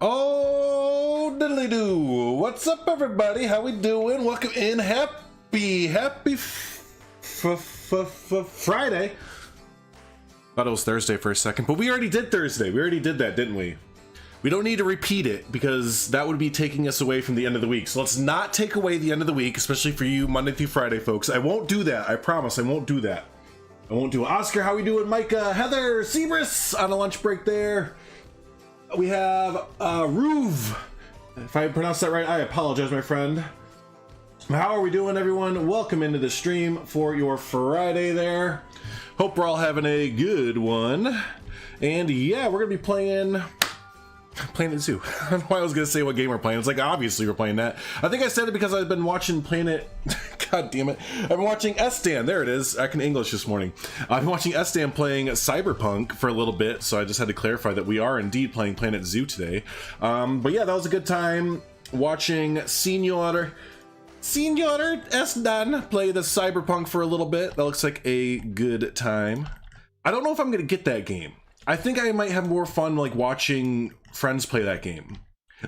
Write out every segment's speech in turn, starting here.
Oh, diddly do. What's up, everybody? How we doing? Welcome in. Happy Friday. Thought it was Thursday for a second, but we already did Thursday. We already did that, didn't we? We don't need to repeat it because that would be taking us away from the end of the week. So let's not take away the end of the week, especially for you Monday through Friday folks. I won't do that. I promise I won't do that. I won't do it. Oscar, how we doing? Micah, Heather, Seabris on a lunch break there. We have Ruve. If I pronounced that right, I apologize, my friend. How are we doing, everyone? Welcome into the stream for your Friday there. Hope we're all having a good one. And yeah, we're gonna be playing Planet Zoo. I don't know why I was gonna say what game we're playing. It's like, obviously we're playing that. I think I said it because I've been watching Planet God damn it. I've been watching Estan. There it is. I can English this morning. I've been watching Estan playing Cyberpunk for a little bit, so I just had to clarify that we are indeed playing Planet Zoo today. But yeah, that was a good time watching Senor Estan play the Cyberpunk for a little bit. That looks like a good time. I don't know if I'm gonna get that game. I think I might have more fun like watching friends play that game.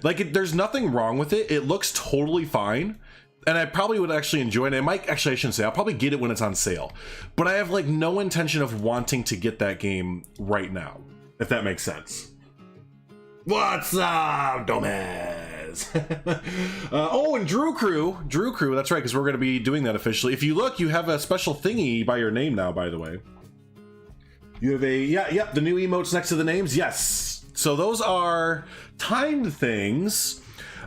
Like, there's nothing wrong with it. It looks totally fine. And I probably would actually enjoy it. I might, actually, I shouldn't say, I'll probably get it when it's on sale. But I have like no intention of wanting to get that game right now, if that makes sense. What's up, Gomez? Oh, and Drew Crew, that's right, because we're going to be doing that officially. If you look, you have a special thingy by your name now, by the way. You have a, yep, the new emotes next to the names, yes. So those are timed things.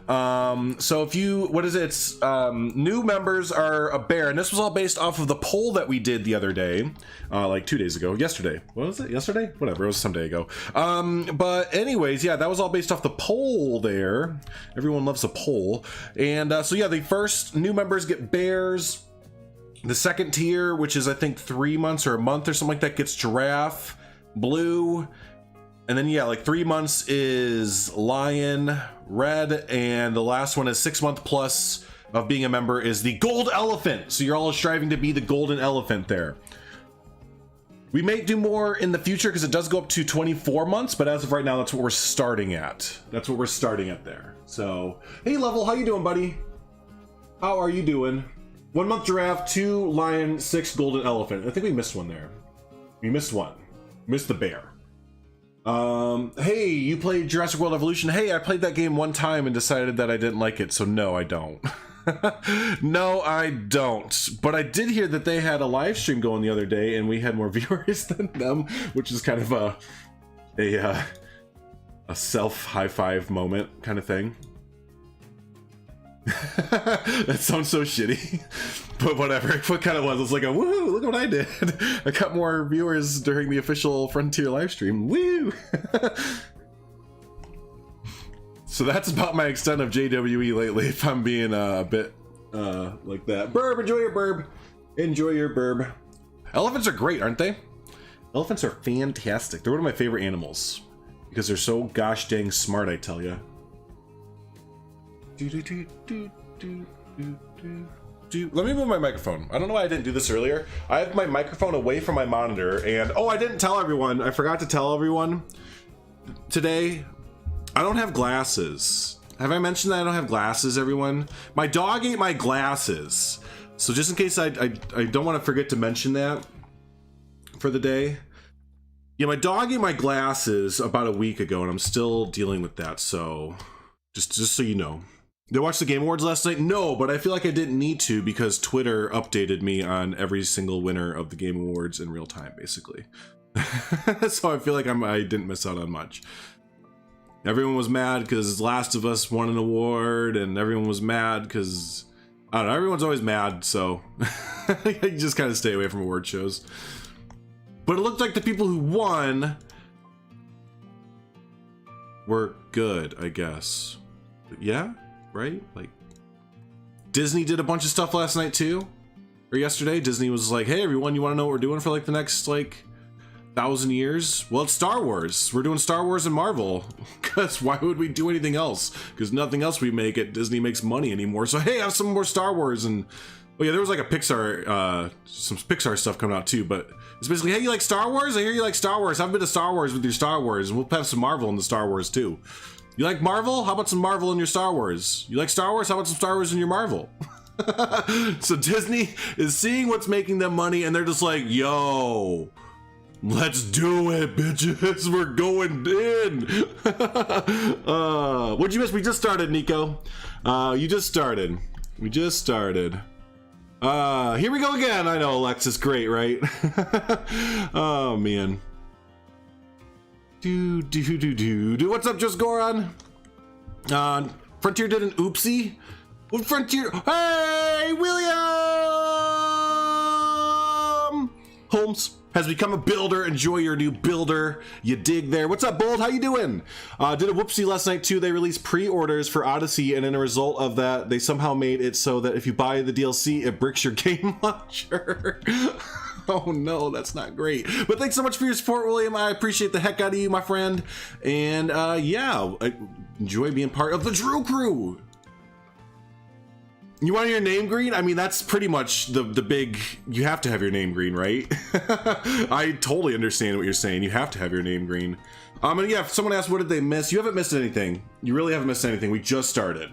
So if you, what is it? It's, new members are a bear, and this was all based off of the poll that we did the other day, like 2 days ago, yesterday. What was it? Yesterday? Whatever, it was some day ago. But anyways, yeah, that was all based off the poll there. Everyone loves a poll. And, so yeah, the first new members get bears. The second tier, which is I think 3 months or a month or something like that, gets giraffe, blue. And then yeah, like 3 months is lion, red, and the last one is 6 month plus of being a member is the gold elephant. So you're all striving to be the golden elephant there. We may do more in the future because it does go up to 24 months, but as of right now, that's what we're starting at. That's what we're starting at there. So, hey Level, how you doing, buddy? How are you doing? 1 month giraffe, 2 lion, 6 golden elephant. I think we missed one there. We missed one. Missed the bear. Hey, you played Jurassic World Evolution? Hey, I played that game one time and decided that I didn't like it, so no, I don't. No, I don't. But I did hear that they had a live stream going the other day and we had more viewers than them, which is kind of a self high five moment kind of thing. That sounds so shitty, but whatever. What kind of was? It's like a woohoo! Look what I did! I got more viewers during the official Frontier live stream. Woo! So that's about my extent of JWE lately. If I'm being a bit like that. Burb, enjoy your burb. Enjoy your burb. Elephants are great, aren't they? Elephants are fantastic. They're one of my favorite animals because they're so gosh dang smart. I tell you. Let me move my microphone. I don't know why I didn't do this earlier. I have my microphone away from my monitor, and oh, I didn't tell everyone. I forgot to tell everyone today. I don't have glasses. Have I mentioned that I don't have glasses, everyone? My dog ate my glasses. So just in case I don't want to forget to mention that for the day. Yeah, my dog ate my glasses about a week ago, and I'm still dealing with that. So just so you know. Did I watch the Game Awards last night? No, but I feel like I didn't need to because Twitter updated me on every single winner of the Game Awards in real time, basically. So I feel like I didn't miss out on much. Everyone was mad because Last of Us won an award, and everyone was mad because, I don't know, everyone's always mad, so you just kind of stay away from award shows. But it looked like the people who won were good, I guess. But yeah? Right? Like, Disney did a bunch of stuff last night too, or yesterday. Disney was like, hey everyone, you want to know what we're doing for like the next like 1,000 years? Well, it's Star Wars. We're doing Star Wars and Marvel, because why would we do anything else? Because nothing else we make at Disney makes money anymore. So hey, have some more Star Wars. And oh yeah, there was like a Pixar, some Pixar stuff coming out too, but it's basically, hey, you like Star Wars? I hear you like Sar Wars. Have a bit of Star Wars with your Star Wars, and we'll have some Marvel in the Star Wars too. You like Marvel? How about some Marvel in your Star Wars? You like Star Wars? How about some Star Wars in your Marvel? So Disney is seeing what's making them money, and they're just like, yo, let's do it, bitches. We're going in. What'd you miss? We just started, Nico. You just started. We just started. Here we go again. I know, Alexis, great, right? Oh, man. What's up, Just Goron? Frontier did an oopsie. What Frontier? Hey, William Holmes has become a builder. Enjoy your new builder. You dig there. What's up, Bold? How you doing? Did a whoopsie last night too. They released pre-orders for Odyssey, and in a result of that, they somehow made it so that if you buy the DLC, it bricks your game launcher. Oh no, that's not great. But thanks so much for your support, William. I appreciate the heck out of you, my friend. And yeah, I enjoy being part of the Drew crew. You want your name green? I mean, that's pretty much the big, you have to have your name green, right? I totally understand what you're saying. You have to have your name green. And yeah, if someone asked, what did they miss? You haven't missed anything. You really haven't missed anything. We just started.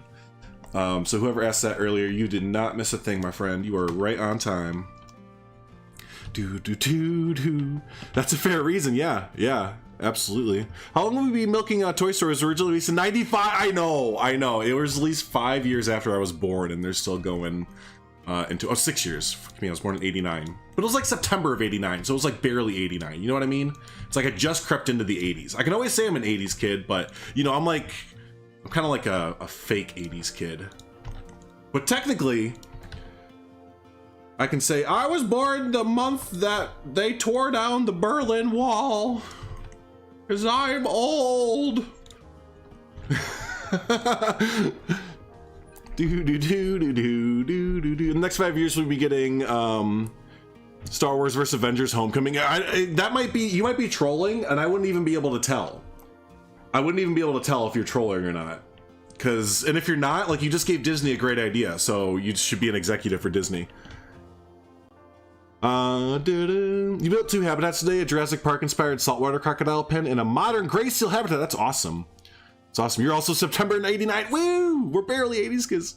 So whoever asked that earlier, you did not miss a thing, my friend. You are right on time. That's a fair reason. Yeah, absolutely. How long will we be milking Toy Story? Was originally released in 95? I know. It was at least 5 years after I was born, and they're still going into 6 years. I mean, I was born in 89, but it was like September of 89, so it was like barely 89. You know what I mean? It's like I just crept into the 80s. I can always say I'm an 80s kid, but you know, I'm kind of like a fake 80s kid. But technically, I can say I was born the month that they tore down the Berlin Wall, because I'm old. In the next 5 years, we'll be getting Star Wars vs. Avengers Homecoming. That might be, you might be trolling, and I wouldn't even be able to tell. I wouldn't even be able to tell if you're trolling or not. And if you're not, like, you just gave Disney a great idea, so you should be an executive for Disney. You built 2 habitats today, a Jurassic Park inspired saltwater crocodile pen and a modern gray seal habitat. That's awesome. It's awesome. You're also September in 89. Woo! We're barely 80s kids.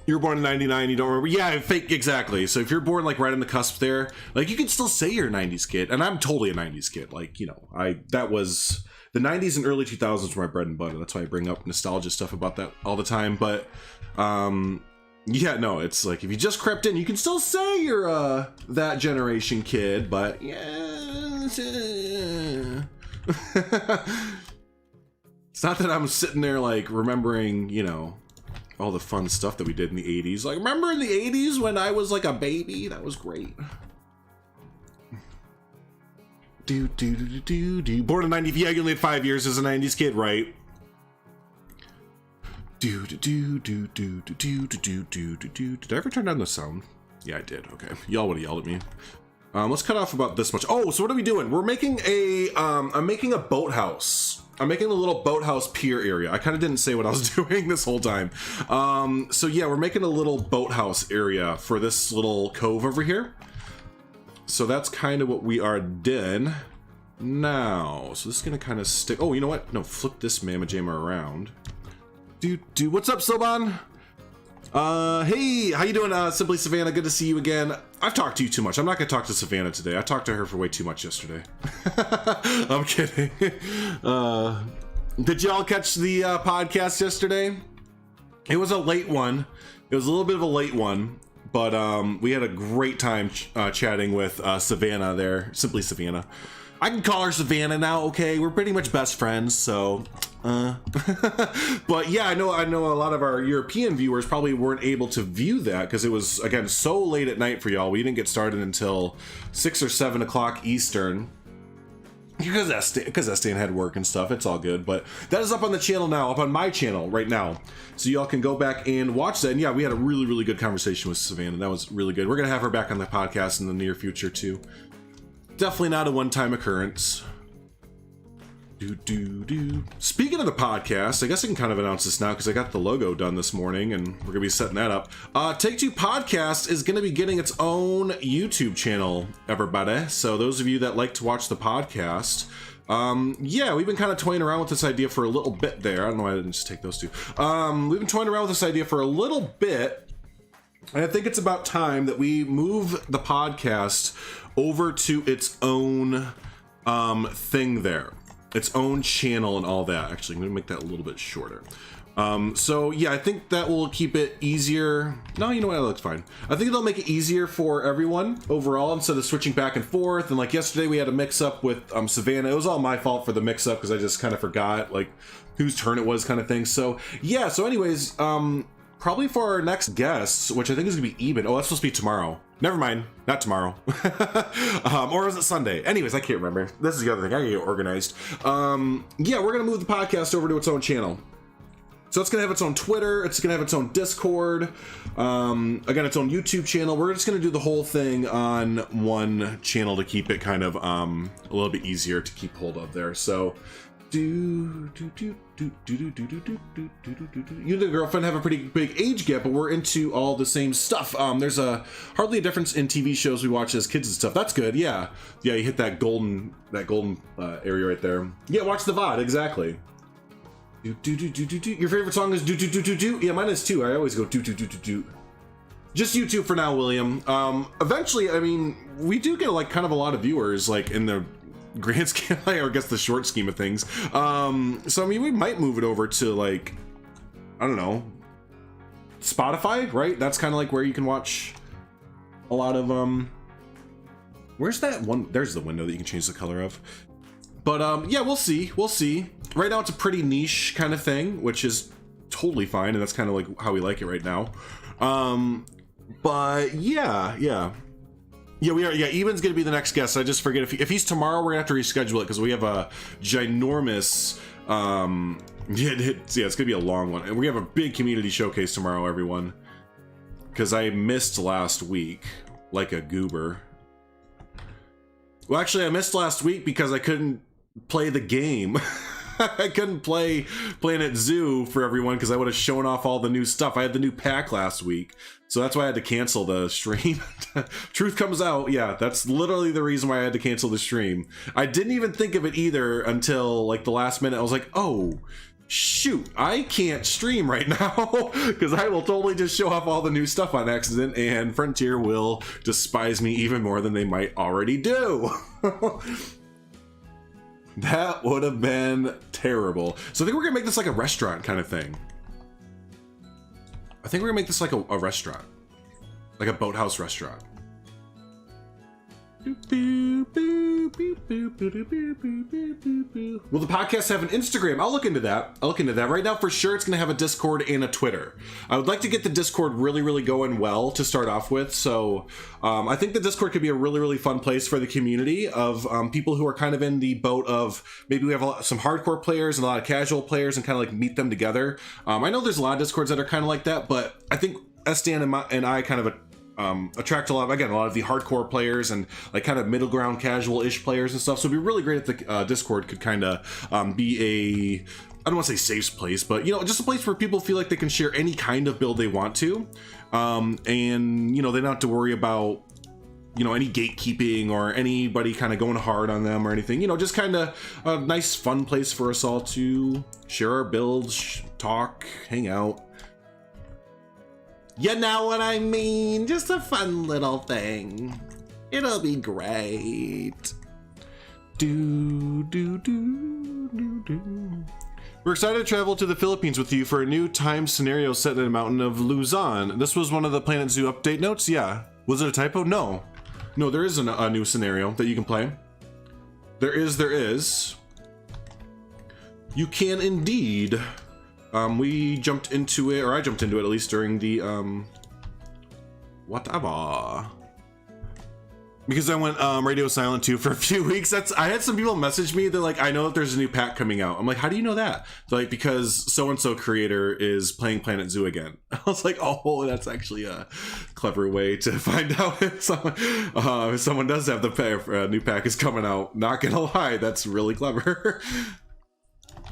You were born in 99, you don't remember? Yeah, fake, exactly. So if you're born like right on the cusp there, like you can still say you're a 90s kid, and I'm totally a 90s kid. Like, you know, that was the 90s and early 2000s were my bread and butter. That's why I bring up nostalgia stuff about that all the time. But yeah, no, it's like if you just crept in, you can still say you're that generation kid, but yeah. It's not that I'm sitting there like remembering, you know, all the fun stuff that we did in the 80s. Like, remember in the 80s when I was like a baby? That was great. Born in 90. Yeah, you only had 5 years as a 90s kid, right? Did I ever turn down the sound? Yeah, I did. Okay. Y'all would have yelled at me. Let's cut off about this much. Oh, so what are we doing? We're making a, I'm making a boathouse. I'm making a little boathouse pier area. I kind of didn't say what I was doing this whole time. So yeah, we're making a little boathouse area for this little cove over here. So that's kind of what we are doing now. So this is gonna kind of stick. Oh, you know what? No, flip this mamma jamma around. What's up, Soban? Hey, how you doing, Simply Savannah? Good to see you again. I've talked to you too much. I'm not gonna talk to Savannah today. I talked to her for way too much yesterday. I'm kidding. Did y'all catch the podcast yesterday? It was a late one. It was a little bit of a late one, but we had a great time chatting with Savannah there. Simply Savannah. I can call her Savannah now, okay? We're pretty much best friends, so but yeah, I know a lot of our European viewers probably weren't able to view that because it was, again, so late at night for y'all. We didn't get started until 6 or 7 o'clock Eastern because Estan had work and stuff. It's all good, but that is up on the channel now, up on my channel right now, so y'all can go back and watch that. And yeah, we had a really, really good conversation with Savannah. That was really good. We're gonna have her back on the podcast in the near future too. Definitely not a one-time occurrence. Speaking of the podcast, I guess I can kind of announce this now because I got the logo done this morning and we're gonna be setting that up. Take Two Podcast is gonna be getting its own YouTube channel, everybody. So those of you that like to watch the podcast, yeah, we've been kind of toying around with this idea for a little bit there. I don't know why I didn't just take those two. We've been toying around with this idea for a little bit, and I think it's about time that we move the podcast over to its own thing there. Its own channel and all that. Actually, I'm gonna make that a little bit shorter. So yeah, I think that will keep it easier. No, you know what, that looks fine. I think it'll make it easier for everyone overall instead of switching back and forth. And like yesterday we had a mix up with Savannah. It was all my fault for the mix up because I just kind of forgot like whose turn it was kind of thing. So yeah, so anyways, probably for our next guests, which I think is gonna be Eben. Oh, that's supposed to be tomorrow. Never mind, not tomorrow. Or is it Sunday? Anyways, I can't remember. This is the other thing, I gotta get organized. Yeah, we're gonna move the podcast over to its own channel. So it's gonna have its own Twitter, it's gonna have its own Discord, again, its own YouTube channel. We're just gonna do the whole thing on one channel to keep it kind of a little bit easier to keep hold of there. So you and the girlfriend have a pretty big age gap, but we're into all the same stuff. There's hardly a difference in TV shows we watch as kids and stuff. That's good. Yeah, you hit that golden area right there. Yeah, watch the VOD. Exactly. Your favorite song is do do do do do. Yeah, mine is too. I always go do do do do do. Just YouTube for now, William. Eventually, I mean, we do get like kind of a lot of viewers like in the grand scale, or I guess the short scheme of things. So I mean, we might move it over to like, I don't know, Spotify, right? That's kind of like where you can watch a lot of where's that one? There's the window that you can change the color of. But yeah, we'll see. Right now it's a pretty niche kind of thing, which is totally fine, and that's kind of like how we like it right now. But yeah, we are. Yeah, Eben's gonna be the next guest. I just forget if he's tomorrow. We're gonna have to reschedule it because we have a ginormous. It's gonna be a long one, and we have a big community showcase tomorrow, everyone. Because I missed last week like a goober. Well, actually, I missed last week because I couldn't play the game. I couldn't play Planet Zoo for everyone because I would have shown off all the new stuff. I had the new pack last week, so that's why I had to cancel the stream. Truth comes out. Yeah, that's literally the reason why I had to cancel the stream. I didn't even think of it either until like the last minute. I was like, oh shoot, I can't stream right now because I will totally just show off all the new stuff on accident, and Frontier will despise me even more than they might already do. That would have been terrible. So I think we're gonna make this like a restaurant kind of thing. I think we're gonna make this like a restaurant, like a boathouse restaurant. Will the podcast have an Instagram? I'll look into that. Right now, for sure, it's going to have a Discord and a Twitter. I would like to get the Discord really going well to start off with. So I think the Discord could be a really fun place for the community of people who are kind of in the boat of maybe we have some hardcore players and a lot of casual players and kind of like meet them together. I know there's a lot of Discords that are kind of like that, but I think Stan and I kind of attract a lot of the hardcore players and like kind of middle ground casual-ish players and stuff. So it'd be really great if the Discord could kind of be a, I don't want to say safe place, but just a place where people feel like they can share any kind of build they want to, and they don't have to worry about any gatekeeping or anybody kind of going hard on them or anything. Just kind of a nice fun place for us all to share our builds, talk, hang out. You know what I mean? Just a fun little thing. It'll be great. We're excited to travel to the Philippines with you for a new time scenario set in the mountain of Luzon. This was one of the Planet Zoo update notes. Yeah. Was it a typo? No, there is a new scenario that you can play. There is. You can indeed. We jumped into it, or I jumped into it at least during the, whatever. Because I went radio silent too for a few weeks. I had some people message me. They're like, I know that there's a new pack coming out. I'm like, how do you know that? They're like, because so-and-so creator is playing Planet Zoo again. I was like, oh, that's actually a clever way to find out if someone does have the new pack is coming out. Not gonna lie, that's really clever.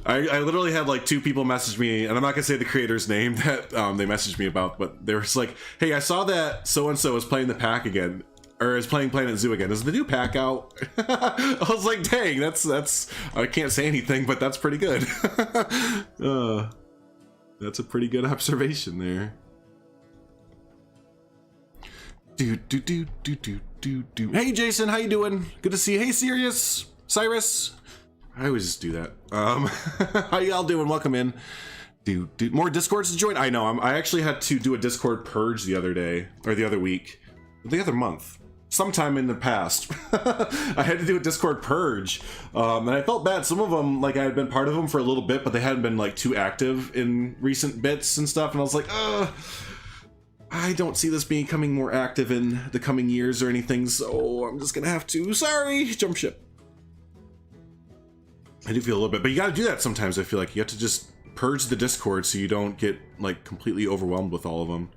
I literally had like 2 people message me, and I'm not gonna say the creator's name that they messaged me about, but they were just like, hey, I saw that so-and-so is playing the pack again, or is playing Planet Zoo again. Is the new pack out? I was like, dang, that's I can't say anything, but that's pretty good. That's a pretty good observation there. Hey Jason, how you doing? Good to see you. Hey Cyrus. I always just do that. How y'all doing? Welcome in. More Discords to join? I know. I actually had to do a Discord purge the other day, or the other week, the other month, sometime in the past. I had to do a Discord purge, and I felt bad. Some of them, like I had been part of them for a little bit, but they hadn't been like too active in recent bits and stuff. And I was like, I don't see this becoming more active in the coming years or anything, so I'm just gonna have to, sorry, jump ship. I do feel a little bit, but you gotta do that sometimes. I feel like you have to just purge the Discord so you don't get like completely overwhelmed with all of them.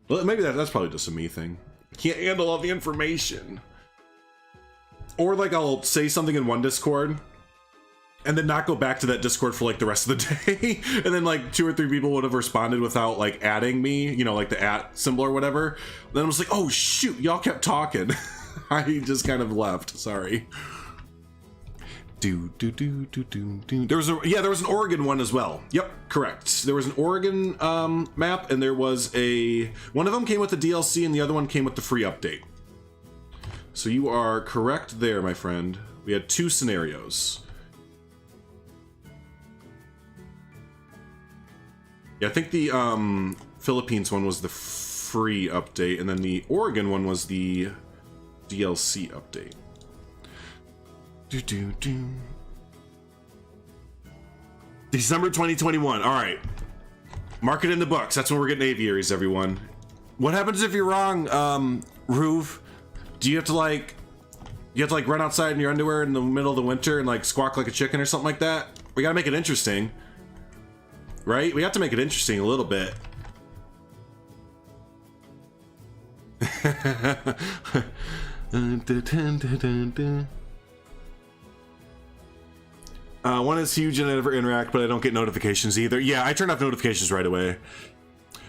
Well, maybe that's probably just a me thing. Can't handle all the information. Or like I'll say something in one Discord and then not go back to that Discord for like the rest of the day. And then like 2 or 3 people would have responded without like adding me, you know, like the @ symbol or whatever. Then I was like, oh shoot, y'all kept talking. I just kind of left, sorry. There was an Oregon one as well. Yep, correct. There was an Oregon map, and there was one of them came with the DLC and the other one came with the free update. So you are correct there, my friend. We had 2 scenarios. Yeah, I think the Philippines one was the free update, and then the Oregon one was the DLC update. December 2021. All right, mark it in the books. That's when we're getting aviaries, everyone. What happens if you're wrong, Ruve? Do you have to like run outside in your underwear in the middle of the winter and like squawk like a chicken or something like that? We gotta make it interesting, right? We have to make it interesting a little bit. One is huge and I never interact, but I don't get notifications either. Yeah, I turn off notifications right away.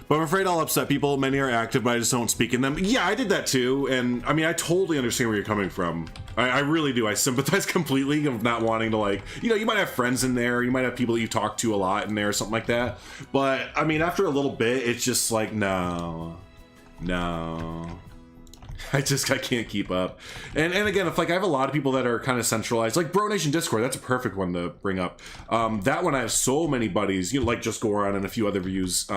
But I'm afraid I'll upset people. Many are active, but I just don't speak in them. Yeah, I did that too. And I mean, I totally understand where you're coming from. I really do. I sympathize completely of not wanting to, like, you know, you might have friends in there. You might have people that you talk to a lot in there or something like that. But I mean, after a little bit, it's just like, no. I can't keep up. And again, if like I have a lot of people that are kind of centralized, like Bro Nation Discord, that's a perfect one to bring up. That one I have so many buddies, you know, like Just Goron and a few other views,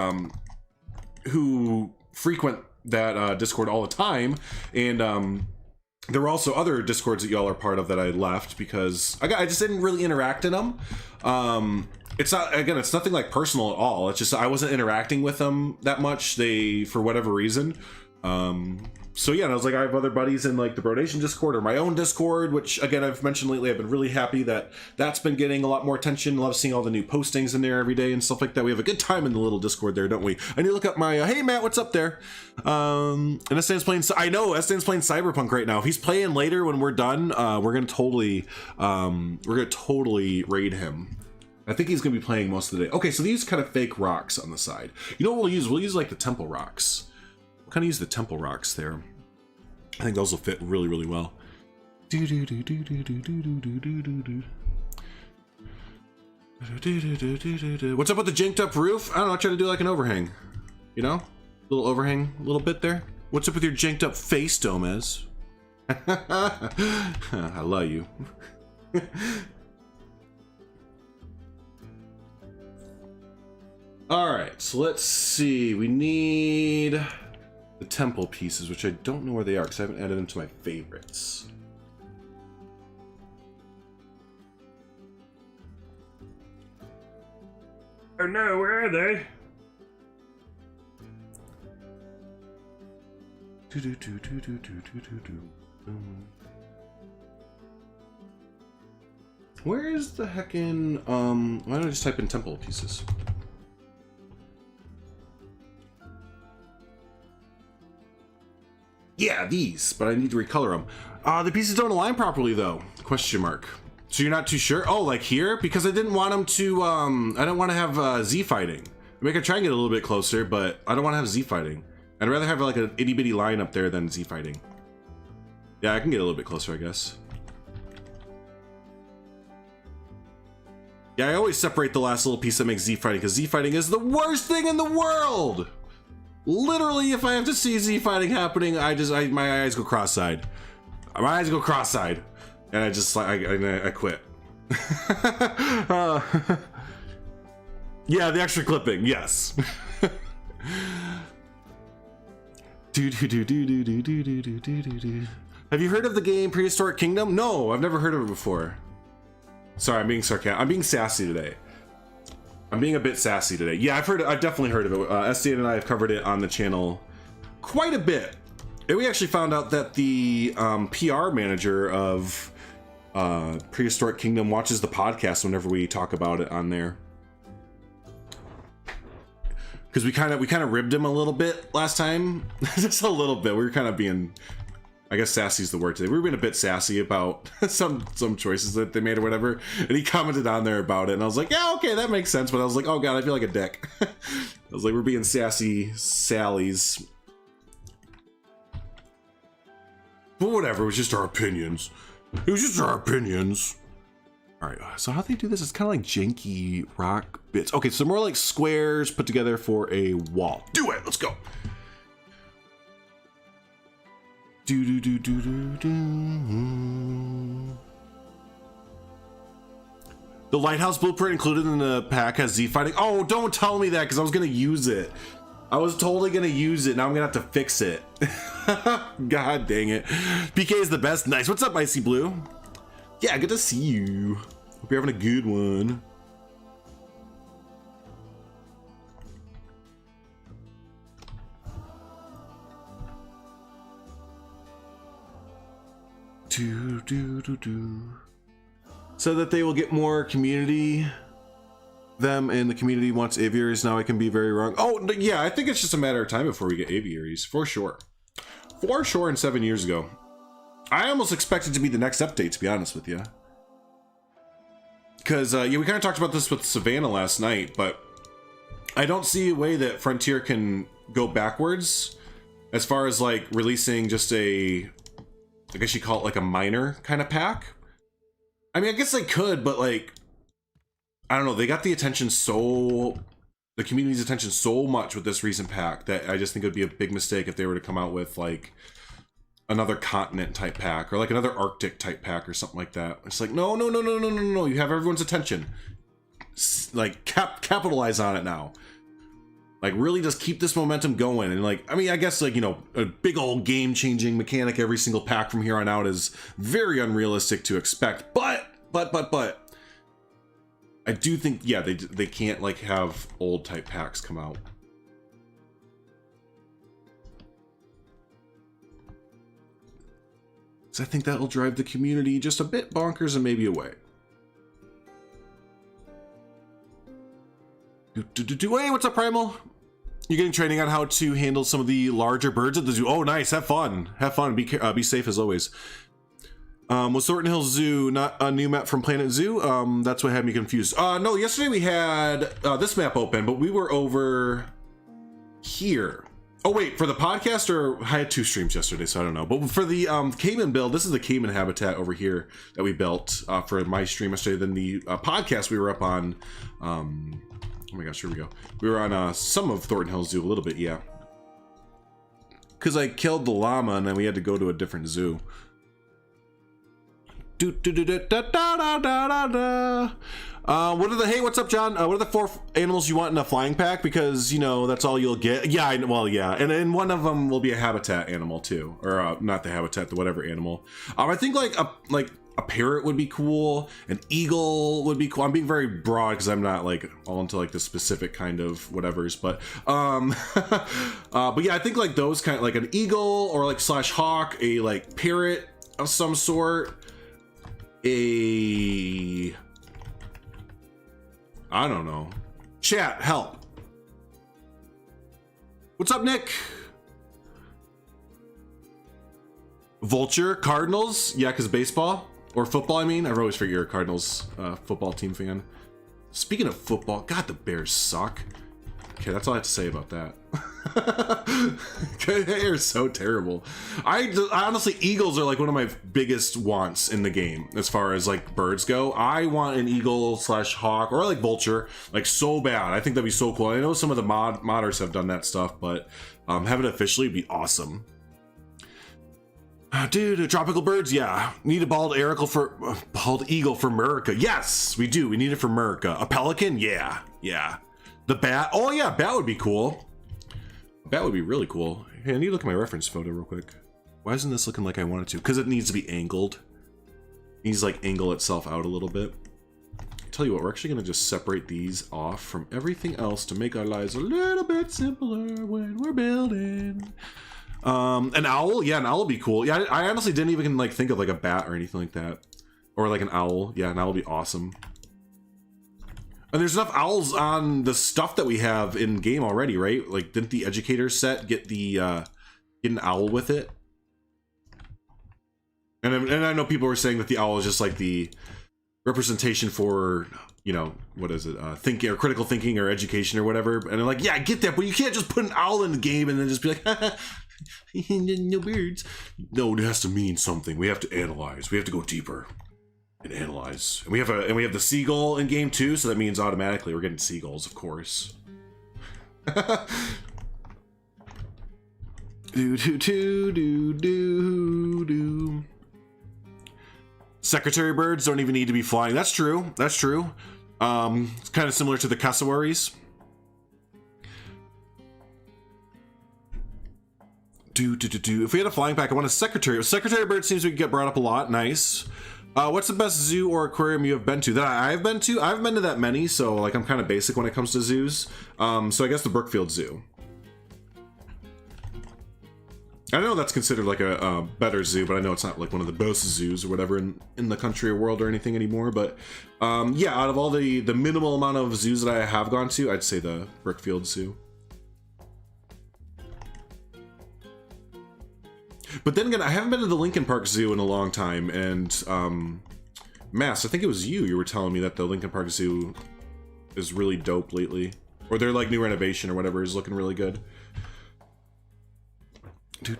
who frequent that Discord all the time. And there were also other Discords that y'all are part of that I left because I just didn't really interact in them. It's not, again, it's nothing like personal at all. It's just I wasn't interacting with them that much. For whatever reason. So yeah, and I was like, I have other buddies in like the Bro Nation Discord or my own Discord, which again, I've mentioned lately, I've been really happy that that's been getting a lot more attention. Love seeing all the new postings in there every day and stuff like that. We have a good time in the little Discord there, don't we? I need to look up my, hey Matt, what's up there? And Estan's playing, I know Estan's playing Cyberpunk right now. If he's playing later when we're done, we're gonna totally raid him. I think he's gonna be playing most of the day. Okay, so these kind of fake rocks on the side. You know what we'll use? We'll use like the temple rocks. We'll kind of use the temple rocks there. I think those will fit really, really well. What's up with the jinked up roof? I don't know, try to do like an overhang. You know? Little overhang, a little bit there. What's up with your jinked up face, Domez? I love you. Alright, so let's see. We need the temple pieces, which I don't know where they are because I haven't added them to my favorites. Oh no, where are they? Where is the heckin', why don't I just type in temple pieces? Yeah, these, but I need to recolor them. The pieces don't align properly though, question mark. So you're not too sure? Oh, like here? Because I didn't want him to, I don't want to have Z fighting. I mean, I could try and get a little bit closer, but I don't want to have Z fighting. I'd rather have like an itty bitty line up there than Z fighting. Yeah, I can get a little bit closer, I guess. Yeah, I always separate the last little piece that makes Z fighting, because Z fighting is the worst thing in the world. Literally, if I have to see Z fighting happening, my eyes go cross-eyed. My eyes go cross-eyed. And I just like I quit. Yeah, the extra clipping, yes. Have you heard of the game Prehistoric Kingdom? No, I've never heard of it before. Sorry, I'm being sarcastic. I'm being sassy today. I'm being a bit sassy today. Yeah, I've definitely heard of it. SDN and I have covered it on the channel quite a bit. And we actually found out that the PR manager of Prehistoric Kingdom watches the podcast whenever we talk about it on there. Because we kind of ribbed him a little bit last time. Just a little bit. We were kind of being, I guess sassy's the word today. We were being a bit sassy about some choices that they made or whatever. And he commented on there about it. And I was like, yeah, okay, that makes sense. But I was like, oh God, I feel like a dick. I was like, we're being sassy Sallies. But whatever, it was just our opinions. It was just our opinions. All right, so how they do this is kind of like janky rock bits. Okay, so more like squares put together for a wall. Do it, let's go. The Lighthouse blueprint included in the pack has Z fighting. Oh, don't tell me that, because I was gonna use it. I was totally gonna use it. Now I'm gonna have to fix it. God dang it. PK is the best. Nice. What's up, Icy Blue? Yeah, good to see you. Hope you're having a good one. So that they will get more community. Them and the community wants aviaries. Now I can be very wrong. Oh, yeah, I think it's just a matter of time before we get aviaries, for sure. For sure, and 7 years ago. I almost expect it to be the next update, to be honest with you. Because, yeah, we kind of talked about this with Savannah last night, but I don't see a way that Frontier can go backwards as far as, like, releasing just a, I guess you call it, like, a minor kind of pack. I mean, I guess they could, but, like, I don't know, they got the attention the community's attention so much with this recent pack that I just think it would be a big mistake if they were to come out with, like, another continent type pack or like another Arctic type pack or something like that. It's like, no, you have everyone's attention. Like, capitalize on it now. Like, really just keep this momentum going. And, like, I mean, I guess, like, you know, a big old game-changing mechanic every single pack from here on out is very unrealistic to expect. But I do think, yeah, they can't, like, have old type packs come out. So I think that will drive the community just a bit bonkers and maybe away. Hey, what's up, Primal? You're getting training on how to handle some of the larger birds at the zoo. Oh, nice. Have fun. Have fun. Be safe as always. Was Thornton Hills Zoo not a new map from Planet Zoo? That's what had me confused. No, yesterday we had this map open, but we were over here. Oh wait, for the podcast, or I had 2 streams yesterday, so I don't know. But for the Cayman build, this is the Cayman habitat over here that we built for my stream yesterday. Then the podcast we were up on, oh my gosh, here we go. We were on some of Thornton Hills Zoo a little bit, yeah. Because I killed the llama and then we had to go to a different zoo. Hey, what's up, John? What are the 4 animals you want in a flying pack? Because, you know, that's all you'll get. Yeah, well, yeah. And one of them will be a habitat animal too. Or not the habitat, the whatever animal. I think like a parrot would be cool. An eagle would be cool. I'm being very broad because I'm not like all into like the specific kind of whatevers, but yeah, I think like those kind of like an eagle or like / hawk, a like parrot of some sort, I don't know. Chat, help. What's up, Nick? Vulture, Cardinals? Yeah, because baseball. Or football, I mean. I've always figured you're a Cardinals football team fan. Speaking of football, God, the Bears suck. Okay, that's all I have to say about that. They are so terrible. I honestly, eagles are like one of my biggest wants in the game as far as like birds go. I want an eagle slash hawk or like vulture, like so bad. I think that'd be so cool. I know some of the modders have done that stuff, but having it officially would be awesome. Dude, tropical birds, yeah. Need a bald eagle for America. Yes, we do. We need it for America. A pelican, yeah, yeah. The bat, oh yeah, bat would be cool. Bat would be really cool. Hey, I need to look at my reference photo real quick. Why isn't this looking like I want it to? Because it needs to be angled. It needs to like angle itself out a little bit. Tell you what, we're actually gonna just separate these off from everything else to make our lives a little bit simpler when we're building. An owl, yeah, an owl would be cool. Yeah, I honestly didn't even like think of like a bat or anything like that, or like an owl. Yeah, an owl would be awesome. And there's enough owls on the stuff that we have in game already, right? Like, didn't the educator set get the get an owl with it? And I know people were saying that the owl is just like the representation for, you know, what is it, thinking or critical thinking or education or whatever. And they're like, yeah, I get that, but you can't just put an owl in the game and then just be like, no birds. No, it has to mean something. We have to analyze. We have to go deeper and analyze. And we have the seagull in game 2, so that means automatically we're getting seagulls, of course. do. Secretary birds don't even need to be flying. That's true. That's true. It's kind of similar to the cassowaries. If we had a flying pack, I want a secretary. A secretary bird seems to get brought up a lot. Nice. What's the best zoo or aquarium you have been to? That I've been to? I haven't been to that many, so like I'm kind of basic when it comes to zoos. So I guess the Brookfield Zoo. I know that's considered like a better zoo, but I know it's not like one of the best zoos or whatever in the country or world or anything anymore. But yeah, out of all the minimal amount of zoos that I have gone to, I'd say the Brookfield Zoo. But then again, I haven't been to the Lincoln Park Zoo in a long time, and Mass, I think it was you were telling me that the Lincoln Park Zoo is really dope lately. Or their like new renovation or whatever is looking really good. You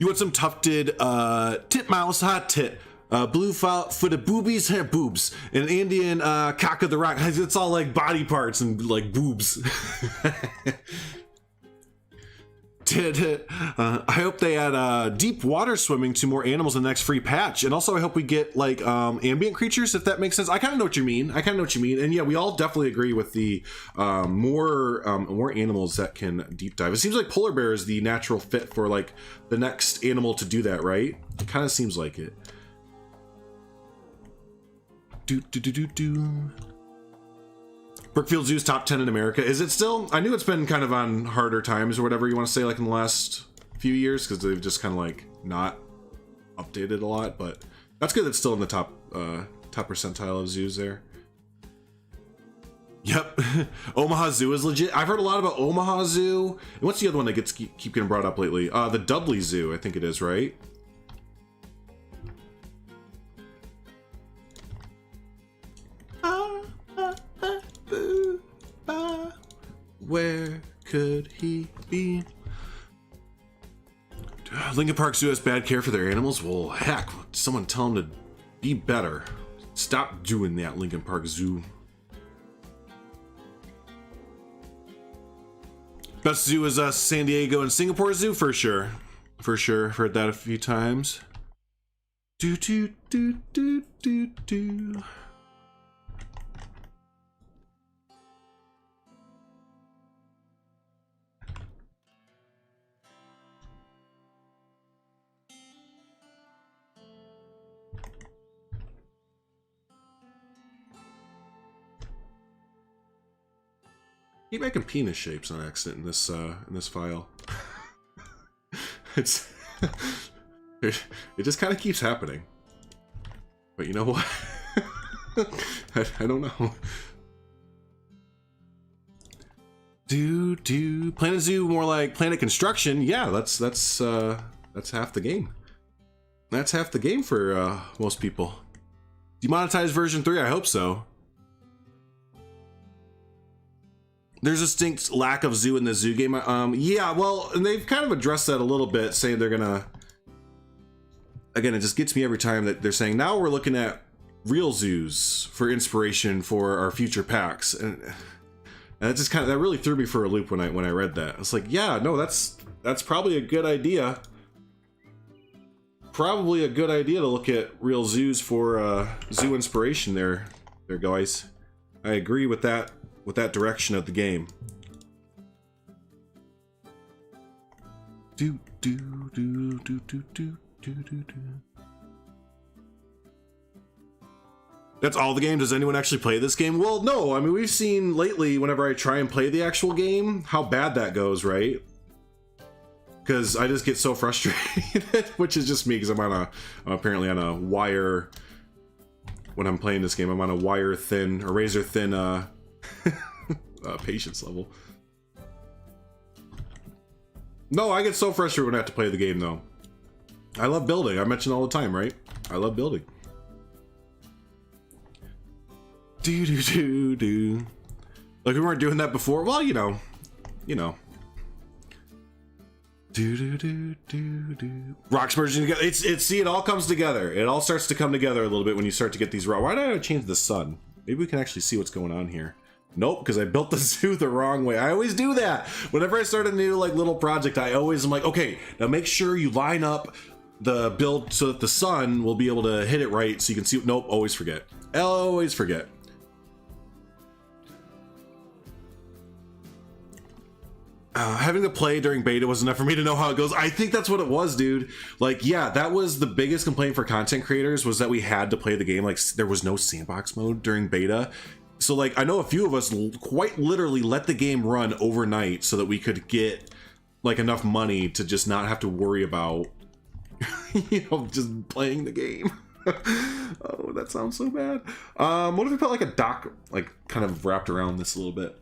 want some tufted titmouse hot tit, blue footed boobies, hair boobs, and Indian cock of the rock. It's all like body parts and like boobs. I hope they add deep water swimming to more animals in the next free patch, and also I hope we get like ambient creatures, if that makes sense. I kind of know what you mean. And yeah, we all definitely agree with the more animals that can deep dive. It seems like polar bear is the natural fit for like the next animal to do that, right? It kind of seems like it. Brookfield Zoo's top 10 in America. Is it still? I knew it's been kind of on harder times or whatever you want to say, like in the last few years, because they've just kind of like not updated a lot, but that's good. It's still in the top percentile of zoos there. Yep. Omaha Zoo is legit. I've heard a lot about Omaha Zoo. And what's the other one that gets keep getting brought up lately? The Dudley Zoo, I think it is, right? Where could he be? Lincoln Park Zoo has bad care for their animals? Well, heck, someone tell them to be better. Stop doing that, Lincoln Park Zoo. Best zoo is San Diego and Singapore Zoo, for sure. For sure, heard that a few times. Do. Keep making penis shapes on accident in this file. It just kind of keeps happening. But you know what? I don't know. Planet Zoo more like Planet Construction. Yeah, that's half the game. That's half the game for most people. Demonetized version 3, I hope so. There's a distinct lack of zoo in the zoo game. Yeah, well, and they've kind of addressed that a little bit, saying they're gonna... Again, it just gets me every time that they're saying, now we're looking at real zoos for inspiration for our future packs. And that just kind of, that really threw me for a loop when I read that. It's like, yeah, no, that's probably a good idea. Probably a good idea to look at real zoos for zoo inspiration there guys. I agree with that direction of the game. Do do do do do do do do do. That's all the game. Does anyone actually play this game? Well, no. I mean, we've seen lately, whenever I try and play the actual game, how bad that goes, right? Because I just get so frustrated, which is just me, because I'm apparently on a wire. When I'm playing this game, I'm on a wire thin, or razor thin, patience level. No, I get so frustrated when I have to play the game, though. I love building. I mention all the time, right? I love building. Do do do do. Like we weren't doing that before. Well, you know. Do do do do do. Rocks merging together. See, it all comes together. It all starts to come together a little bit when you start to get these rocks. Why did I change the sun? Maybe we can actually see what's going on here. Nope, because I built the zoo the wrong way. I always do that. Whenever I start a new little project, I always am like, okay, now make sure you line up the build so that the sun will be able to hit it right so you can see. Nope, always forget. Always forget. Having to play during beta was enough for me to know how it goes. I think that's what it was, dude. Like, yeah, that was the biggest complaint for content creators, was that we had to play the game. Like, there was no sandbox mode during beta. So, like, I know a few of us quite literally let the game run overnight so that we could get, like, enough money to just not have to worry about, you know, just playing the game. Oh, that sounds so bad. What if we put, like, a dock, like, kind of wrapped around this a little bit?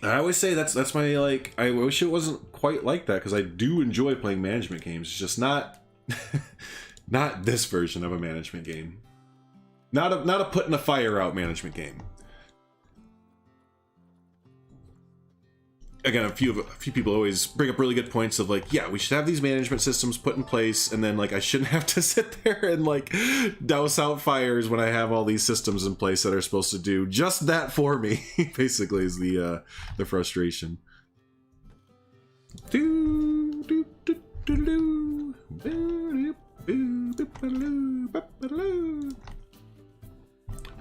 I always say that's my, like, I wish it wasn't quite like that, because I do enjoy playing management games. It's just not not this version of a management game. Not a putting a fire out management game. Again, a few people always bring up really good points of like, yeah, we should have these management systems put in place, and then like I shouldn't have to sit there and like douse out fires when I have all these systems in place that are supposed to do just that for me. Basically, is the frustration. Well,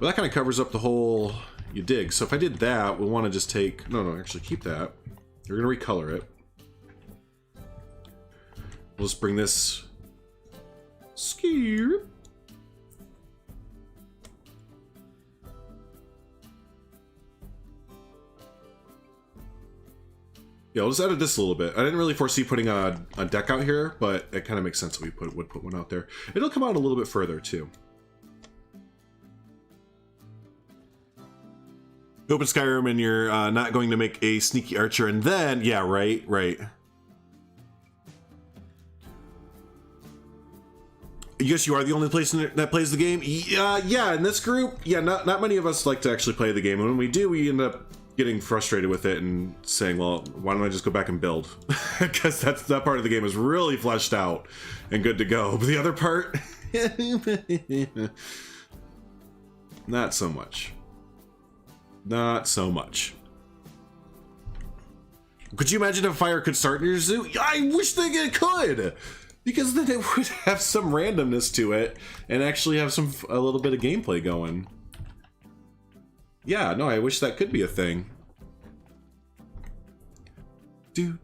that kind of covers up the whole you dig. So if I did that, we want to just take no, actually keep that. We're gonna recolor it. We'll just bring this skew. Yeah, I'll just edit this a little bit. I didn't really foresee putting a deck out here, but it kind of makes sense that we would put one out there. It'll come out a little bit further too. Open Skyrim and you're not going to make a sneaky archer, and then yeah, right. Yes, you are the only person that plays the game. Yeah, in this group, yeah, not many of us like to actually play the game, and when we do, we end up getting frustrated with it and saying, well, why don't I just go back and build? Because that part of the game is really fleshed out and good to go, but the other part, not so much. Not so much. Could you imagine if fire could start in your zoo? I wish that it could, because then it would have some randomness to it and actually have a little bit of gameplay going. Yeah, no, I wish that could be a thing. Do.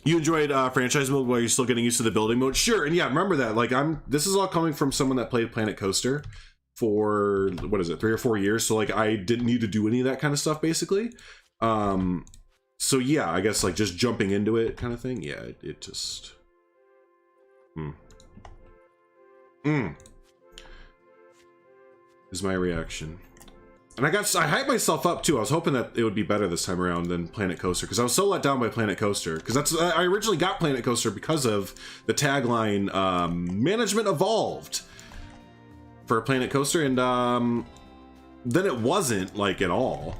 You enjoyed franchise mode while you're still getting used to the building mode? Sure, and yeah, remember that. Like, this is all coming from someone that played Planet Coaster for, what is it, 3 or 4 years, so like I didn't need to do any of that kind of stuff basically. So yeah, I guess like just jumping into it kind of thing, yeah, it just is my reaction. And I hyped myself up too. I was hoping that it would be better this time around than Planet Coaster, because I was so let down by Planet Coaster. Because I originally got Planet Coaster because of the tagline "Management Evolved" for Planet Coaster, and then it wasn't like at all.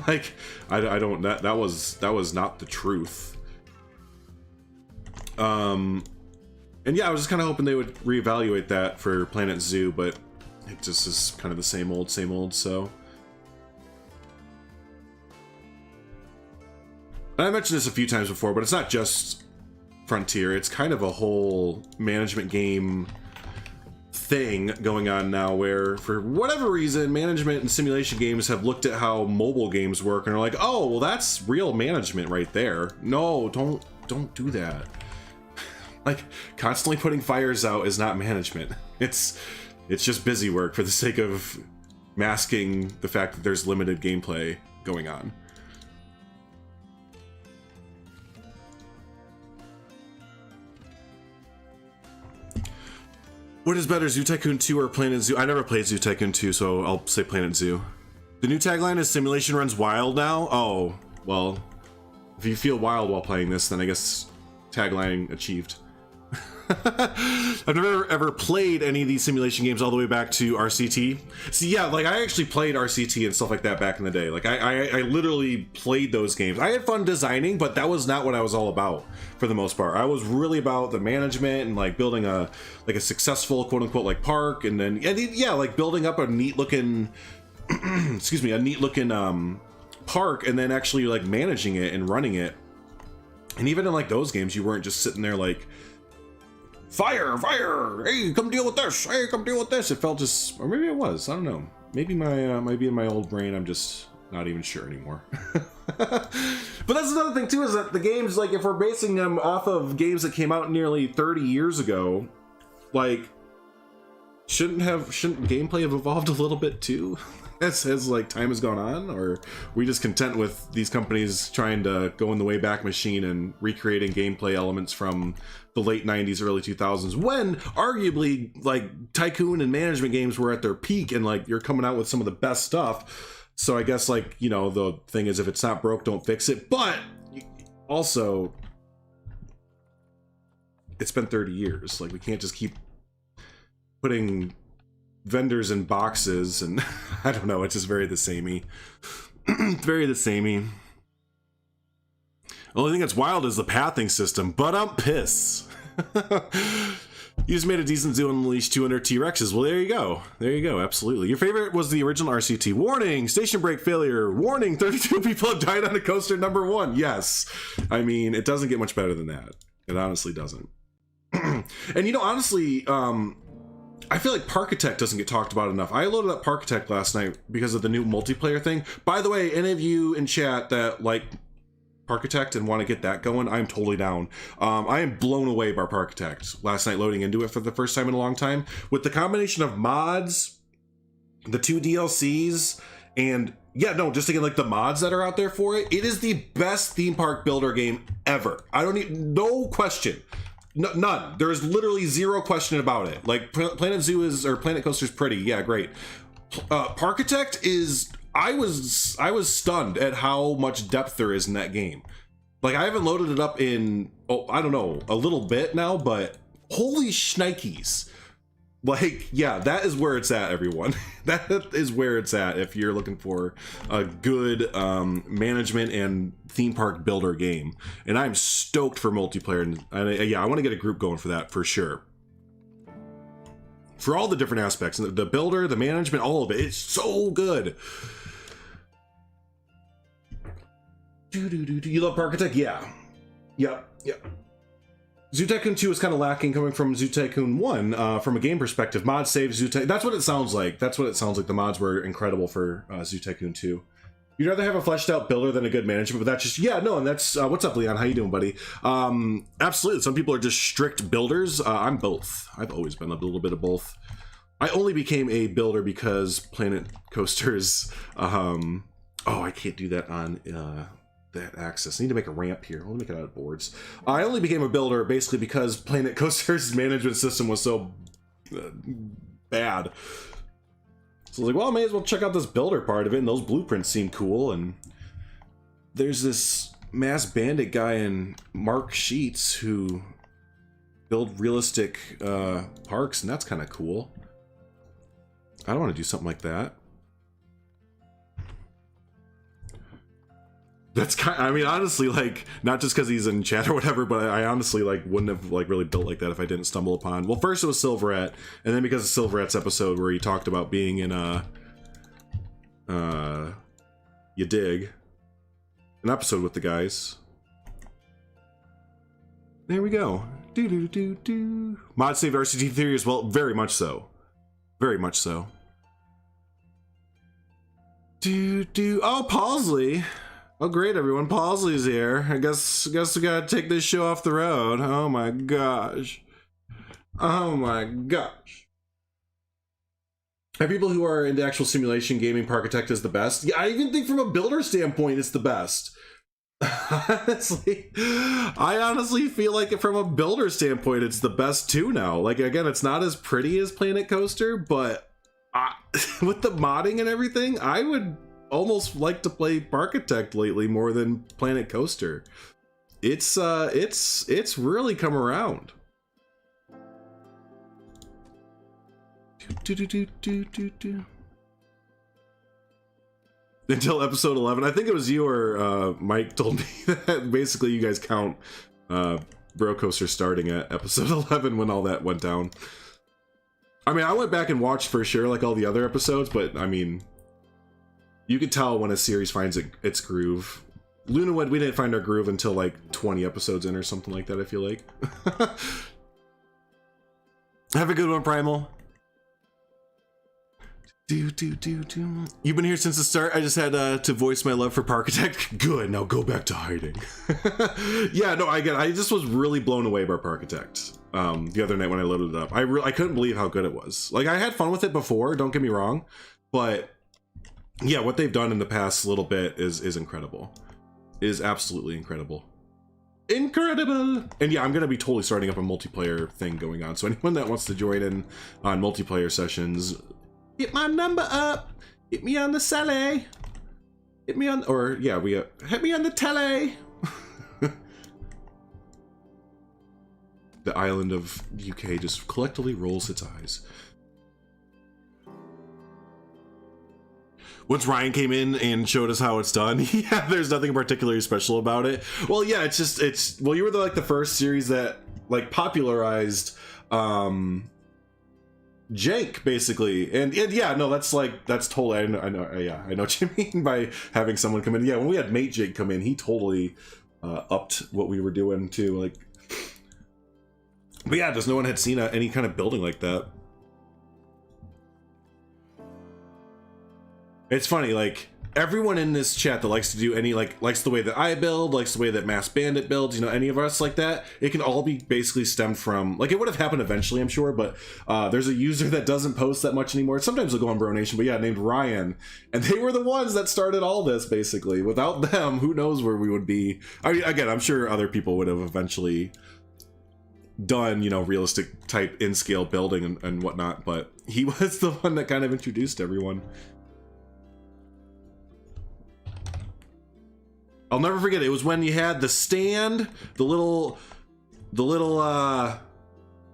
Like I don't that was not the truth. And yeah, I was just kind of hoping they would reevaluate that for Planet Zoo, but it just is kind of the same old, so. And I mentioned this a few times before, but it's not just Frontier. It's kind of a whole management game thing going on now where, for whatever reason, management and simulation games have looked at how mobile games work and are like, oh, well, that's real management right there. No, don't do that. Like, constantly putting fires out is not management. It's just busy work for the sake of masking the fact that there's limited gameplay going on. What is better, Zoo Tycoon 2 or Planet Zoo? I never played Zoo Tycoon 2, so I'll say Planet Zoo. The new tagline is "Simulation runs wild now." Oh, well, if you feel wild while playing this, then I guess tagline achieved. I've never ever played any of these simulation games all the way back to RCT. See, yeah, like I actually played RCT and stuff like that back in the day. Like I literally played those games. I had fun designing, but that was not what I was all about for the most part. I was really about the management and like building a successful quote unquote like park, and then yeah, like building up a neat looking excuse me, a neat looking park, and then actually like managing it and running it. And even in like those games, you weren't just sitting there like, fire, hey, come deal with this, hey, come deal with this. It felt just, or maybe it was, I don't know. Maybe might be in my old brain, I'm just not even sure anymore. But that's another thing too, is that the games, like if we're basing them off of games that came out nearly 30 years ago, like shouldn't gameplay have evolved a little bit too? As like time has gone on, or are we just content with these companies trying to go in the way back machine and recreating gameplay elements from the late 90s, early 2000s, when arguably like tycoon and management games were at their peak, and like you're coming out with some of the best stuff. So I guess, like, you know, the thing is, if it's not broke, don't fix it. But also, it's been 30 years. Like, we can't just keep putting vendors in boxes, and I don't know, it's just very the samey. Very the samey. The only thing that's wild is the pathing system, but I'm pissed. You just made a decent zoo and unleashed 200 T-Rexes. Well, there you go. There you go, absolutely. Your favorite was the original RCT. Warning, station break failure. Warning, 32 people have died on a coaster #1. Yes. I mean, it doesn't get much better than that. It honestly doesn't. And you know, honestly, I feel like Parkitect doesn't get talked about enough. I loaded up Parkitect last night because of the new multiplayer thing. By the way, any of you in chat that like Parkitect and want to get that going, I'm totally down. I am blown away by Parkitect last night loading into it for the first time in a long time. With the combination of mods, the 2 DLCs, and yeah, no, just again, like the mods that are out there for it, it is the best theme park builder game ever. I don't need, no question. None. There is literally zero question about it. Like Planet Zoo is, or Planet Coaster is pretty. Yeah, great. Parkitect is, I was stunned at how much depth there is in that game. Like, I haven't loaded it up in, oh, I don't know, a little bit now, but holy shnikes. Like, yeah, that is where it's at, everyone. That is where it's at if you're looking for a good management and theme park builder game. And I'm stoked for multiplayer. And yeah, I want to get a group going for that for sure. For all the different aspects, the builder, the management, all of it. It's so good. You love Parkitect? Yeah. Yep. Zoo Tycoon 2 is kind of lacking coming from Zoo Tycoon 1 from a game perspective. Mod save Zoo Tycoon. That's what it sounds like. That's what it sounds like. The mods were incredible for Zoo Tycoon 2. You'd rather have a fleshed out builder than a good management, but that's just, yeah, no, and that's, what's up, Leon? How you doing, buddy? Absolutely. Some people are just strict builders. I'm both. I've always been a little bit of both. I only became a builder because Planet Coasters, oh, I can't do that on, that access. I need to make a ramp here. I'll make it out of boards. I only became a builder basically because Planet Coaster's management system was so bad. It's So I was like, well, I may as well check out this builder part of it, and those blueprints seem cool. And there's this Mass Bandit guy in Mark Sheets who build realistic parks, and that's kind of cool. I don't want to do something like that. That's kind. I mean, honestly, like, not just because he's in chat or whatever, but I honestly like wouldn't have like really built like that if I didn't stumble upon. Well, first it was Silverette, and then because of Silverette's episode where he talked about being in You Dig, an episode with the guys. There we go. Mod saved RCT theory as well. Very much so. Very much so. Oh, Pausley. Oh, great, everyone. Pausley's here. I guess we gotta take this show off the road. Oh my gosh. Oh my gosh. Are people who are into actual simulation gaming, Parkitect is the best? Yeah, I even think from a builder standpoint, it's the best. Honestly, I honestly feel like from a builder standpoint, it's the best too now. Like, again, it's not as pretty as Planet Coaster, but with the modding and everything, I would almost like to play Parkitect lately more than Planet Coaster. It's really come around. Until episode 11. I think it was you or Mike told me that basically you guys count Bro Coaster starting at episode 11 when all that went down. I mean, I went back and watched for sure like all the other episodes, but I mean, you could tell when a series finds its groove. Lunawood, we didn't find our groove until like 20 episodes in or something like that, I feel like. Have a good one, Primal. You've been here since the start. I just had to voice my love for Parkitect. Good, now go back to hiding. Yeah, no, I just was really blown away by Parkitect the other night when I loaded it up. I couldn't believe how good it was. Like, I had fun with it before, don't get me wrong, but yeah, what they've done in the past little bit is incredible. Is absolutely incredible. Incredible! And yeah, I'm gonna be totally starting up a multiplayer thing going on, so anyone that wants to join in on multiplayer sessions, hit my number up. Hit me on the celly. Hit me on, or yeah, hit me on the telly. The island of UK just collectively rolls its eyes. Once Ryan came in and showed us how it's done, yeah, there's nothing particularly special about it. Well, yeah, well, you were like the first series that like popularized Jake, basically, and yeah, no, that's totally, I know, yeah, I know what you mean by having someone come in. Yeah, when we had Mate Jake come in, he totally upped what we were doing too, like. But yeah, just no one had seen any kind of building like that. It's funny, like, everyone in this chat that likes to do any, like, likes the way that I build, likes the way that Mass Bandit builds, you know, any of us like that, it can all be basically stemmed from, like, it would have happened eventually, I'm sure, but there's a user that doesn't post that much anymore. Sometimes they'll go on Bro Nation, but yeah, named Ryan, and they were the ones that started all this, basically. Without them, who knows where we would be. I mean, again, I'm sure other people would have eventually done, you know, realistic type in-scale building and whatnot, but he was the one that kind of introduced everyone. I'll never forget, it was when you had the stand, the little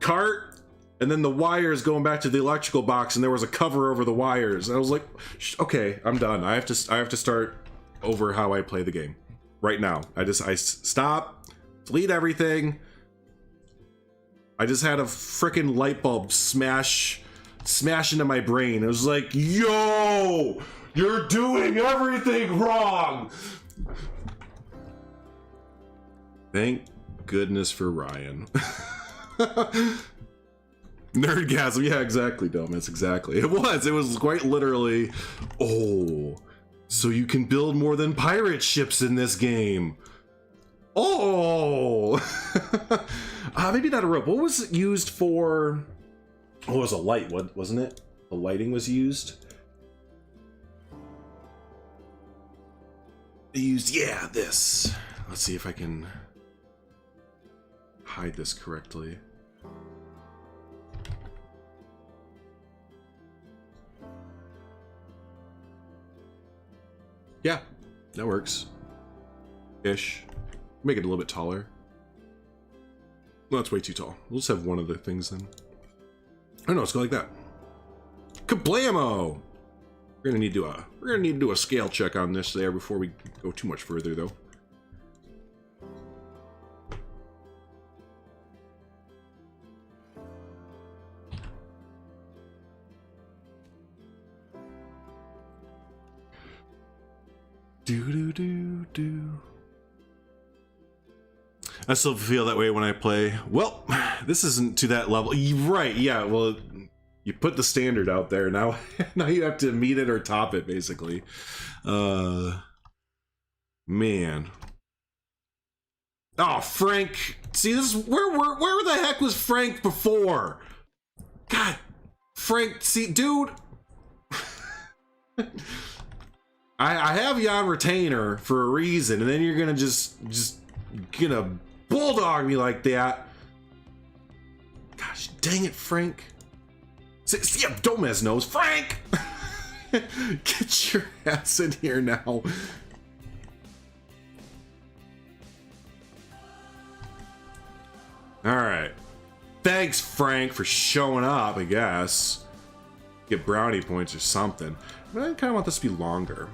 cart, and then the wires going back to the electrical box, and there was a cover over the wires. And I was like, okay, I'm done. I have to start over how I play the game right now. I stop, delete everything. I just had a freaking light bulb smash into my brain. It was like, yo, you're doing everything wrong. Thank goodness for Ryan. Nerdgasm, yeah, exactly, Domus, exactly. It was quite literally, oh, so you can build more than pirate ships in this game. Oh! Maybe not a rope. What was used for? Oh, it was a light, wasn't it? The lighting was used. They used, yeah, this. Let's see if I can hide this correctly. That works. Ish. Make it a little bit taller. Well, that's way too tall. We'll just have one of the things then. Oh no, let's go like that. Kablamo! We're gonna need to do a scale check on this there before we go too much further though. Do. I still feel that way when I play. Well, this isn't to that level. Right, yeah, well, you put the standard out there. Now now you have to meet it or top it, basically. Man. Oh, Frank. See, this is where the heck was Frank before? God, Frank, see, dude. I have you on retainer for a reason, and then you're gonna just gonna bulldog me like that. Gosh, dang it, Frank. See, yeah, Gomez knows. Frank! Get your ass in here now. Alright. Thanks, Frank, for showing up, I guess. Get brownie points or something. But I kind of want this to be longer.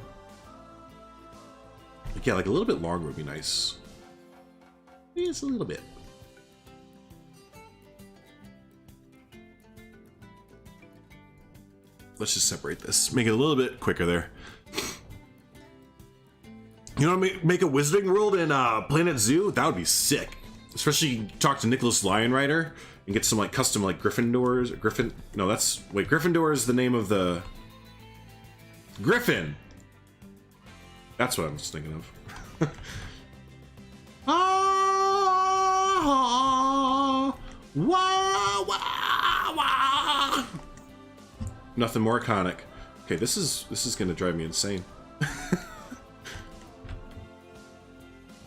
Like, yeah, like a little bit longer would be nice. Yeah, just a little bit. Let's just separate this. Make it a little bit quicker there. You know, make a Wizarding World in Planet Zoo? That would be sick. Especially talk to Nicholas Lionrider and get some like custom like Gryffindors. Gryffindor is the name of the Griffin. That's what I was thinking of. Nothing more iconic. Okay, this is gonna drive me insane.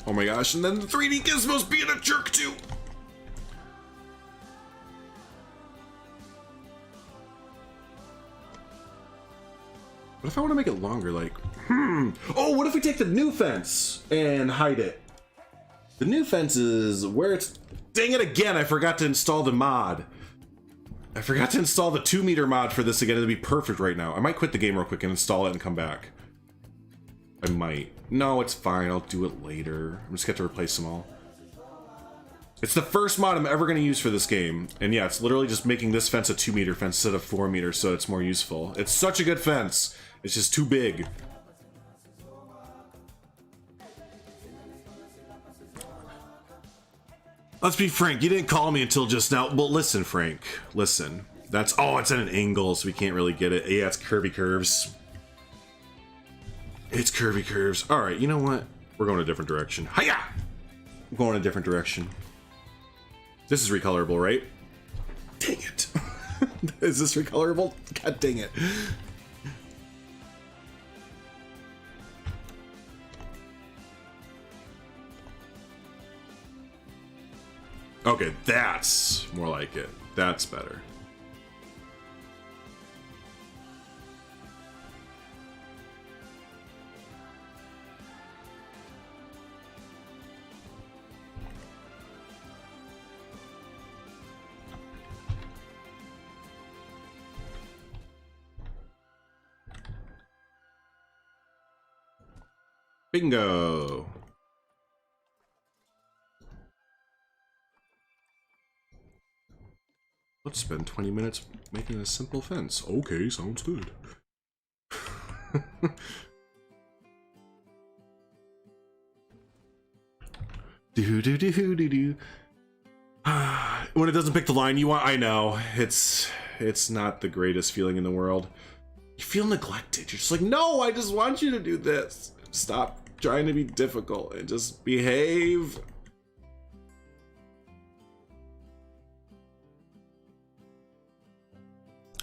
Oh my gosh, and then the 3D Gizmo's being a jerk too. What if I want to make it longer, like, Oh, what if we take the new fence and hide it? The new fence is where it's... Dang it again, I forgot to install the mod. I forgot to install the 2-meter mod for this again. It'll be perfect right now. I might quit the game real quick and install it and come back. I might. No, it's fine. I'll do it later. I'm just going to replace them all. It's the first mod I'm ever going to use for this game. And yeah, it's literally just making this fence a 2-meter fence instead of 4 meters so it's more useful. It's such a good fence. It's just too big. Let's be frank, you didn't call me until just now. Well, listen, Frank. Listen. That's... Oh, it's at an angle, so we can't really get it. Yeah, it's curvy curves. It's curvy curves. Alright, you know what? We're going a different direction. Hiya! I'm going a different direction. This is recolorable, right? Dang it. Is this recolorable? God dang it. Okay, that's more like it. That's better. Bingo. Let's spend 20 minutes making a simple fence. Okay, sounds good. Do. When it doesn't pick the line you want, I know. It's not the greatest feeling in the world. You feel neglected. You're just like, no, I just want you to do this. Stop trying to be difficult and just behave.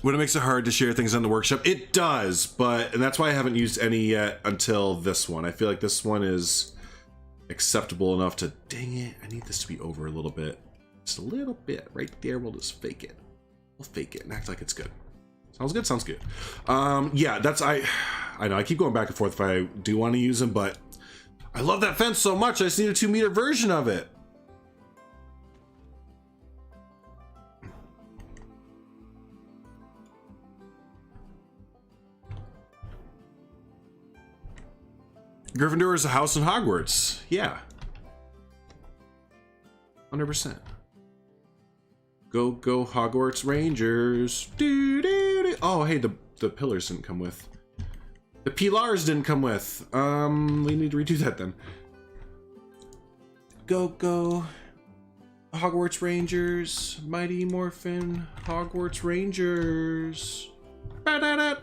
When it makes it hard to share things on the workshop, it does, and that's why I haven't used any yet until this one. I feel like this one is acceptable enough to, dang it, I need this to be over a little bit. Just a little bit, right there, we'll just fake it. We'll fake it and act like it's good. Sounds good. Sounds good. Yeah, that's I know I keep going back and forth if I do want to use them, but I love that fence so much. I just need a 2-meter version of it. Gryffindor is a house in Hogwarts. Yeah. 100%. Go Hogwarts Rangers. Doo, doo, doo. Oh, hey, the pillars didn't come with. The pillars didn't come with. We need to redo that then. Go Hogwarts Rangers. Mighty Morphin Hogwarts Rangers. Ba-da-da.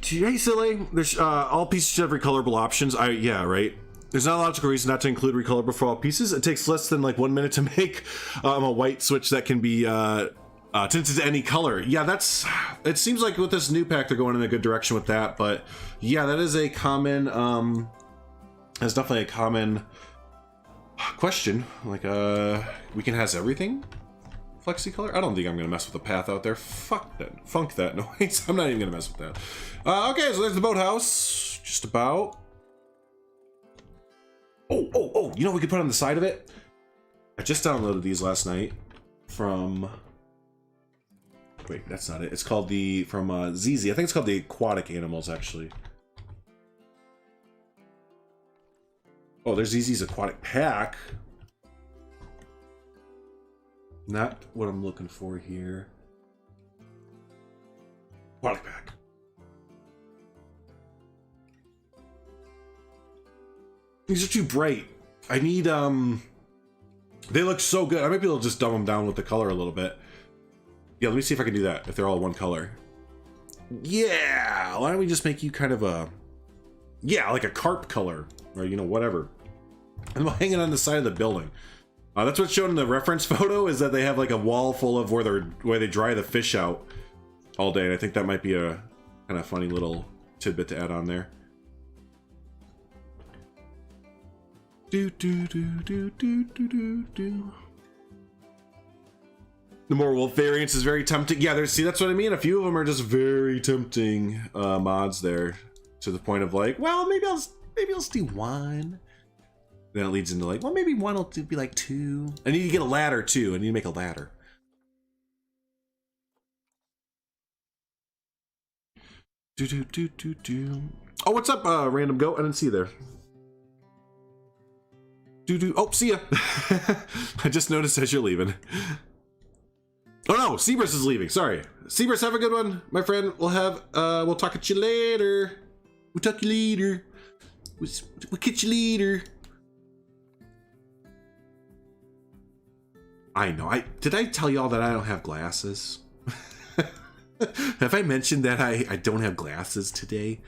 Hey, silly. There's all pieces have recolorable options. Yeah, right. There's not a logical reason not to include recolorable for all pieces. It takes less than like 1 minute to make a white switch that can be tinted to any color. Yeah, that's. It seems like with this new pack they're going in a good direction with that. But yeah, that is a common. That's definitely a common question. Like, Weekend has everything. Flexi color? I don't think I'm gonna mess with the path out there. Fuck that. Funk that noise. I'm not even gonna mess with that. Okay, so there's the boathouse. Just about. Oh, you know what we could put on the side of it? I just downloaded these last night from... Wait, that's not it. It's called the... From ZZ. I think it's called the Aquatic Animals, actually. Oh, there's ZZ's Aquatic Pack. Not what I'm looking for here. Aquatic Pack. These are too bright. I need, they look so good. I might be able to just dumb them down with the color a little bit. Yeah, let me see if I can do that, if they're all one color. Yeah, why don't we just make you kind of a... Yeah, like a carp color. Or, you know, whatever. And I'm hanging on the side of the building. That's what's shown in the reference photo, is that they have like a wall full of where they dry the fish out all day. And I think that might be a kind of funny little tidbit to add on there. The more wolf variants is very tempting. Yeah, see, that's what I mean. A few of them are just very tempting mods there, to the point of like, well, maybe I'll just do one. Then it leads into like, well, maybe one will be like 2. I need to get a ladder too. I need to make a ladder. Oh, what's up, random goat? I didn't see you there. Oh, see ya. I just noticed as you're leaving. Oh no, Seabrus is leaving. Sorry, Seabrus, have a good one, my friend. We'll talk at you later. We'll talk you later. We'll catch you later. I know. Did I tell y'all that I don't have glasses? Have I mentioned that I don't have glasses today?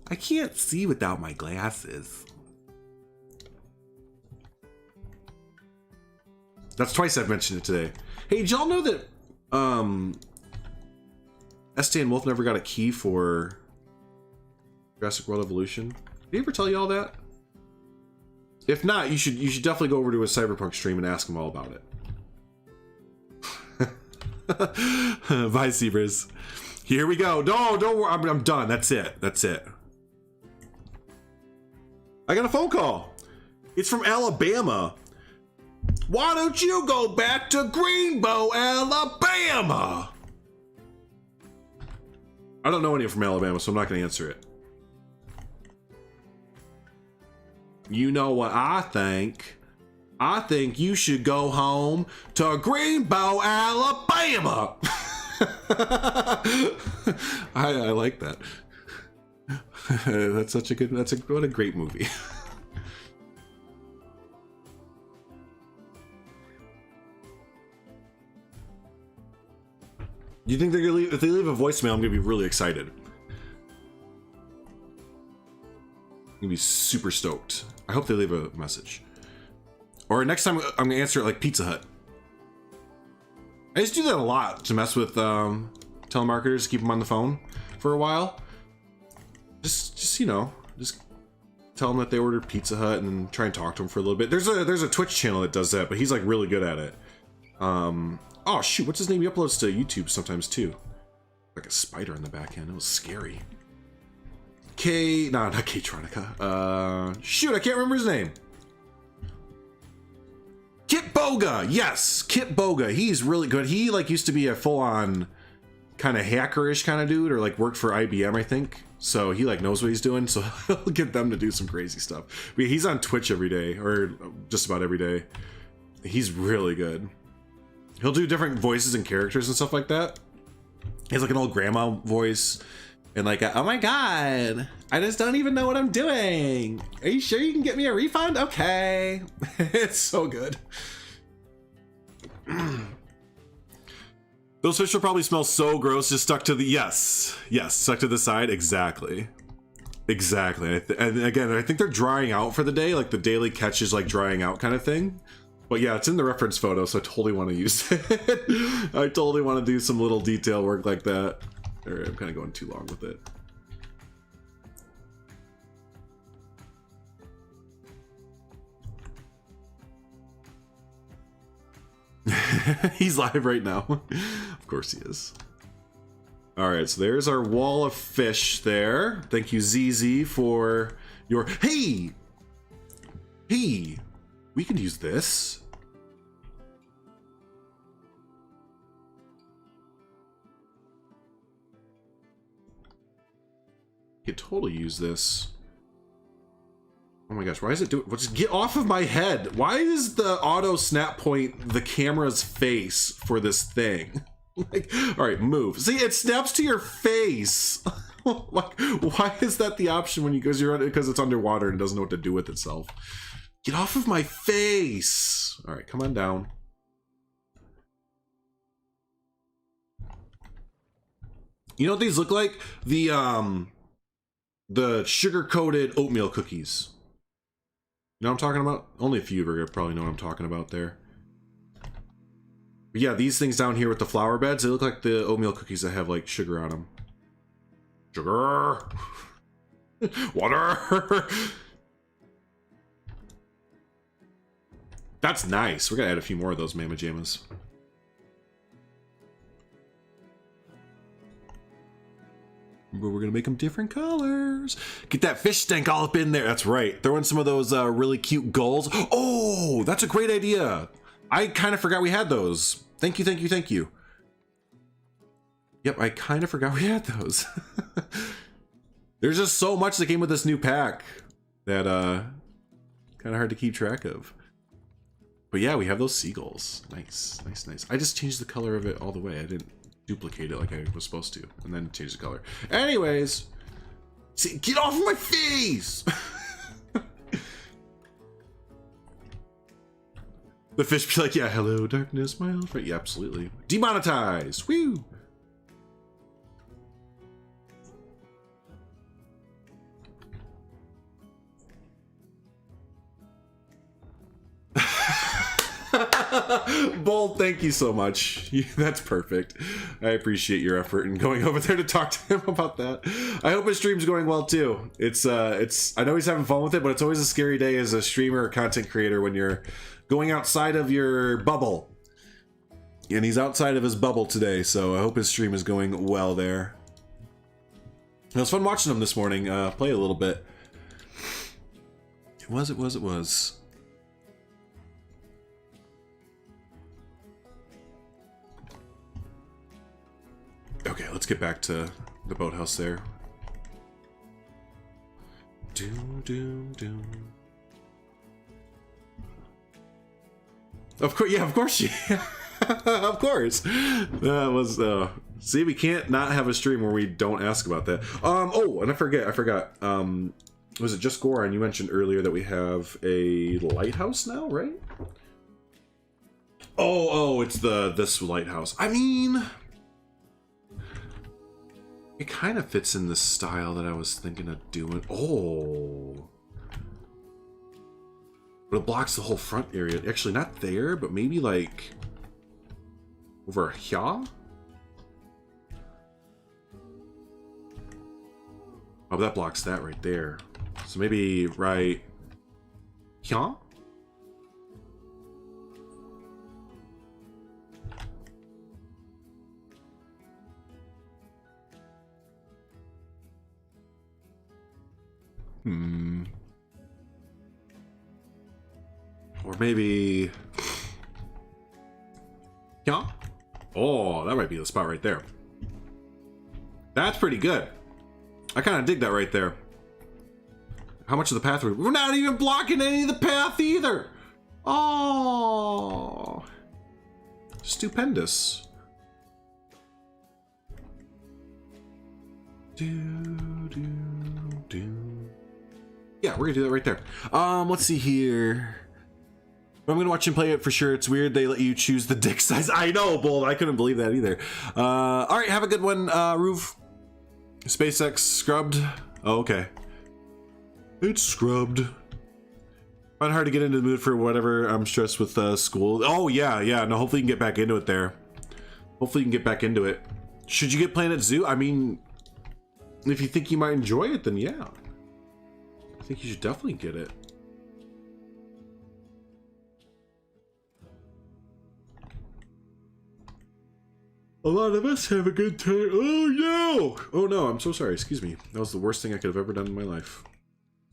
I can't see without my glasses. That's twice I've mentioned it today. Hey, did y'all know that ST and Wolf never got a key for Jurassic World Evolution? Did he ever tell y'all that? If not, you should definitely go over to a Cyberpunk stream and ask him all about it. Bye, Seabers. Here we go. No, don't worry. I'm done. That's it. That's it. I got a phone call. It's from Alabama. Why don't you go back to Greenbow, Alabama? I don't know anyone from Alabama, so I'm not going to answer it. You know what I think? I think you should go home to Greenbow, Alabama. I like that. That's such a good. What a great movie. You think they're gonna leave? If they leave a voicemail, I'm gonna be really excited. I'm gonna be super stoked. I hope they leave a message. Or next time I'm gonna answer it like Pizza Hut. I used to do that a lot to mess with telemarketers, keep them on the phone for a while. Just you know, just tell them that they ordered Pizza Hut and then try and talk to them for a little bit. There's a Twitch channel that does that, but he's like really good at it. Oh shoot, what's his name? He uploads to YouTube sometimes too. Like a spider in the back end. It was scary. Not K-Tronica. Shoot, I can't remember his name. Kit Boga, yes, Kit Boga. He's really good. He like used to be a full-on kind of hackerish kind of dude, or like worked for IBM, I think. So he like knows what he's doing. So he'll get them to do some crazy stuff. But he's on Twitch every day, or just about every day. He's really good. He'll do different voices and characters and stuff like that. He has like an old grandma voice, and like, oh my god, I just don't even know what I'm doing. Are you sure you can get me a refund? Okay. It's so good. Those fish will probably smell so gross, just stuck to the, yes, stuck to the side, exactly. And again, I think they're drying out for the day, like the daily catch is like drying out kind of thing. But yeah, it's in the reference photo, so I totally want to use it. I totally want to do some little detail work like that. All right, I'm kind of going too long with it. He's live right now. Of course he is. All right, so there's our wall of fish there. Thank you, ZZ, for your... Hey, we can use this. You could totally use this. Oh my gosh, why is it doing? Well, just get off of my head. Why is the auto snap point the camera's face for this thing? Like, all right, move. See, it snaps to your face. Like, why is that the option when you because it's underwater and doesn't know what to do with itself? Get off of my face. All right, come on down. You know what these look like? The sugar-coated oatmeal cookies. You know what I'm talking about? Only a few of you probably know what I'm talking about there. But yeah, these things down here with the flower beds, they look like the oatmeal cookies that have like sugar on them. Sugar! Water! That's nice. We're gonna add a few more of those Mama Jammas. But we're gonna make them different colors. Get that fish stank all up in there. That's right. Throw in some of those really cute gulls. Oh, that's a great idea. I kind of forgot we had those. Thank you, thank you, thank you. Yep, I kind of forgot we had those. There's just so much that came with this new pack that kind of hard to keep track of. But yeah, we have those seagulls. Nice, nice, nice. I just changed the color of it all the way. I didn't duplicate it like I was supposed to, and then change the color. Anyways, see, get off of my face! The fish be like, yeah, hello, darkness, my old friend. Yeah, absolutely. Demonetized! Woo! Bold, thank you so much. That's perfect. I appreciate your effort in going over there to talk to him about that. I hope his stream's going well too. It's I know he's having fun with it, but it's always a scary day as a streamer or content creator when you're going outside of your bubble. And he's outside of his bubble today, so I hope his stream is going well there. It was fun watching him this morning play a little bit. It was. Okay, let's get back to the boathouse there. Of course, yeah, of course she. Of course. That was see, we can't not have a stream where we don't ask about that. Oh, and I forgot. Was it just Goran? You mentioned earlier that we have a lighthouse now, right? Oh, it's this lighthouse. I mean, it kind of fits in the style that I was thinking of doing. Oh. But it blocks the whole front area. Actually, not there, but maybe like over here? Oh, that blocks that right there. So maybe right here. Or maybe... yeah. Oh, that might be the spot right there. That's pretty good. I kind of dig that right there. How much of the path we're not even blocking any of the path either. Oh, stupendous. Yeah, we're gonna do that right there. Let's see here. I'm gonna watch him play it for sure. It's weird they let you choose the dick size. I know, Bold. I couldn't believe that either. All right, have a good one, Roof. SpaceX scrubbed. Oh, okay. It's scrubbed. Find it hard to get into the mood for whatever. I'm stressed with school. Oh yeah, yeah. No, hopefully you can get back into it there. Hopefully you can get back into it. Should you get Planet Zoo? I mean, if you think you might enjoy it, then yeah. I think you should definitely get it. A lot of us have a good time. Oh no! Oh no, I'm so sorry. Excuse me. That was the worst thing I could have ever done in my life.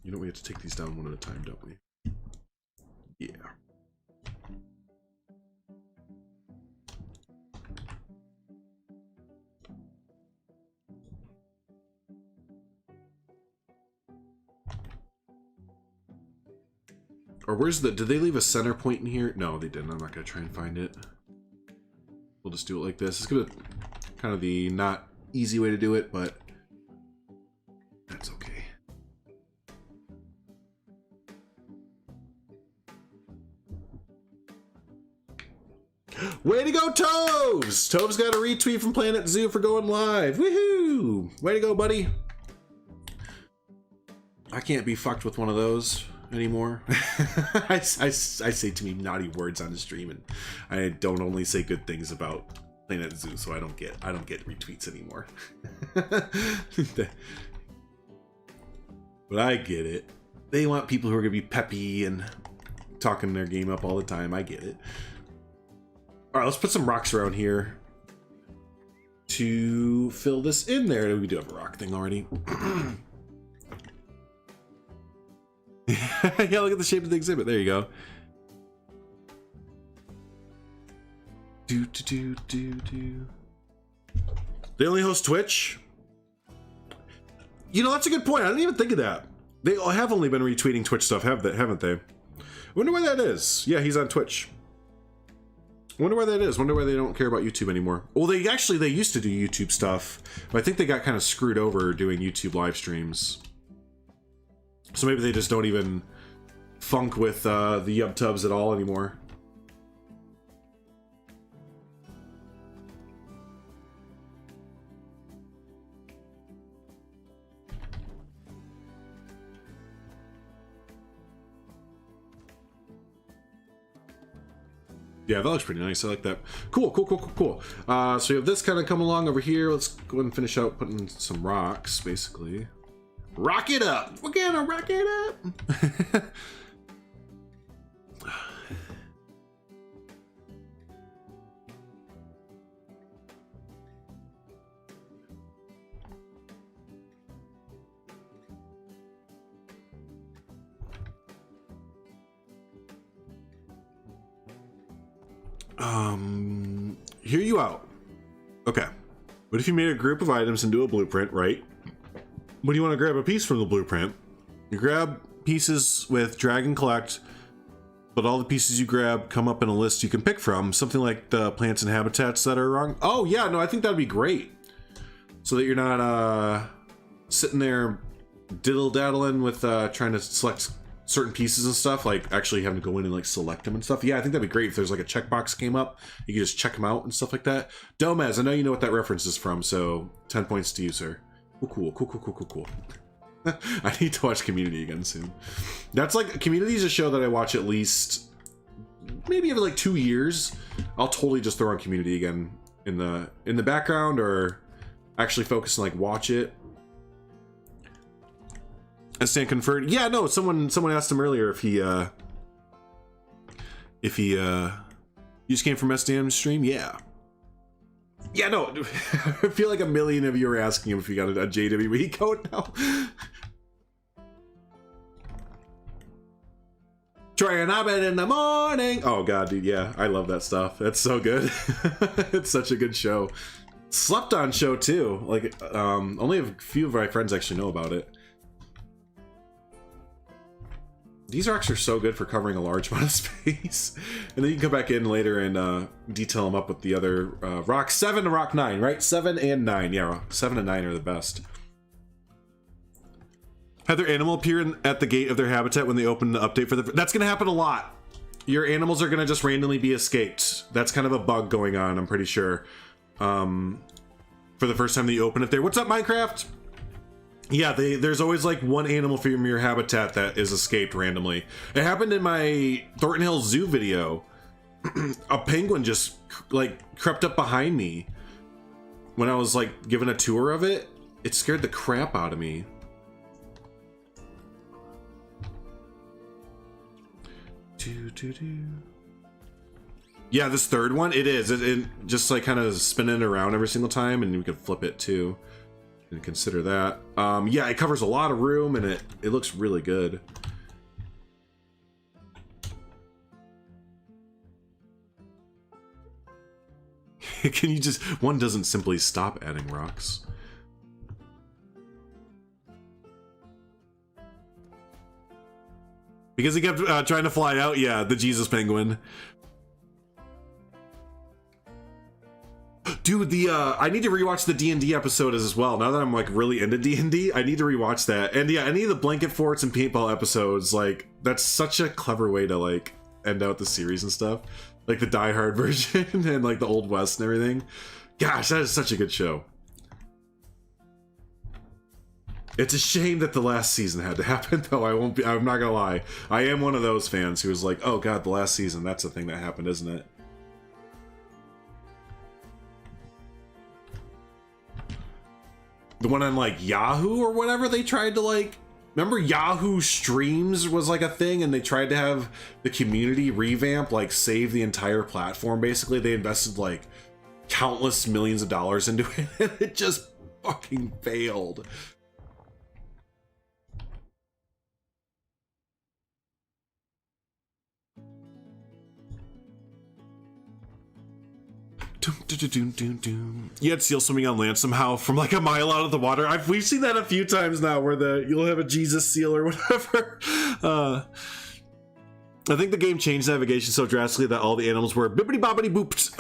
You know, we have to take these down one at a time, don't we? Yeah. Or where's the... Did they leave a center point in here? No, they didn't. I'm not going to try and find it. We'll just do it like this. It's gonna kind of the not easy way to do it, but that's okay. Way to go, Toves! Toves got a retweet from Planet Zoo for going live. Woohoo! Way to go, buddy. I can't be fucked with one of those anymore. I say too many naughty words on the stream, and I don't only say good things about Planet Zoo, so I don't get retweets anymore. But I get it. They want people who are gonna be peppy and talking their game up all the time. I get it. All right, let's put some rocks around here to fill this in there. We do have a rock thing already. Yeah, look at the shape of the exhibit. There you go. They only host Twitch? You know, that's a good point. I didn't even think of that. They have only been retweeting Twitch stuff, haven't they? I wonder why that is. Yeah, he's on Twitch. I wonder why that is. I wonder why they don't care about YouTube anymore. Well, they used to do YouTube stuff, but I think they got kind of screwed over doing YouTube live streams. So maybe they just don't even funk with the YubTubs at all anymore. Yeah, that looks pretty nice. I like that. Cool. So we have this kind of come along over here. Let's go ahead and finish out putting some rocks, basically. Rock it up! We're gonna rock it up! Hear you out. Okay. What if you made a group of items into a blueprint, right? When you want to grab a piece from the blueprint, you grab pieces with drag and collect, but all the pieces you grab come up in a list you can pick from, something like the plants and habitats that are wrong. Oh yeah, no, I think that'd be great. So that you're not sitting there diddle-daddling with trying to select certain pieces and stuff, like actually having to go in and like select them and stuff. Yeah, I think that'd be great if there's like a checkbox came up, you can just check them out and stuff like that. Domez, I know you know what that reference is from, so 10 points to you, sir. Cool. I need to watch Community again soon. That's like, Community is a show that I watch at least maybe every like 2 years. I'll totally just throw on Community again in the background, or actually focus and like watch it. I stand conferred. Yeah, no, someone asked him earlier if he you just came from SDM stream. Yeah, no. I feel like a million of you are asking him if he got a JWE code now. Trying to bed in the morning. Oh god, dude, yeah, I love that stuff. That's so good. It's such a good show. Slept on show too. Like, only a few of my friends actually know about it. These rocks are so good for covering a large amount of space. And then you can come back in later and detail them up with the other rock 7 to rock 9, right? 7 and 9. Yeah, 7 and 9 are the best. Have their animal appear at the gate of their habitat when they open the update for the... That's going to happen a lot. Your animals are going to just randomly be escaped. That's kind of a bug going on, I'm pretty sure. For the first time that you open it there. What's up, Minecraft? Yeah, there's always like one animal from your habitat that is escaped randomly. It happened in my Thornton Hills Zoo video. A penguin just like crept up behind me when I was like giving a tour of it. It scared the crap out of me. Yeah, this third one, it is. It just like kind of spinning around every single time, and we could flip it too. And consider that. Yeah, it covers a lot of room, and it looks really good. Can you just... One doesn't simply stop adding rocks. Because he kept trying to fly out. Yeah, the Jesus penguin. Dude, I need to rewatch the D&D episode as well. Now that I'm like really into D&D, I need to rewatch that. And yeah, any of the blanket forts and paintball episodes, like that's such a clever way to like end out the series and stuff. Like the Die Hard version and like the Old West and everything. Gosh, that is such a good show. It's a shame that the last season had to happen, though. I'm not gonna lie. I am one of those fans who was like, oh god, the last season, that's the thing that happened, isn't it? The one on like Yahoo or whatever, they tried to like... Remember Yahoo Streams was like a thing, and they tried to have the community revamp, like save the entire platform, basically. They invested like countless millions of dollars into it, and it just fucking failed. You had seal swimming on land somehow from like a mile out of the water. We've seen that a few times now, where you'll have a Jesus seal or whatever. I think the game changed navigation so drastically that all the animals were bippity boppity booped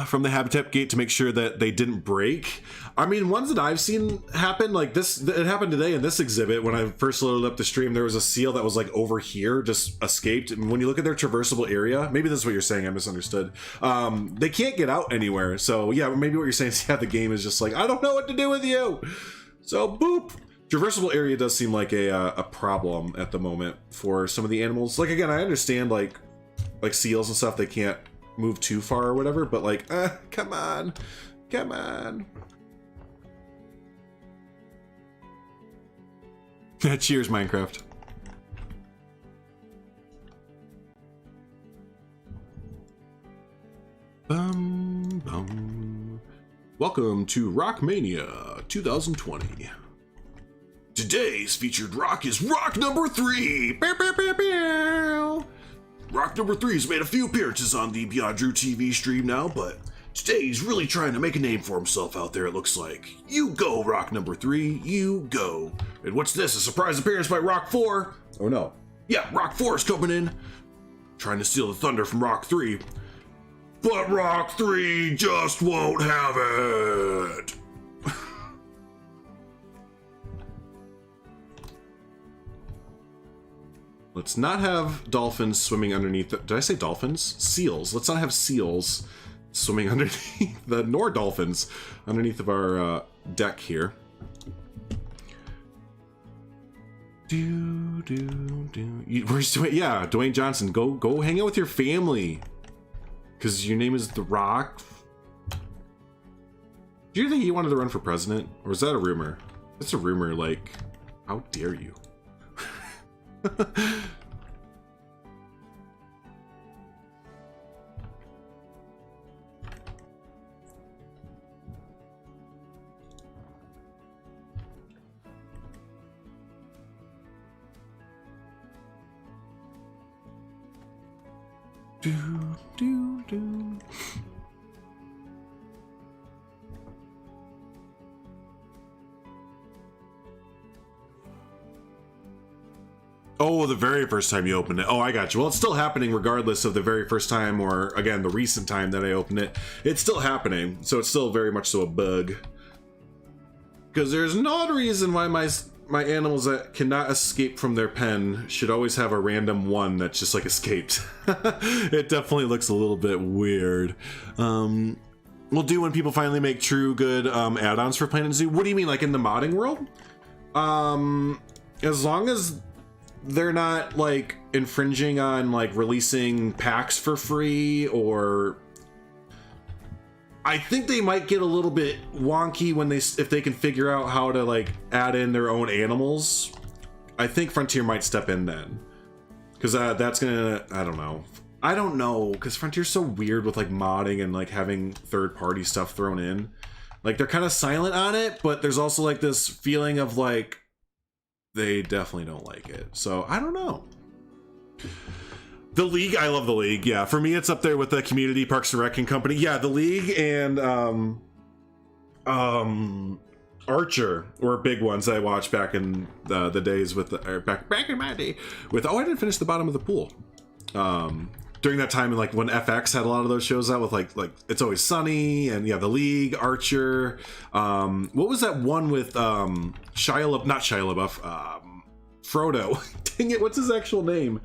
from the habitat gate to make sure that they didn't break. I mean, ones that I've seen happen, like this, it happened today in this exhibit. When I first loaded up the stream, there was a seal that was like over here, just escaped. And when you look at their traversable area, maybe this is what you're saying, I misunderstood. They can't get out anywhere. So yeah, maybe what you're saying is, yeah, the game is just like, I don't know what to do with you. So boop. Traversable area does seem like a problem at the moment for some of the animals. Like, again, I understand like seals and stuff, they can't move too far or whatever, but like, come on. Cheers, Minecraft. Welcome to Rockmania 2020. Today's featured rock is rock number 3. Rock number 3 has made a few appearances on the BeyondDrewTV stream now, but today he's really trying to make a name for himself out there, it looks like. You go, rock number 3, you go. And what's this, a surprise appearance by rock 4? Oh no. Yeah, rock 4 is coming in, trying to steal the thunder from rock 3. But rock 3 just won't have it. Let's not have dolphins swimming underneath. Did I say dolphins? Seals. Let's not have seals swimming underneath nor dolphins underneath of our deck here. Where's Dwayne? Yeah, Dwayne Johnson. Go hang out with your family, because your name is The Rock. Do you think he wanted to run for president, or was that a rumor? It's a rumor. Like, how dare you? Do, do, do. Oh, the very first time you opened it. Oh, I got you. Well, it's still happening regardless of the very first time or, again, the recent time that I opened it. It's still happening, so it's still very much so a bug. Because there's no reason why my animals that cannot escape from their pen should always have a random one that's just like escaped. It definitely looks a little bit weird. We'll do when people finally make true good add-ons for Planet Zoo. What do you mean, like in the modding world? As long as they're not like infringing on like releasing packs for free, or I think they might get a little bit wonky when if they can figure out how to like add in their own animals. I think Frontier might step in then, because that's gonna, I don't know, because Frontier's so weird with like modding and like having third-party stuff thrown in. Like they're kind of silent on it, but there's also like this feeling of like they definitely don't like it. So I don't know. The League, I love the League. Yeah, for me, it's up there with the Community, Parks and Rec and Company. Yeah, the League and Archer were big ones I watched back in the days with back in my day with. Oh, I didn't finish the bottom of the pool. During that time, and like when FX had a lot of those shows out with like It's Always Sunny and yeah, the League, Archer. What was that one with not Shia LaBeouf, Frodo? Dang it, what's his actual name?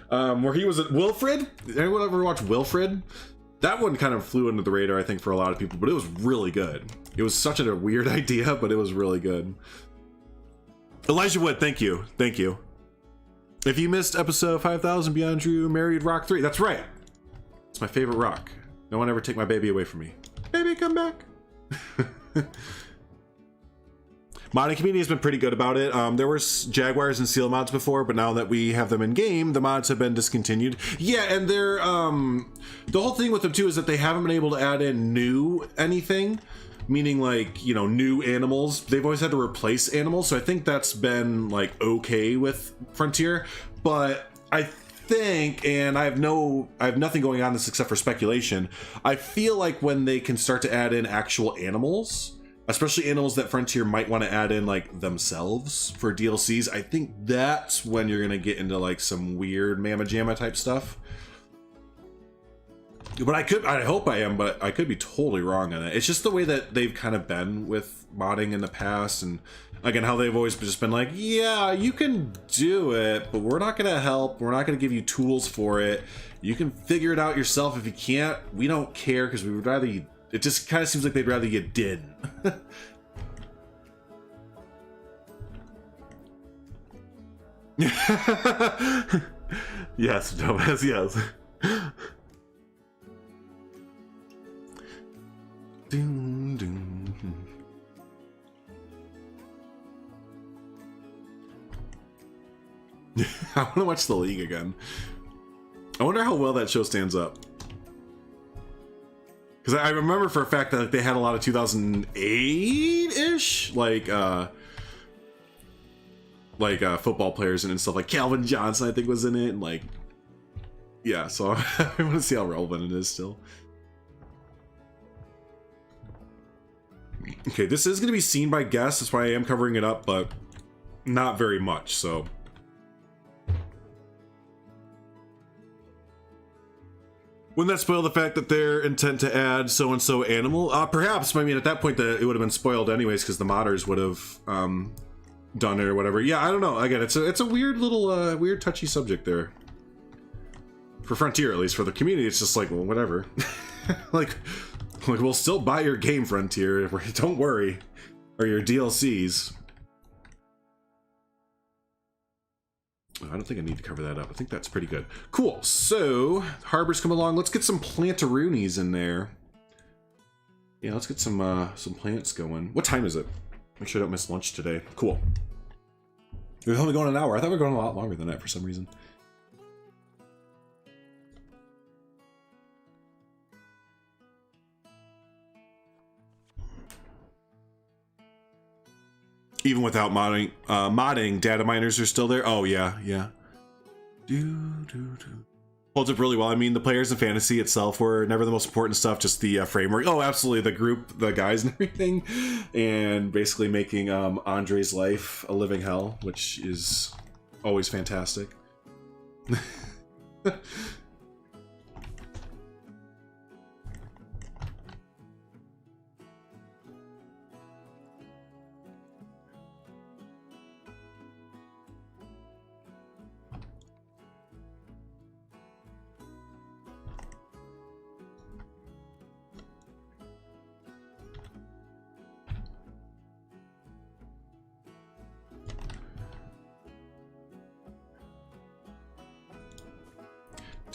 Where he was at Wilfred. Anyone ever watch Wilfred? That one kind of flew under the radar, I think, for a lot of people, but it was really good. It was such a weird idea, but it was really good. Elijah Wood, thank you. Thank you. If you missed episode 5000 Beyond Drew Married Rock 3, that's right. It's my favorite rock. No one ever take my baby away from me. Baby, come back. Modding community has been pretty good about it. There were Jaguars and Seal mods before, but now that we have them in game, the mods have been discontinued. Yeah, and they're the whole thing with them too is that they haven't been able to add in new anything, meaning like, you know, new animals. They've always had to replace animals, so I think that's been like okay with Frontier. But I think, and I have nothing going on this except for speculation, I feel like when they can start to add in actual animals, especially animals that Frontier might want to add in like themselves for DLCs, I think that's when you're gonna get into like some weird Mamma Jamma type stuff. But I hope I am, but I could be totally wrong on it. It's just the way that they've kind of been with modding in the past, and again, how they've always just been like, yeah, you can do it, but we're not gonna help. We're not gonna give you tools for it. You can figure it out yourself. If you can't, we don't care, because we would rather you. It just kind of seems like they'd rather you didn't. Yes, Thomas, yes. Doom, doom. I want to watch The League again. I wonder how well that show stands up. Because I remember for a fact that like, they had a lot of 2008-ish, like football players and stuff. Like Calvin Johnson, I think, was in it. And like, yeah, so I want to see how relevant it is still. Okay, this is going to be seen by guests. That's why I am covering it up, but not very much, so. Wouldn't that spoil the fact that their intent to add so-and-so animal? Perhaps. I mean, at that point, it would have been spoiled anyways, because the modders would have done it or whatever. Yeah, I don't know. Again, it's a weird little, weird touchy subject there. For Frontier, at least. For the community, it's just like, well, whatever. like, we'll still buy your game, Frontier. Don't worry. Or your DLCs. I don't think I need to cover that up. I think that's pretty good. Cool. So, Harbor's come along. Let's get some plantaroonies in there. Yeah, let's get some plants going. What time is it? Make sure I don't miss lunch today. Cool. We're only going an hour. I thought we were going a lot longer than that for some reason. Even without modding, data miners are still there. Oh yeah, yeah. Holds up really well. I mean, the players in fantasy itself were never the most important stuff, just the framework. Oh, absolutely, the group, the guys and everything, and basically making Andre's life a living hell, which is always fantastic.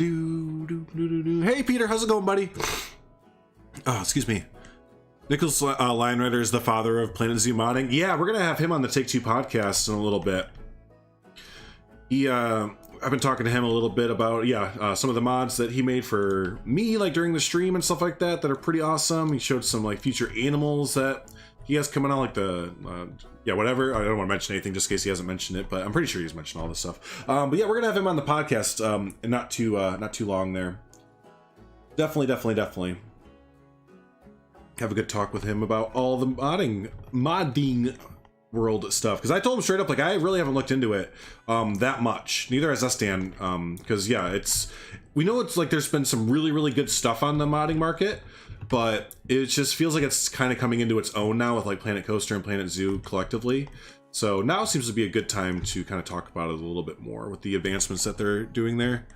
Hey Peter, how's it going, buddy? Oh, excuse me. Nicholas Lionrider is the father of Planet Zoo modding. Yeah, we're gonna have him on the Take Two podcast in a little bit. I've been talking to him a little bit about some of the mods that he made for me, like during the stream and stuff like that, that are pretty awesome. He showed some like future animals that he has coming out, like the whatever. I don't want to mention anything just in case he hasn't mentioned it, but I'm pretty sure he's mentioned all this stuff. But yeah, we're gonna have him on the podcast, and not too long there. Definitely have a good talk with him about all the modding world stuff, because I told him straight up, like, I really haven't looked into it that much. Neither has Estan, because yeah, we know it's like there's been some really good stuff on the modding market, but it just feels like it's kind of coming into its own now with like Planet Coaster and Planet Zoo collectively. So now seems to be a good time to kind of talk about it a little bit more with the advancements that they're doing there.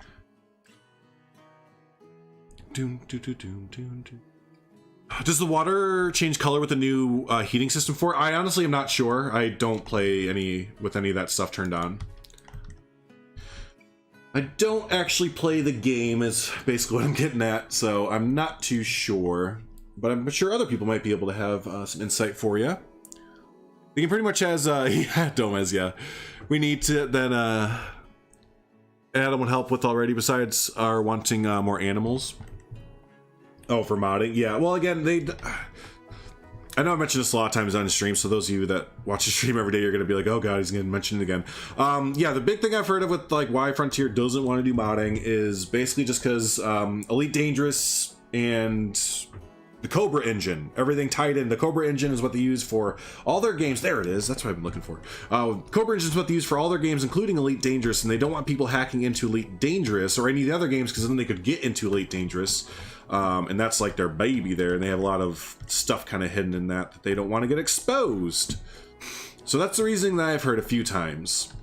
Does the water change color with the new heating system for it? I honestly am not sure. I don't play with any of that stuff turned on. I don't actually play the game, is basically what I'm getting at, so I'm not too sure. But I'm sure other people might be able to have some insight for you. The game pretty much has, yeah, Domez, yeah. We need to then, Adam would help with already, besides our wanting more animals. Oh, for modding? Yeah, well, again, I know I mentioned this a lot of times on stream, so those of you that watch the stream every day, you're going to be like, oh god, he's going to mention it again. Yeah, the big thing I've heard of with like why Frontier doesn't want to do modding is basically just because Elite Dangerous and the Cobra engine, everything tied in. The Cobra engine is what they use for all their games. There it is. That's what I've been looking for. Cobra engine is what they use for all their games, including Elite Dangerous, and they don't want people hacking into Elite Dangerous or any of the other games, because then they could get into Elite Dangerous. And that's like their baby there, and they have a lot of stuff kind of hidden in that they don't want to get exposed. So that's the reason that I've heard a few times.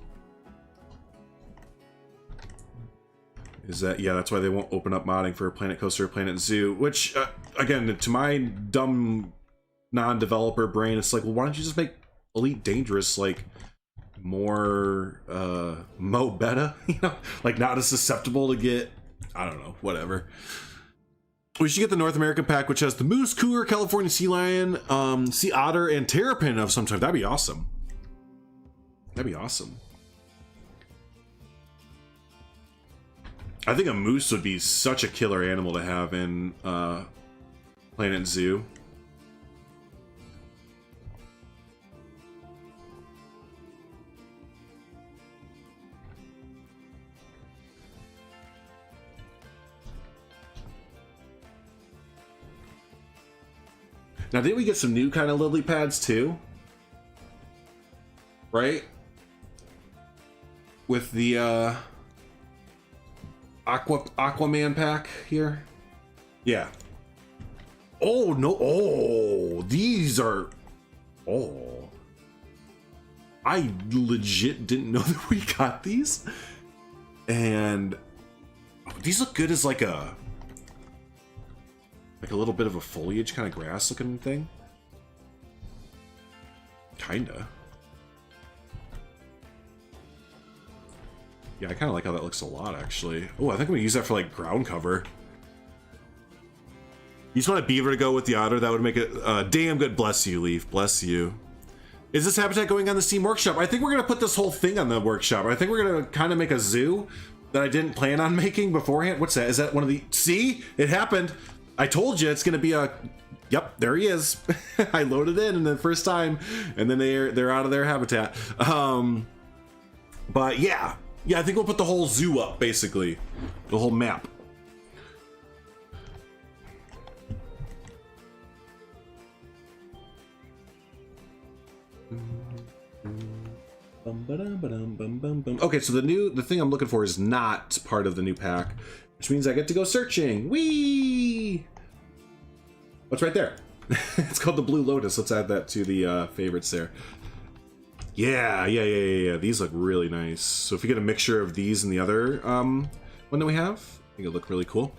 Is that, yeah, that's why they won't open up modding for Planet Coaster or Planet Zoo, which, again, to my dumb non-developer brain, it's like, well, why don't you just make Elite Dangerous, like, more, mo beta, you know? Like, not as susceptible to get, I don't know, whatever. We should get the North American pack, which has the moose, cougar, California sea lion, sea otter, and terrapin of some type. That'd be awesome. That'd be awesome. I think a moose would be such a killer animal to have in Planet Zoo. Now, didn't we get some new kind of lily pads too? Right? With the Aquaman pack here? Yeah. Oh, no. Oh, these are... Oh. I legit didn't know that we got these. And these look good as like a little bit of a foliage kind of grass looking thing. Kinda. Yeah, I kind of like how that looks a lot, actually. Oh, I think I'm gonna use that for like ground cover. You just want a beaver to go with the otter. That would make it damn good. Bless you, Leaf. Bless you. Is this habitat going on the Steam Workshop? I think we're gonna put this whole thing on the workshop. I think we're gonna kind of make a zoo that I didn't plan on making beforehand. What's that? Is that one of the, see? It happened. I told you it's gonna be a, yep, there he is. I loaded in the first time, and then they're out of their habitat. But yeah, I think we'll put the whole zoo up, basically. The whole map. Okay, so the thing I'm looking for is not part of the new pack, which means I get to go searching. Whee! What's right there? It's called the Blue Lotus. Let's add that to the favorites there. Yeah. These look really nice. So if you get a mixture of these and the other one that we have, I think it'll look really cool.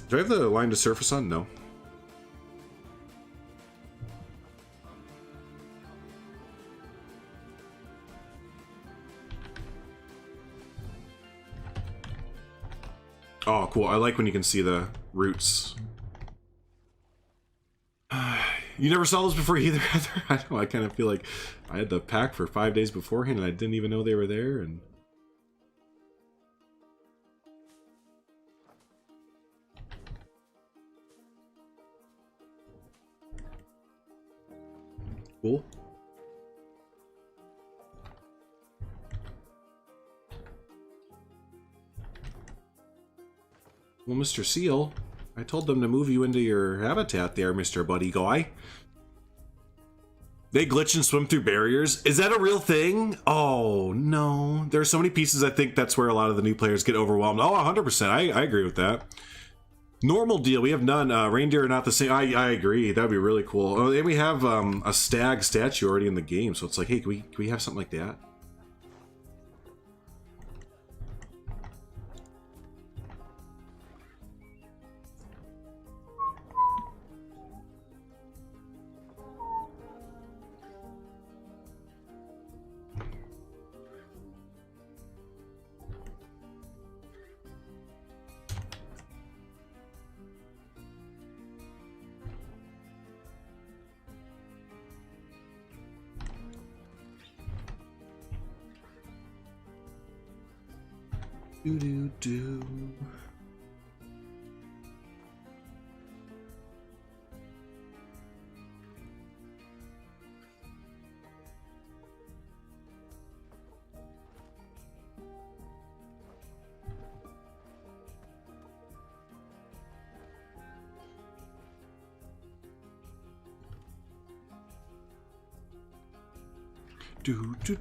Do I have the line to surface on? No. Oh, cool. I like when you can see the roots. You never saw those before either, Heather? I know, I kind of feel like I had the pack for 5 days beforehand and I didn't even know they were there. And cool. Well, Mr. Seal, I told them to move you into your habitat there, Mr. Buddy Guy. They glitch and swim through barriers? Is that a real thing? Oh, no. There are so many pieces, I think that's where a lot of the new players get overwhelmed. Oh, 100%. I agree with that. Normal deal. We have none. Reindeer are not the same. I agree. That would be really cool. Oh, and we have a stag statue already in the game, so it's like, hey, can we have something like that?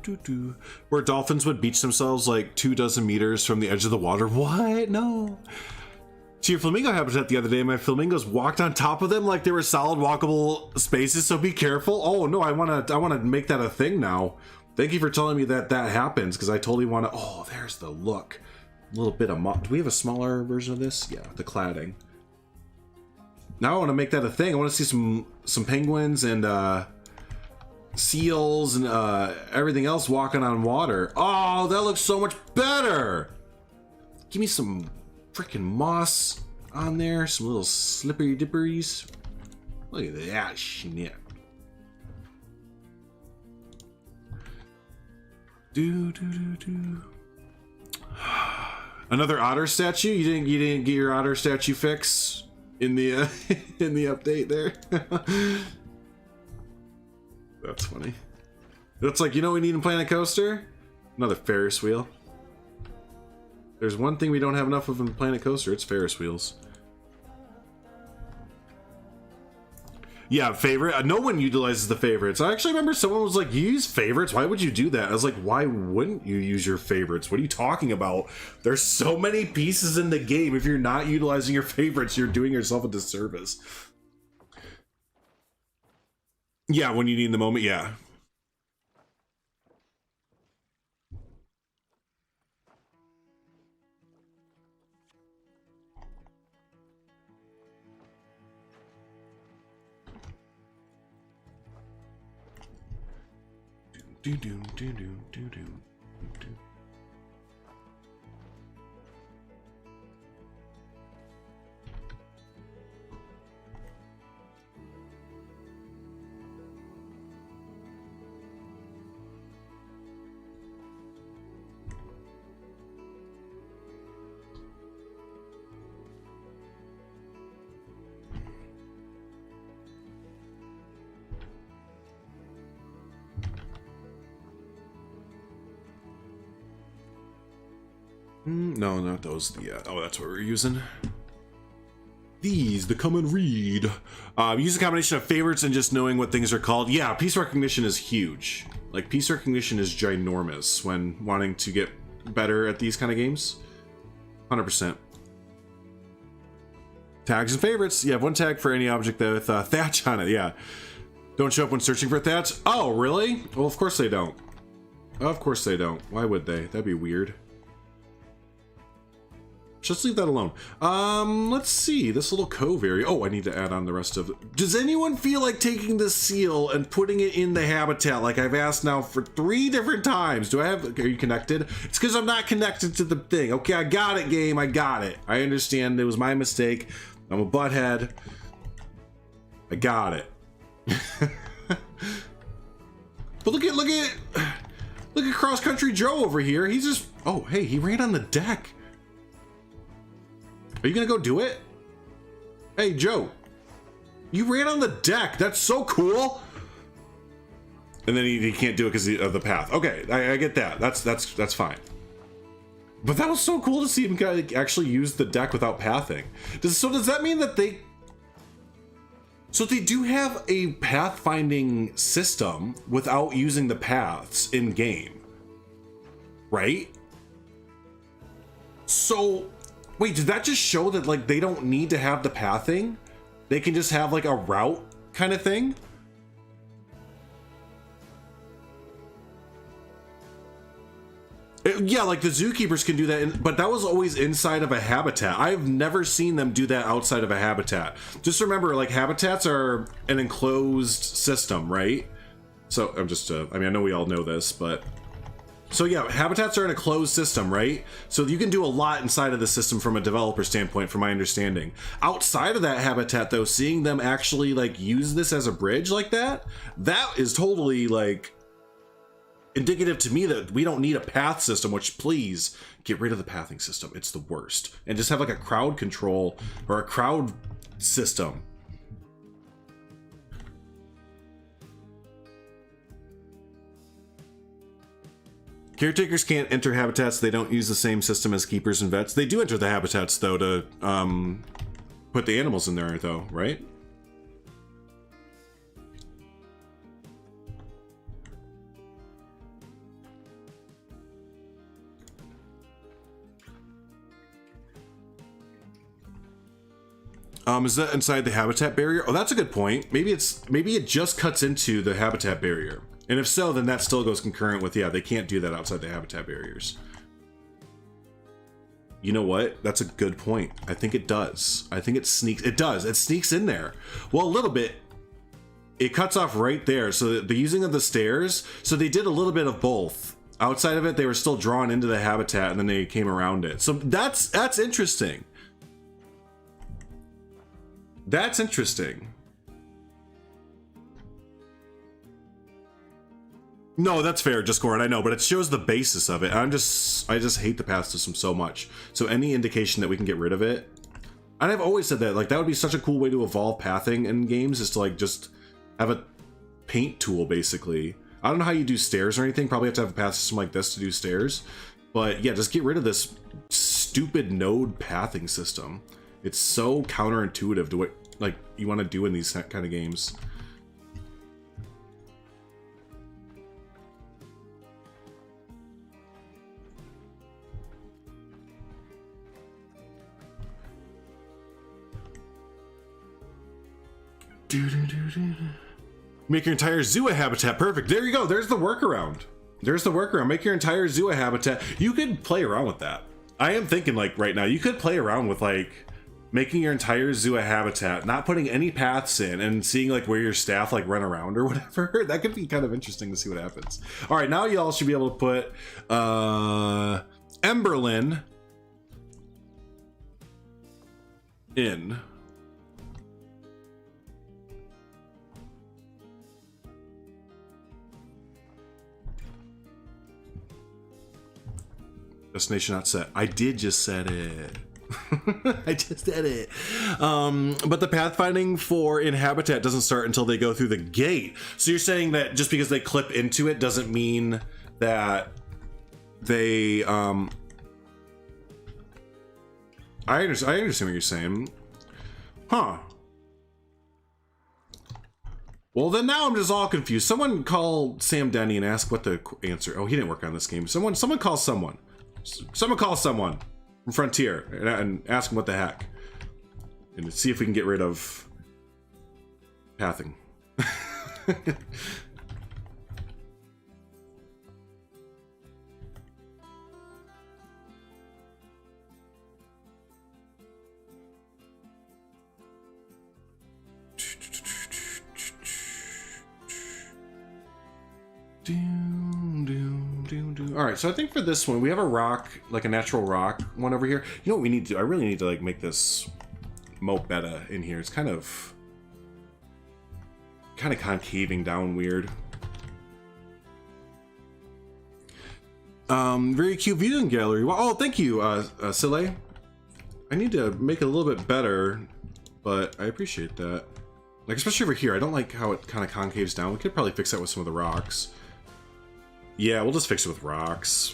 Do. Where dolphins would beach themselves like 24 meters from the edge of the water. What? No. To your flamingo habitat the other day, my flamingos walked on top of them like they were solid walkable spaces, so be careful. Oh no, I wanna make that a thing now. Thank you for telling me that happens, because I totally want to. Oh, there's the look. A little bit of do we have a smaller version of this? Yeah, the cladding. Now I want to make that a thing. I want to see some penguins and seals and everything else walking on water. Oh, that looks so much better. Give me some freaking moss on there, some little slippery dipperies. Look at that shit. Another otter statue. You didn't get your otter statue fix in the in the update there. That's funny. It's like, you know what we need in Planet Coaster? Another Ferris wheel. There's one thing we don't have enough of in Planet Coaster, it's Ferris wheels. Yeah, favorite. No one utilizes the favorites. I actually remember someone was like, you use favorites? Why would you do that? I was like, why wouldn't you use your favorites? What are you talking about? There's so many pieces in the game. If you're not utilizing your favorites, you're doing yourself a disservice. Yeah, when you need in the moment, yeah. Do. No, not those. Yeah. Oh, that's what we're using. These, the come and read. Use a combination of favorites and just knowing what things are called. Yeah, piece recognition is huge. Like, piece recognition is ginormous when wanting to get better at these kind of games. 100%. Tags and favorites. You have one tag for any object with thatch on it. Yeah. Don't show up when searching for thatch. Oh, really? Well, of course they don't. Of course they don't. Why would they? That'd be weird. Just leave that alone. Let's see. This little cove area. Oh, I need to add on the rest of it. Does anyone feel like taking this seal and putting it in the habitat like I've asked now for 3 different times? Do I have... Are you connected? It's because I'm not connected to the thing. Okay, I got it, game. I got it. I understand. It was my mistake. I'm a butthead. I got it. But look at Cross Country Joe over here. He's just... Oh, hey, he ran on the deck. Are you gonna go do it? Hey, Joe. You ran on the deck. That's so cool. And then he can't do it because of the path. Okay, I get that. That's fine. But that was so cool to see him actually use the deck without pathing. So does that mean that they... So they do have a pathfinding system without using the paths in game, right? So... Wait, did that just show that, like, they don't need to have the pathing? They can just have, like, a route kind of thing? Yeah, like, the zookeepers can do that, but that was always inside of a habitat. I've never seen them do that outside of a habitat. Just remember, like, habitats are an enclosed system, right? So, I'm just, I mean, I know we all know this, but... So yeah, habitats are in a closed system, right? So you can do a lot inside of the system from a developer standpoint, from my understanding. Outside of that habitat, though, seeing them actually, like, use this as a bridge like that, that is totally, like, indicative to me that we don't need a path system, which, please, get rid of the pathing system. It's the worst. And just have, like, a crowd control or a crowd system. Caretakers can't enter habitats. They don't use the same system as keepers and vets. They do enter the habitats, though, to put the animals in there, though, right? Is that inside the habitat barrier? Oh, that's a good point. Maybe it just cuts into the habitat barrier. And if so, then that still goes concurrent with, yeah, they can't do that outside the habitat barriers. You know what? That's a good point. I think it does. I think it sneaks. It does. It sneaks in there. Well, a little bit. It cuts off right there. So the using of the stairs. So they did a little bit of both. Outside of it, they were still drawn into the habitat, and then they came around it. So that's interesting. That's interesting. No, that's fair, Discord, I know, but it shows the basis of it. I just hate the path system so much. So any indication that we can get rid of it, and I've always said that, like, that would be such a cool way to evolve pathing in games, is to, like, just have a paint tool, basically. I don't know how you do stairs or anything, probably have to have a path system like this to do stairs. But yeah, just get rid of this stupid node pathing system. It's so counterintuitive to what, like, you want to do in these kind of games. Make your entire zoo a habitat. Perfect. There you go. There's the workaround. There's the workaround. Make your entire zoo a habitat. You could play around with that. I am thinking, like, right now, you could play around with, like, making your entire zoo a habitat, not putting any paths in, and seeing, like, where your staff, like, run around or whatever. That could be kind of interesting to see what happens. All right, now y'all should be able to put Emberlyn in. Destination not set. I did just set it. I just did it. But the pathfinding for in habitat doesn't start until they go through the gate. So you're saying that just because they clip into it doesn't mean that they I understand what you're saying. Huh. Well, then now I'm just all confused. Someone call Sam Denny and ask what the answer. Oh, he didn't work on this game. Someone call someone. Someone call someone from Frontier and ask him what the heck. And see if we can get rid of pathing. All right, so I think for this one we have a rock, like a natural rock one over here. You know what we need to do? I really need to like make this moat beta in here. It's kind of concaving down weird. Very cute viewing gallery. Well, oh, thank you, Sile. I need to make it a little bit better, but I appreciate that. Like, especially over here, I don't like how it kind of concaves down. We could probably fix that with some of the rocks. Yeah, we'll just fix it with rocks.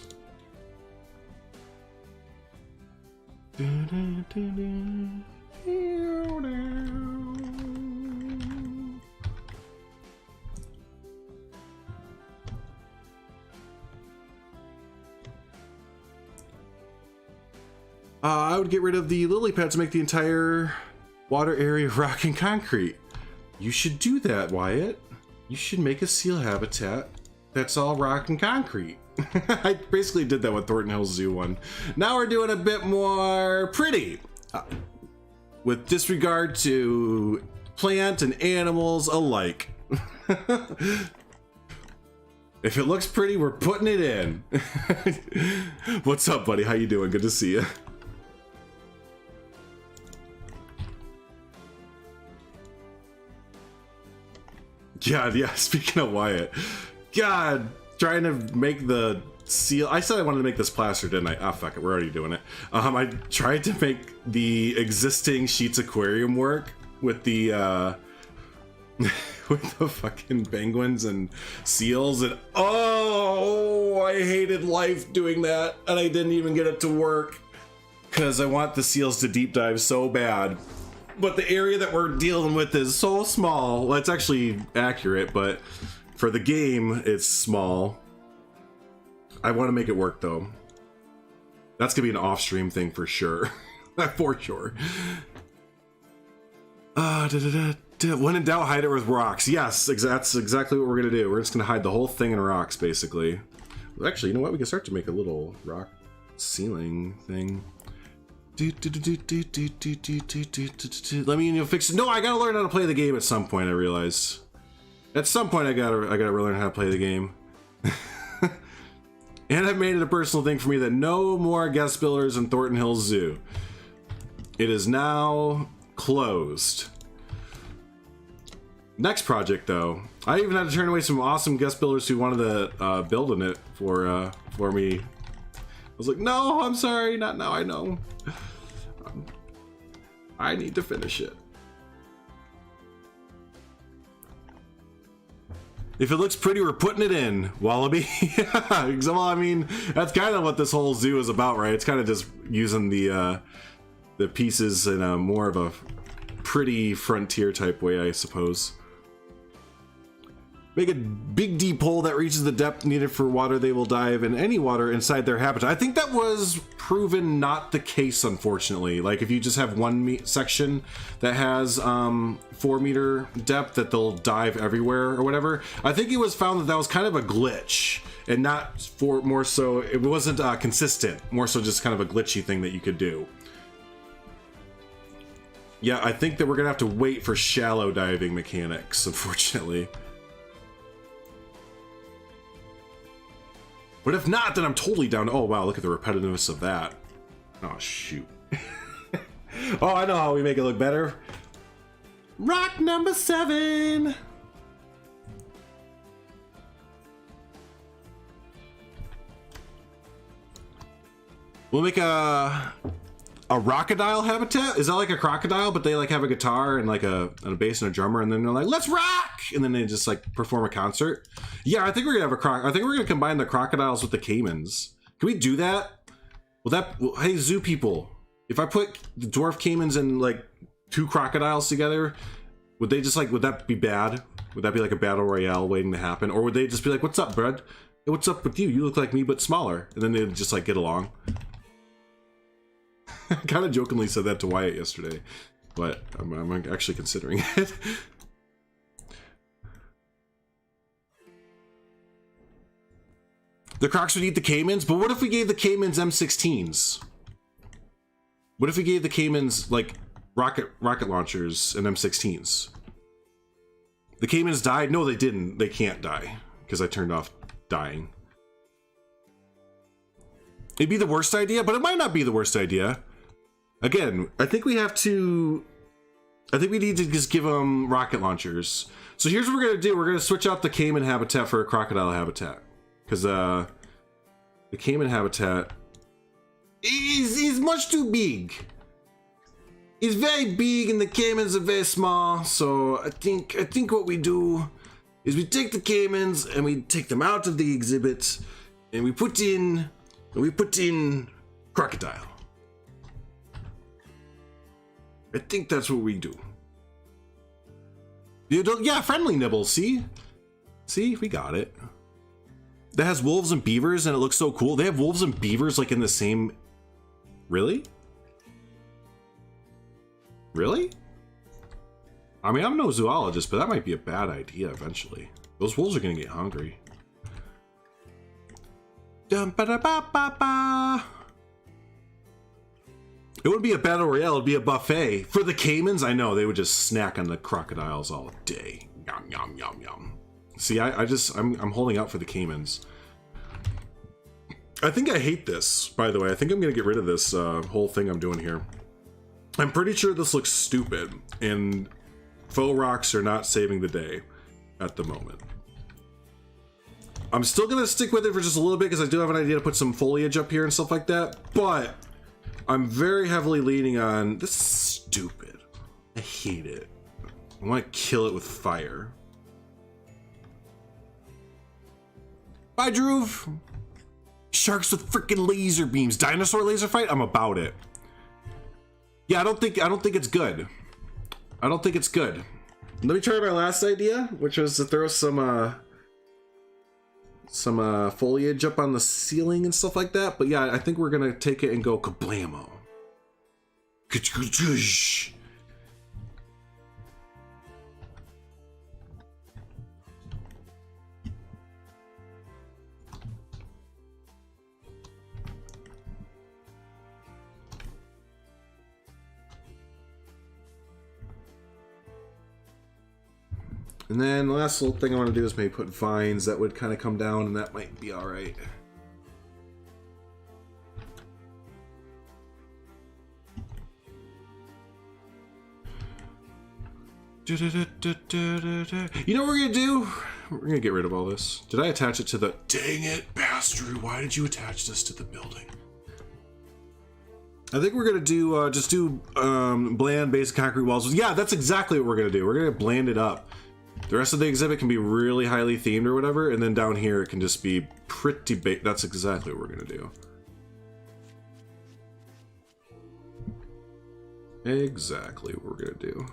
I would get rid of the lily pads to make the entire water area rock and concrete. You should do that, Wyatt. You should make a seal habitat that's all rock and concrete. I basically did that with Thornton Hills Zoo one. Now we're doing a bit more pretty. With disregard to plant and animals alike. If it looks pretty, we're putting it in. What's up, buddy? How you doing? Good to see you. God, yeah, speaking of Wyatt. God, trying to make the seal. I said I wanted to make this plaster, didn't I? Ah, fuck it, we're already doing it. I tried to make the existing Sheets aquarium work with the with the fucking penguins and seals, and oh, I hated life doing that, and I didn't even get it to work because I want the seals to deep dive so bad. But the area that we're dealing with is so small. Well, it's actually accurate, but for the game, it's small. I want to make it work, though. That's going to be an off-stream thing for sure. For sure. When in doubt, hide it with rocks. Yes, that's exactly what we're going to do. We're just going to hide the whole thing in rocks, basically. Actually, you know what? We can start to make a little rock ceiling thing. Let me fix it. No, I gotta learn how to play the game at some point. I realize at some point I gotta learn how to play the game. And I've made it a personal thing for me that no more guest builders in Thornton Hills Zoo. It is now closed. Next project, though, I even had to turn away some awesome guest builders who wanted to build in it for me. I was like, no, I'm sorry, not now. I know. I need to finish it. If it looks pretty, we're putting it in, Wallaby. Yeah, well, I mean, that's kind of what this whole zoo is about, right? It's kind of just using the pieces in a more of a pretty frontier type way, I suppose. Make a big deep hole that reaches the depth needed for water they will dive in any water inside their habitat. I think that was proven not the case, unfortunately. Like if you just have one section that has 4 meter depth, that they'll dive everywhere or whatever. I think it was found that that was kind of a glitch and not for more so, it wasn't consistent, more so just kind of a glitchy thing that you could do. Yeah, I think that we're gonna have to wait for shallow diving mechanics, unfortunately. But if not, then I'm totally down to, oh wow, look at the repetitiveness of that. Oh shoot. Oh, I know how we make it look better. Rock number 7. We'll make a crocodile habitat. Is that like a crocodile, but they like have a guitar and like a bass and a drummer, and then they're like, let's rock, and then they just like perform a concert. Yeah, I think we're gonna have I think we're gonna combine the crocodiles with the caimans. Can we do that? Well, hey, zoo people, If I put the dwarf caimans and like 2 crocodiles together, would they just like, would that be bad? Would that be like a battle royale waiting to happen? Or would they just be like, what's up, bud? Hey, what's up with you? You look like me, but smaller. And then they'd just like get along. I kind of jokingly said that to Wyatt yesterday, but I'm actually considering it. The crocs would eat the caimans, but what if we gave the caimans M16s? What if we gave the caimans like rocket launchers and M16s? The caimans died? No, they didn't. They can't die because I turned off dying. It'd be the worst idea, but it might not be the worst idea. Again, I think we need to just give them rocket launchers. So here's what we're gonna do. We're gonna switch out the caiman habitat for a crocodile habitat. Because the caiman habitat is much too big. It's very big and the caimans are very small. So I think what we do is we take the caimans and we take them out of the exhibit and we put in crocodile. I think that's what we do. Yeah, friendly nibbles. See, we got it. That has wolves and beavers and it looks so cool. They have wolves and beavers like in the same. Really? Really? I mean, I'm no zoologist, but that might be a bad idea eventually. Those wolves are gonna get hungry. It wouldn't be a battle royale, it'd be a buffet. For the caimans, I know, they would just snack on the crocodiles all day. Yum, yum, yum, yum. See, I'm holding out for the caimans. I think I hate this, by the way. I think I'm gonna get rid of this whole thing I'm doing here. I'm pretty sure this looks stupid, and faux rocks are not saving the day at the moment. I'm still gonna stick with it for just a little bit because I do have an idea to put some foliage up here and stuff like that, but I'm very heavily leaning on this is stupid. I hate it. I want to kill it with fire. Bye, Drew. Sharks with freaking laser beams. Dinosaur laser fight? I'm about it. Yeah, I don't think it's good. I don't think it's good. Let me try my last idea, which was to throw some foliage up on the ceiling and stuff like that. But yeah, I think we're gonna take it and go kablamo. And then the last little thing I want to do is maybe put vines that would kind of come down, and that might be all right. You know what we're gonna do? We're gonna get rid of all this. Did I attach it to the... Dang it, bastard! Why did you attach this to the building? I think we're gonna do just do bland basic concrete walls. Yeah, that's exactly what we're gonna do. We're gonna bland it up. The rest of the exhibit can be really highly themed or whatever, and then down here it can just be pretty big. That's exactly what we're gonna do. Exactly what we're gonna do.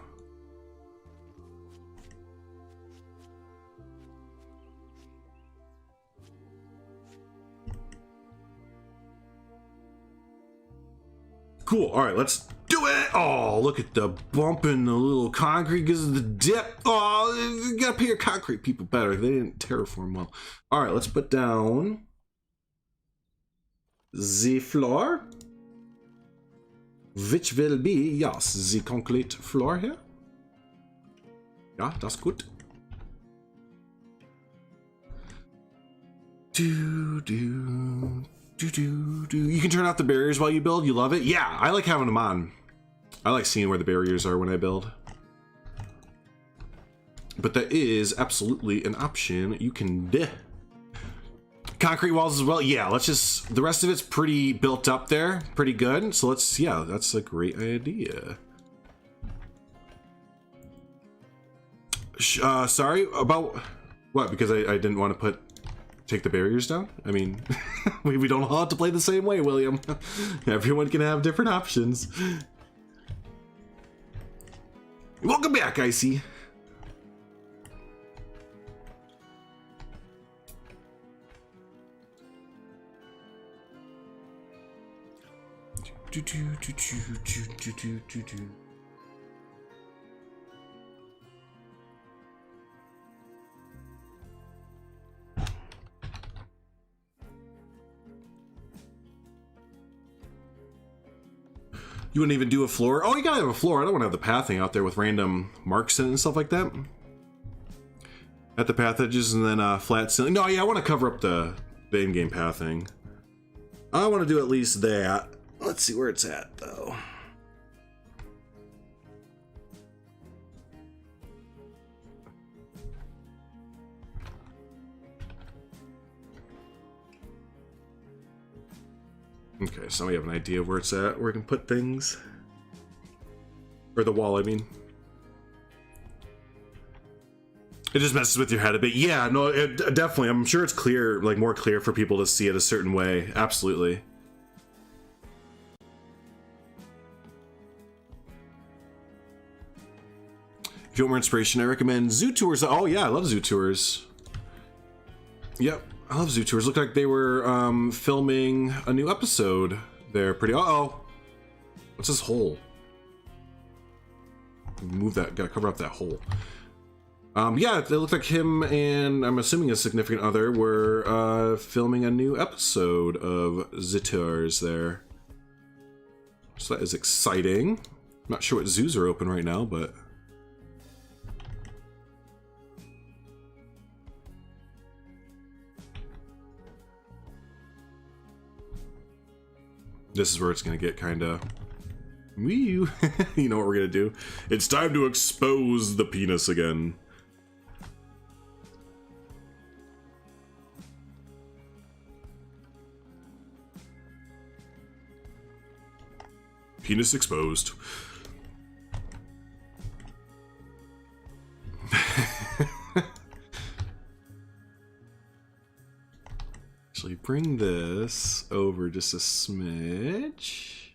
Cool. All right, let's do it. Oh, look at the bump in the little concrete because of the dip. Oh, you gotta pay your concrete people better. They didn't terraform well. All right, let's put down the floor, which will be, yes, the concrete floor here. Yeah, that's good. You can turn off the barriers while you build. You love it? Yeah, I like having them on. I like seeing where the barriers are when I build. But that is absolutely an option. You can concrete walls as well. Yeah, let's just, the rest of it's pretty built up there, pretty good. So let's, yeah, that's a great idea. Sorry about what? Because I didn't want to put take the barriers down? I mean, we don't all have to play the same way, William. Everyone can have different options. Welcome back, Icy. You wouldn't even do a floor? Oh, you gotta have a floor. I don't want to have the pathing out there with random marks in it and stuff like that. At the path edges and then flat ceiling. No, yeah, I want to cover up the in-game pathing. I want to do at least that. Let's see where it's at, though. Okay, so we have an idea of where it's at, where we can put things. Or the wall, I mean. It just messes with your head a bit. Yeah, no, definitely. I'm sure it's clear, like more clear for people to see it a certain way. Absolutely. If you want more inspiration, I recommend Zoo Tours. Oh yeah, I love Zoo Tours. Yep. I love Zoo Tours. Looked like they were filming a new episode. They're pretty. Uh-oh. What's this hole? Move that. Gotta cover up that hole. Yeah, it looked like him and I'm assuming a significant other were filming a new episode of Zoo Tours there. So that is exciting. I'm not sure what zoos are open right now, but. This is where it's gonna get kinda wee. You know what we're gonna do? It's time to expose the penis again. Penis exposed. Actually, bring this over just a smidge.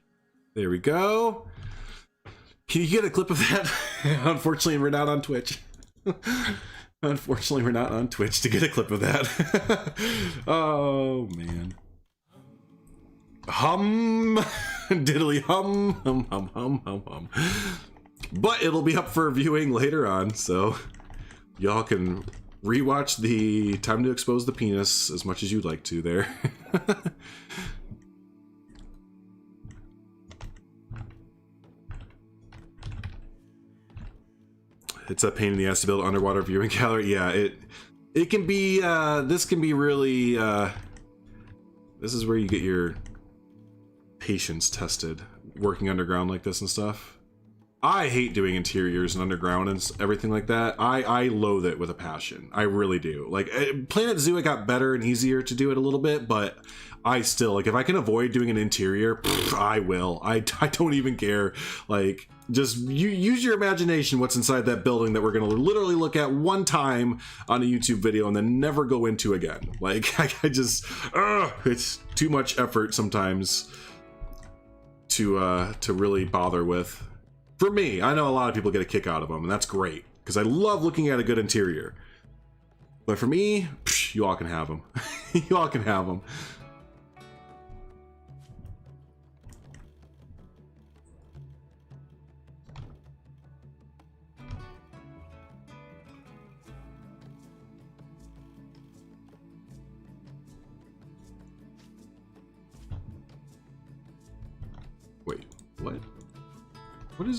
There we go. Can you get a clip of that? Unfortunately, we're not on Twitch. Unfortunately, we're not on Twitch to get a clip of that. Oh, man. Hum. Diddly hum. Hum, hum, hum, hum, hum. But it'll be up for viewing later on, so y'all can rewatch the Time to Expose the Penis as much as you'd like to there. It's a pain in the ass to build underwater viewing gallery. Yeah, it can be, this can be really, this is where you get your patience tested, working underground like this and stuff. I hate doing interiors and underground and everything like that. I loathe it with a passion. I really do. Like, Planet Zoo, it got better and easier to do it a little bit, but I still, like, if I can avoid doing an interior, pff, I will. I don't even care. Like, just use your imagination what's inside that building that we're going to literally look at one time on a YouTube video and then never go into again. Like, I just, it's too much effort sometimes to really bother with. For me, I know a lot of people get a kick out of them, and that's great, because I love looking at a good interior. But for me, psh, you all can have them. You all can have them. Wait, what?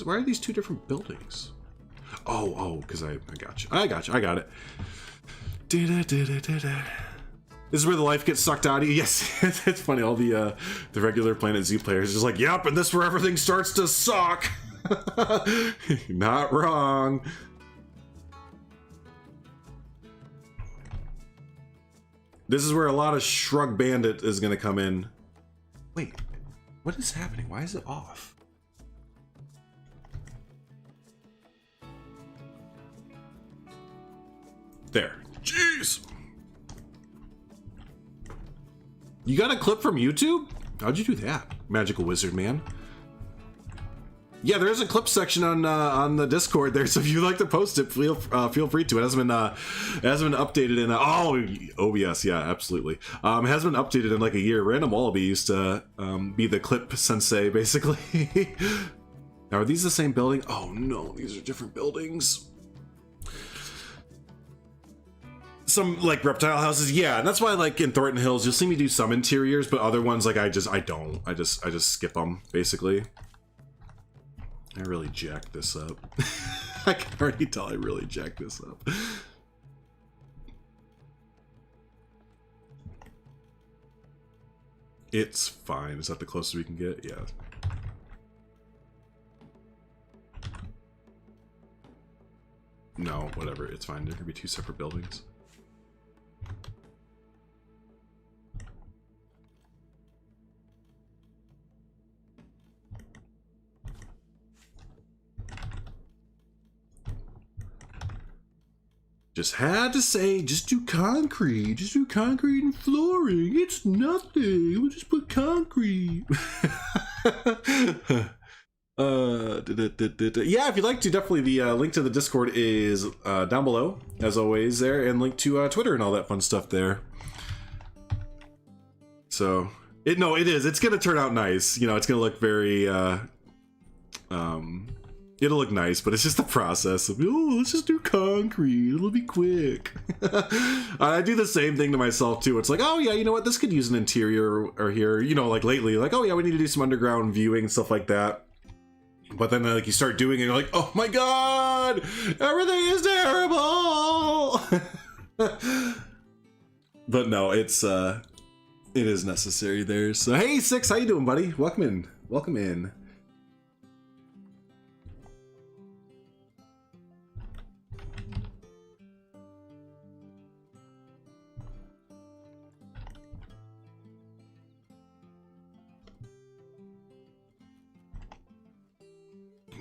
Why are these two different buildings? Oh, because I got you. I got it. This is where the life gets sucked out of you. Yes, it's funny. All the regular Planet Zoo players are just like, yep, and this is where everything starts to suck. Not wrong. This is where a lot of Shrug Bandit is going to come in. Wait, what is happening? Why is it off? There. Jeez. You got a clip from YouTube? How'd you do that, magical wizard man? Yeah, there is a clip section on the Discord there, so if you'd like to post it, feel free to. It hasn't been updated in oh yes, yeah, absolutely. It hasn't been updated in like a year. Random Wallaby used to be the clip sensei, basically. Now, are these the same building? Oh no, these are different buildings. Some like reptile houses, yeah, and that's why like in Thornton Hills you'll see me do some interiors, but other ones like I just skip them basically. I really jacked this up. I can already tell I really jacked this up. It's fine. Is that the closest we can get? Yeah. No, whatever. It's fine. There could be two separate buildings. Just had to say, just do concrete. Just do concrete and flooring. It's nothing. We'll just put concrete. Yeah, if you'd like to, definitely the link to the Discord is down below, as always, there, and link to Twitter and all that fun stuff there. So, it is. It's gonna turn out nice. You know, it's gonna look very, it'll look nice, but it's just the process of, oh, let's just do concrete. It'll be quick. I do the same thing to myself too. It's like, oh yeah, you know what? This could use an interior or here. You know, like lately, like, oh yeah, we need to do some underground viewing and stuff like that. But then like you start doing it, you're like, oh my god, everything is terrible. But no, it is necessary there. So hey, Six, how you doing, buddy? Welcome in. Welcome in.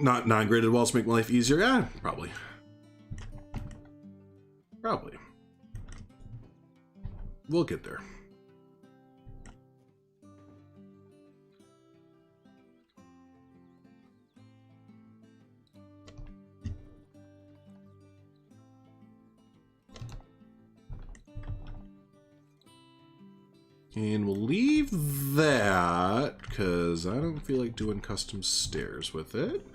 Not non-graded walls make my life easier? Yeah, probably. Probably. We'll get there. And we'll leave that, because I don't feel like doing custom stairs with it.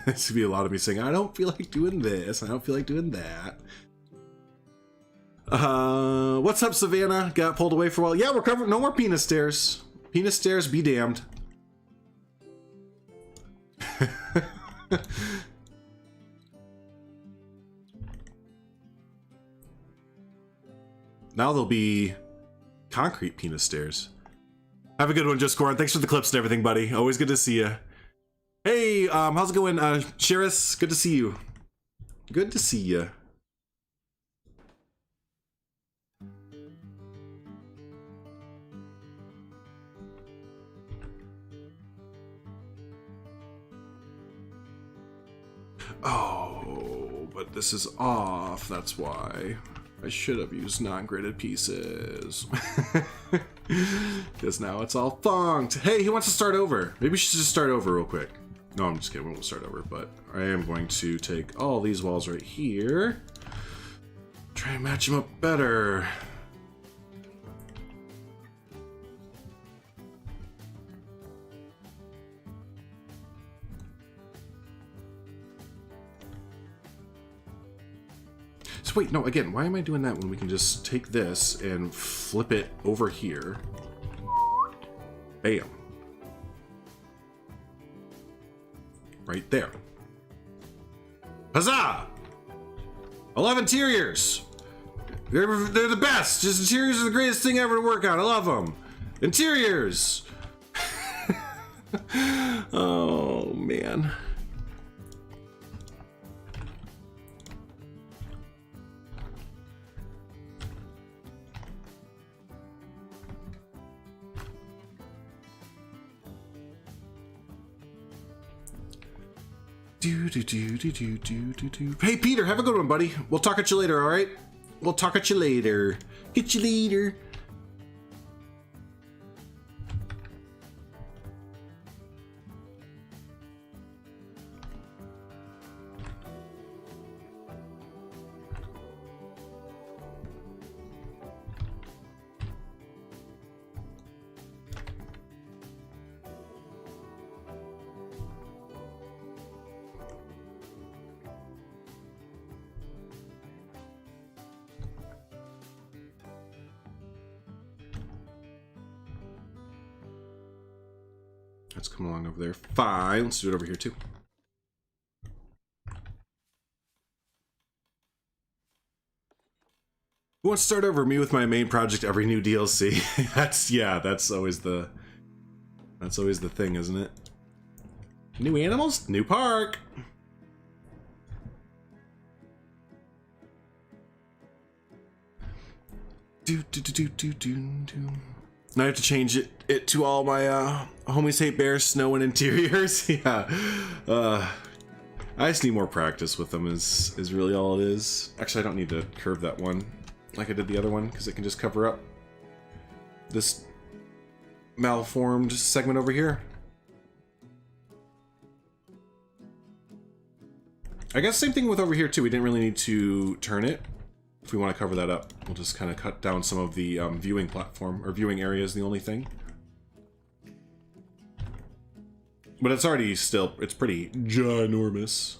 This would be a lot of me saying, I don't feel like doing this, I don't feel like doing that. What's up, Savannah? Got pulled away for a while. Yeah, we're covering no more penis stairs. Penis stairs be damned. Now there'll be concrete penis stairs. Have a good one, Just Corin. Thanks for the clips and everything, buddy. Always good to see you. Hey, how's it going, Sheris? Good to see you. Good to see you. Oh, but this is off. That's why. I should have used non-graded pieces. Because now it's all funked. Hey, who wants to start over? Maybe we should just start over real quick. No, I'm just kidding. We won't start over. But I am going to take all these walls right here. Try and match them up better. So wait, no, again, why am I doing that when we can just take this and flip it over here? Bam. Right there. Huzzah! I love interiors. They're the best. Just interiors are the greatest thing ever to work on. I love them. Interiors. Oh, man. Hey, Peter, have a good one, buddy. We'll talk at you later, all right? We'll talk at you later. Get you later. Let's come along over there. Fine. Let's do it over here too. Who wants to start over? Me with my main project, every new DLC. that's always the thing, isn't it? New animals, new park. Now I have to change it to all my homies hate bears, snow, and interiors. Yeah. I just need more practice with them is really all it is. Actually, I don't need to curve that one like I did the other one, because it can just cover up this malformed segment over here. I guess same thing with over here too. We didn't really need to turn it. If we want to cover that up, we'll just kind of cut down some of the viewing platform, or viewing area is the only thing. But it's already still, it's pretty ginormous.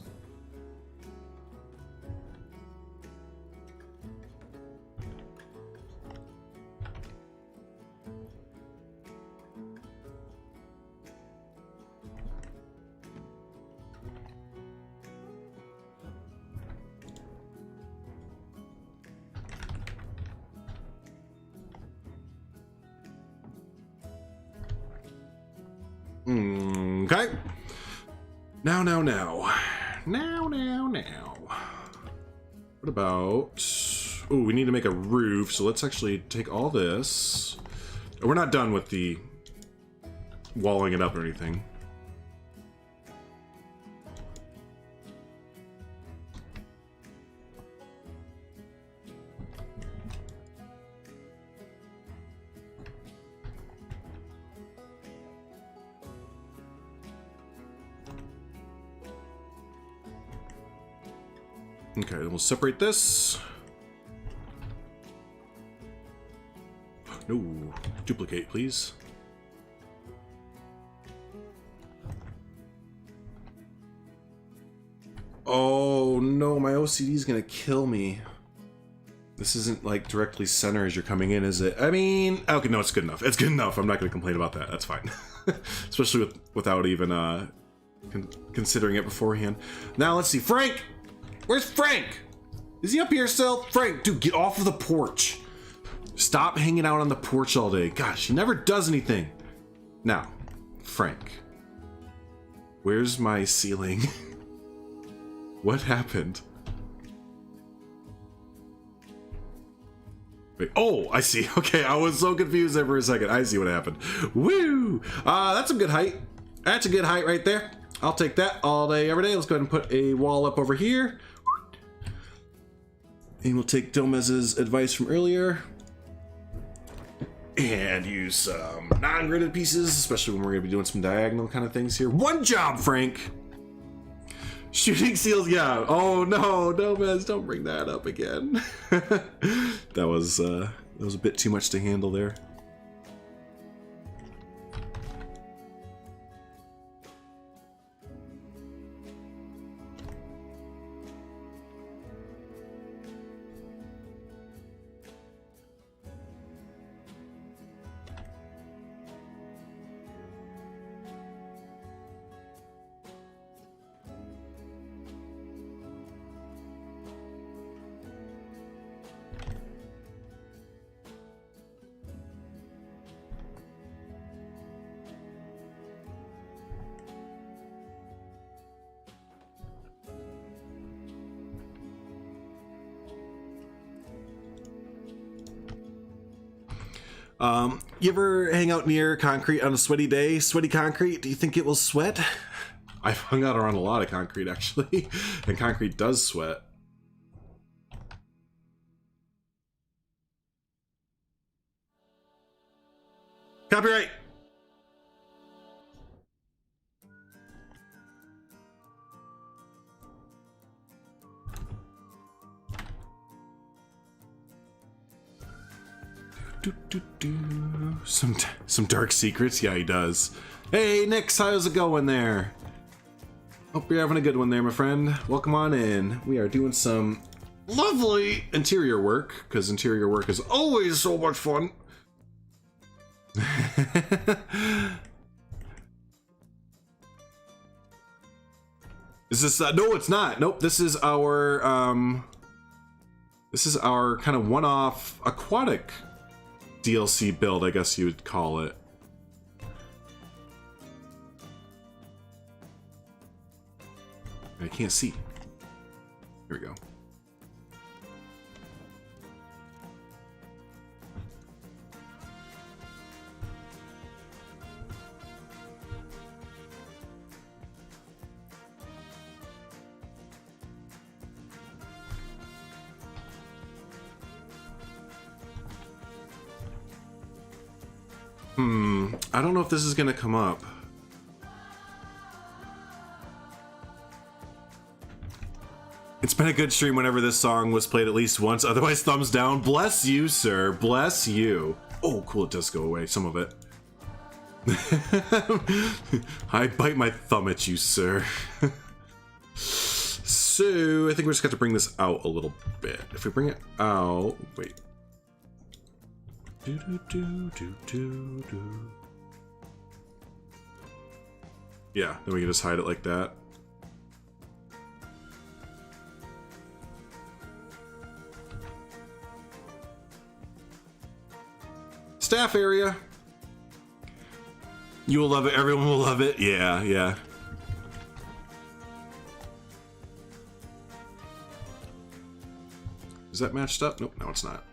Okay. Now. What about... Ooh, we need to make a roof, so let's actually take all this. We're not done with the walling it up or anything. Okay, then we'll separate this. No, duplicate, please. Oh no, my OCD is gonna kill me. This isn't like directly center as you're coming in, is it? I mean, okay, no, it's good enough. It's good enough. I'm not gonna complain about that. That's fine. Especially without even considering it beforehand. Now let's see, Frank. Where's Frank? Is he up here still? Frank, dude, get off of the porch. Stop hanging out on the porch all day. Gosh, he never does anything. Now, Frank, where's my ceiling? What happened? Wait, oh, I see. Okay, I was so confused there for a second. I see what happened. Woo! That's a good height. That's a good height right there. I'll take that all day, every day. Let's go ahead and put a wall up over here. And we'll take Domez's advice from earlier and use some non-gridded pieces, especially when we're going to be doing some diagonal kind of things here. One job, Frank! Shooting seals, yeah. Oh no, Domez, don't bring that up again. That was a bit too much to handle there. You ever hang out near concrete on a sweaty day? Sweaty concrete, do you think it will sweat? I've hung out around a lot of concrete, actually, and concrete does sweat. Copyright! Some dark secrets? Yeah, he does. Hey, Nix, how's it going there? Hope you're having a good one there, my friend. Welcome on in. We are doing some lovely interior work, because interior work is always so much fun. Is this no, it's not. Nope, this is our kind of one-off Aquatic DLC build, I guess you would call it. I can't see. Here we go. I don't know if this is gonna come up. It's been a good stream whenever this song was played at least once, otherwise thumbs down. Bless you, sir. Bless you. Oh, cool, it does go away, some of it. I bite my thumb at you, sir. So, I think we're just got to bring this out a little bit. If we bring it out... Wait. Yeah, then we can just hide it like that. Staff area. You will love it. Everyone will love it. Yeah, yeah. Is that matched up? Nope, no, it's not.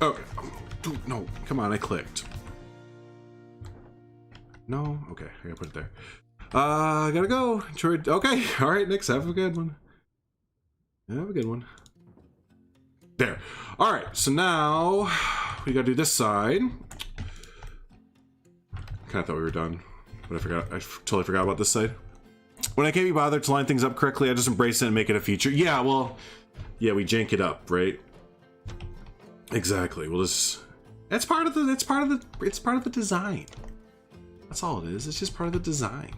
Okay. Dude, no, come on, I clicked. No? Okay, I gotta put it there. I gotta go. Okay, alright, Nix, have a good one. Have a good one. There. Alright, so now we gotta do this side. Kinda thought we were done, but I forgot. I totally forgot about this side. When I can't be bothered to line things up correctly, I just embrace it and make it a feature. Yeah, well, yeah, we jank it up, right? Exactly. We'll just... It's part of the design. That's all it is. It's just part of the design.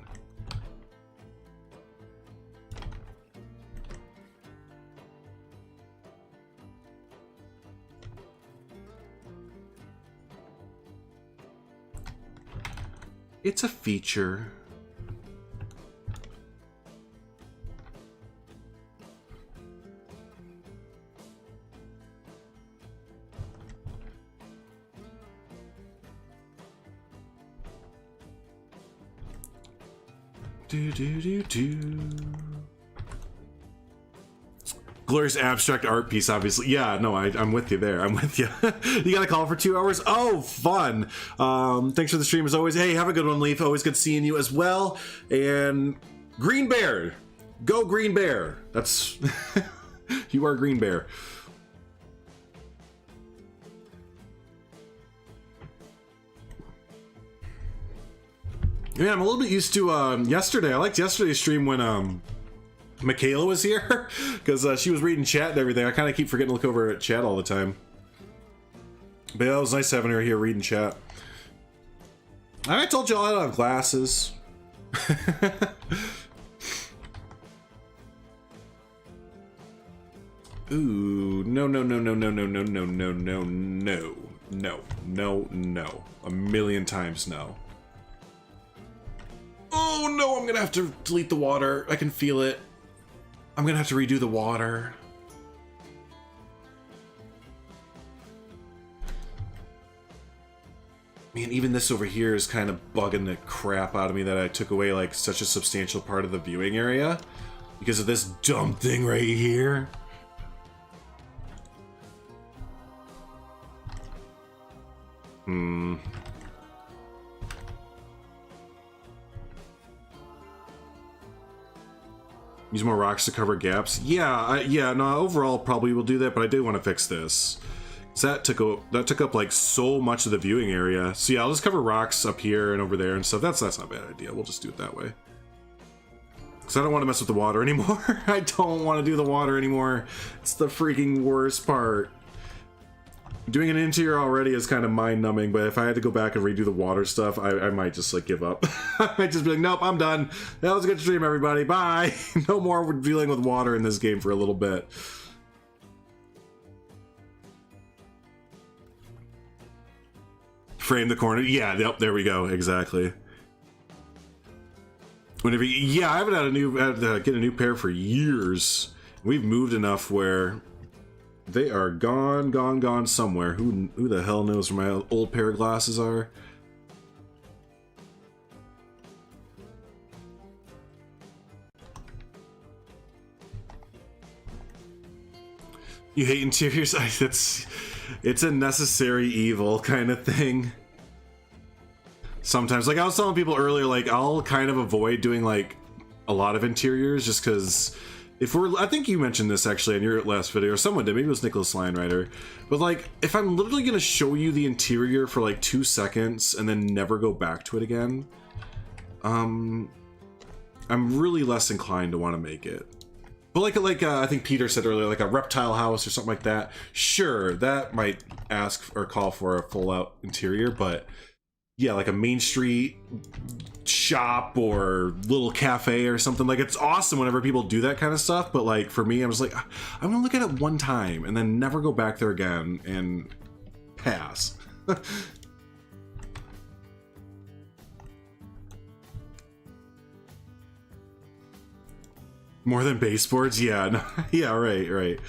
It's a feature. Glorious abstract art piece, obviously. Yeah, no, I'm with you there. I'm with you. You got a call for 2 hours? Oh, fun. Thanks for the stream as always. Hey, have a good one, Leaf. Always good seeing you as well. And Green Bear. Go Green Bear. That's... You are Green Bear. Yeah, I'm a little bit used to yesterday. I liked yesterday's stream when Michaela was here because she was reading chat and everything. I kind of keep forgetting to look over at chat all the time. But yeah, it was nice having her here reading chat. I told you all I don't have glasses. Ooh, no, no, no, no, no, no, no, no, no, no, no, no, no, no. A million times no. Oh no, I'm gonna have to delete the water. I can feel it. I'm gonna have to redo the water. Man, even this over here is kind of bugging the crap out of me that I took away like such a substantial part of the viewing area because of this dumb thing right here. Use more rocks to cover gaps. Yeah, yeah, no, overall probably will do that, but I did want to fix this. So that took up like so much of the viewing area. So yeah, I'll just cover rocks up here and over there and stuff. That's not a bad idea. We'll just do it that way. Because I don't want to mess with the water anymore. I don't want to do the water anymore. It's the freaking worst part. Doing an interior already is kind of mind-numbing, but if I had to go back and redo the water stuff, I might just like give up. I might just be like, nope, I'm done. That was a good stream, everybody. Bye. No more dealing with water in this game for a little bit. Frame the corner. Yeah, yep, there we go. Exactly. Whenever, yeah, I haven't had get a new pair for years. We've moved enough where they are gone somewhere. Who the hell knows where my old pair of glasses are? You hate interiors? It's a necessary evil kind of thing. Sometimes, like I was telling people earlier, like I'll kind of avoid doing like a lot of interiors just because if we're, I think you mentioned this actually in your last video, or someone did, maybe it was Nicholas Lionwriter, but like if I'm literally gonna show you the interior for like 2 seconds and then never go back to it again, I'm really less inclined to want to make it. But like I think Peter said earlier, like a reptile house or something like that, sure, that might ask or call for a full out interior, but yeah, like a main street shop or little cafe or something, like it's awesome whenever people do that kind of stuff, but like for me, I'm just like, I'm gonna look at it one time and then never go back there again and pass. More than baseboards? Yeah, no, yeah, right.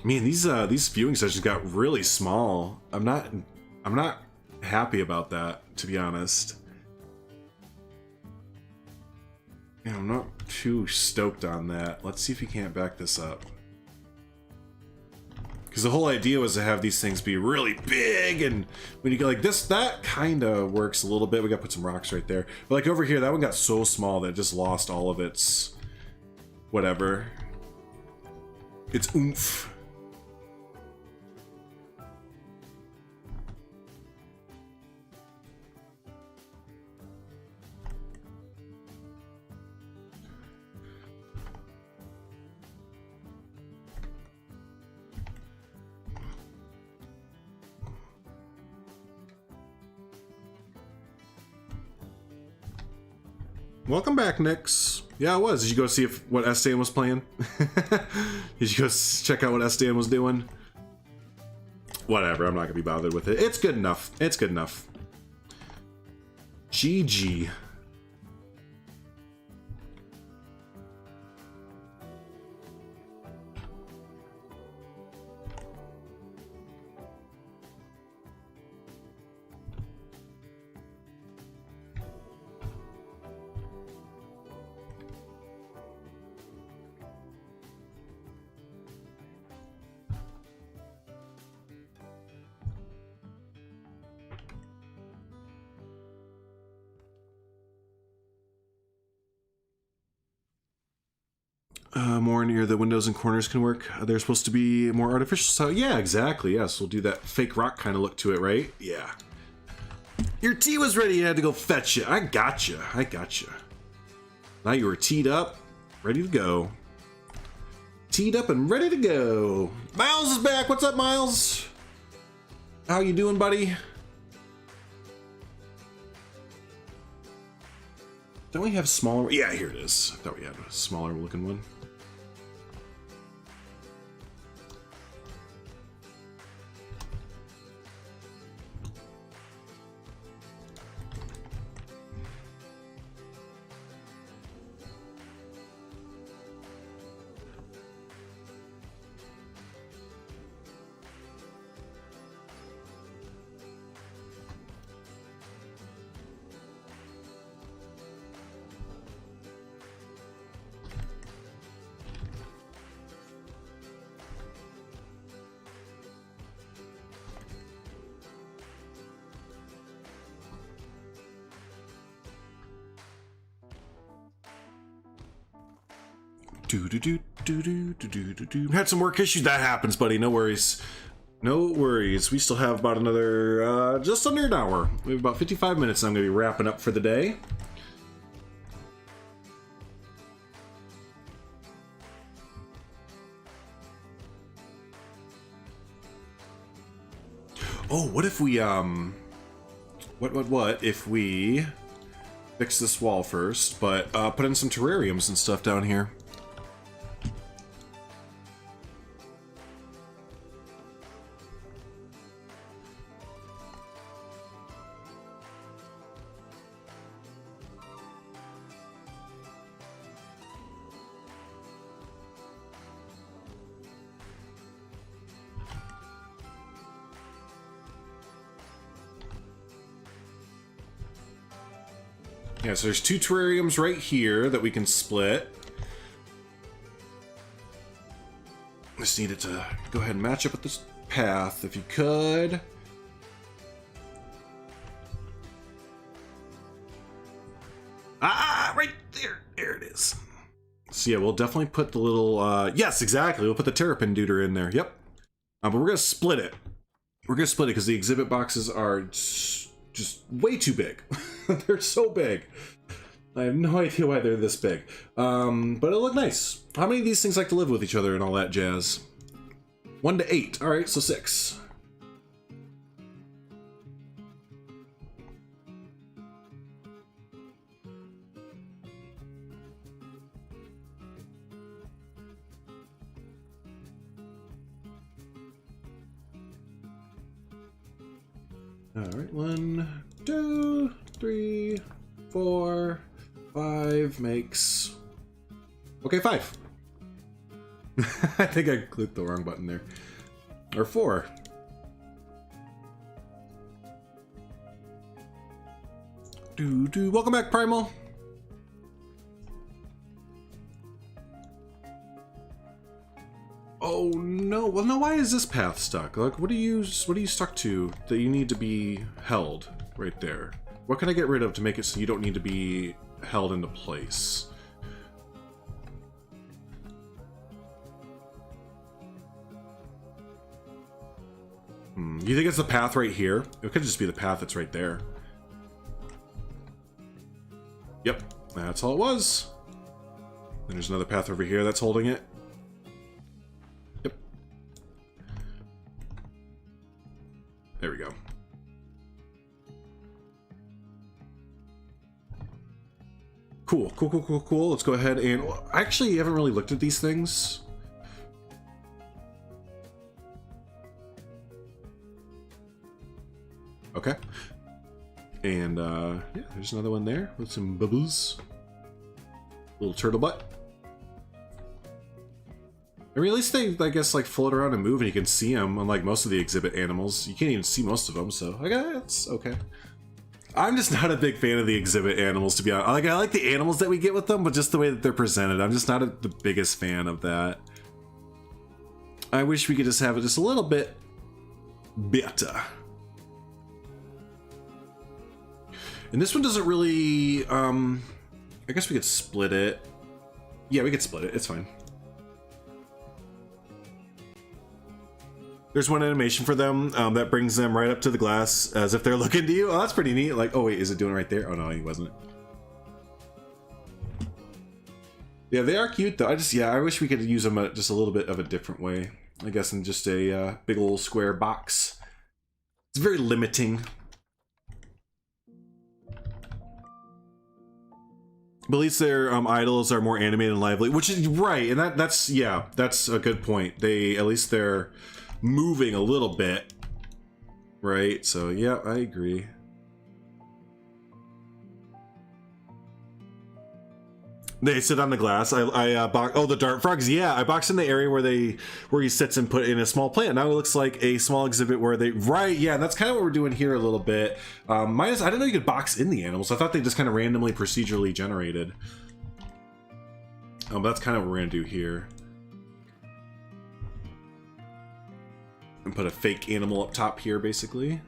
Man, these viewing sessions got really small. I'm not happy about that, to be honest. Yeah, I'm not too stoked on that. Let's see if we can't back this up. Because the whole idea was to have these things be really big, and when you go like this, that kind of works a little bit. We got to put some rocks right there. But like over here, that one got so small that it just lost all of its whatever. Its oomph. Welcome back, Nix. Yeah, I was. Did you go see what Esteban was playing? Did you go check out what Esteban was doing? Whatever, I'm not gonna be bothered with it. It's good enough. It's good enough. GG. More near the windows and corners can work. They're supposed to be more artificial. So yeah, exactly. Yes, we'll do that fake rock kind of look to it, right? Yeah. Your tea was ready. You had to go fetch it. I gotcha. I gotcha. Now you were teed up, ready to go. Teed up and ready to go. Miles is back. What's up, Miles? How you doing, buddy? Don't we have smaller? Yeah, here it is. I thought we had a smaller looking one. Had some work issues. That happens, buddy. No worries. No worries. We still have about another, just under an hour. We have about 55 minutes and I'm going to be wrapping up for the day. Oh, what if we, what if we fix this wall first, but put in some terrariums and stuff down here? Yeah, so there's 2 terrariums right here that we can split. Just needed to go ahead and match up with this path, if you could. Ah, right there. There it is. So yeah, we'll definitely put the little, yes, exactly. We'll put the terrapin duder in there. Yep. But we're going to split it. We're going to split it because the exhibit boxes are just way too big. They're so big. I have no idea why they're this big. But it'll look nice. How many of these things like to live with each other and all that jazz? 1 to 8. All right, so 6. All right, 1, 2, 3, 4, 5 makes... Okay, 5. I think I clicked the wrong button there. Or 4. Welcome back, Primal. Oh no! Well, no. Why is this path stuck? Like, what are you stuck to that you need to be held right there? What can I get rid of to make it so you don't need to be held into place? You think it's the path right here? It could just be the path that's right there. Yep, that's all it was. And there's another path over here that's holding it. Yep. There we go. Cool, cool, cool, cool, cool. Let's go ahead and... Well, I actually haven't really looked at these things. Okay. And, yeah, there's another one there with some bubbles. Little turtle butt. I mean, at least they, I guess, like, float around and move and you can see them, unlike most of the exhibit animals. You can't even see most of them, so I guess it's okay. I'm just not a big fan of the exhibit animals, to be honest. Like, I like the animals that we get with them, but just the way that they're presented. I'm just not the biggest fan of that. I wish we could just have it just a little bit better. And this one doesn't really, I guess we could split it. Yeah, we could split it. It's fine. There's one animation for them that brings them right up to the glass as if they're looking to you. Oh, that's pretty neat. Like, oh wait, is it doing it right there? Oh no, he wasn't. Yeah, they are cute though. I wish we could use them just a little bit of a different way. I guess in just a big old square box. It's very limiting. But at least their idols are more animated and lively, which is right, and that's a good point. At least they're moving a little bit, right? So yeah, I agree. They sit on the glass. Oh, the dart frogs. Yeah, I boxed in the area where he sits and put in a small plant. Now it looks like a small exhibit where they, right? Yeah, that's kind of what we're doing here a little bit. Minus, I didn't know you could box in the animals. I thought they just kind of randomly procedurally generated. But that's kind of what we're gonna do here. And put a fake animal up top here, basically.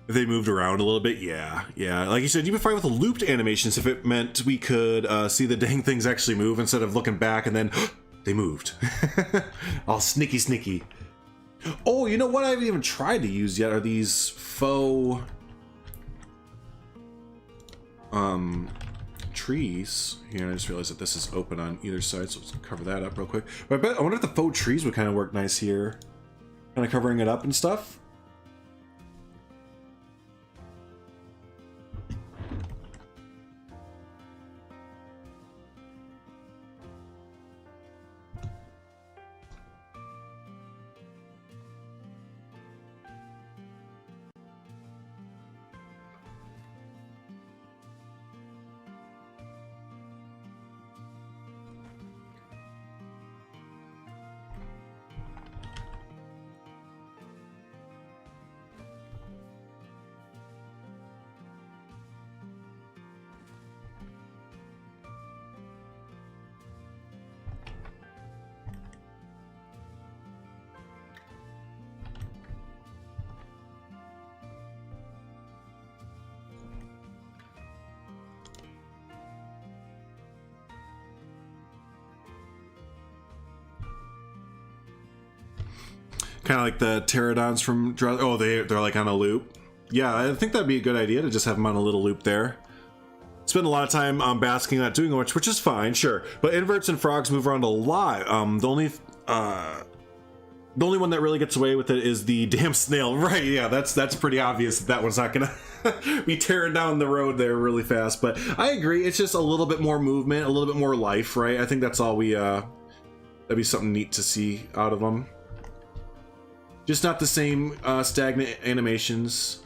They moved around a little bit. Yeah. Like you said, you'd be fine with the looped animations if it meant we could see the dang things actually move instead of looking back and then they moved. All sneaky. Oh, you know what I haven't even tried to use yet are these faux trees. Here, I just realized that this is open on either side, so let's cover that up real quick. But I wonder if the faux trees would kind of work nice here. Kind of covering it up and stuff. Kind of like the pterodons from oh, they're like on a loop. Yeah, I think that'd be a good idea to just have them on a little loop there. Spend a lot of time basking, not doing much, which is fine, sure. But inverts and frogs move around a lot. The only one that really gets away with it is the damn snail. Right, yeah, that's pretty obvious that one's not gonna be tearing down the road there really fast. But I agree, it's just a little bit more movement, a little bit more life, right? I think that's all we that'd be something neat to see out of them. Just not the same stagnant animations.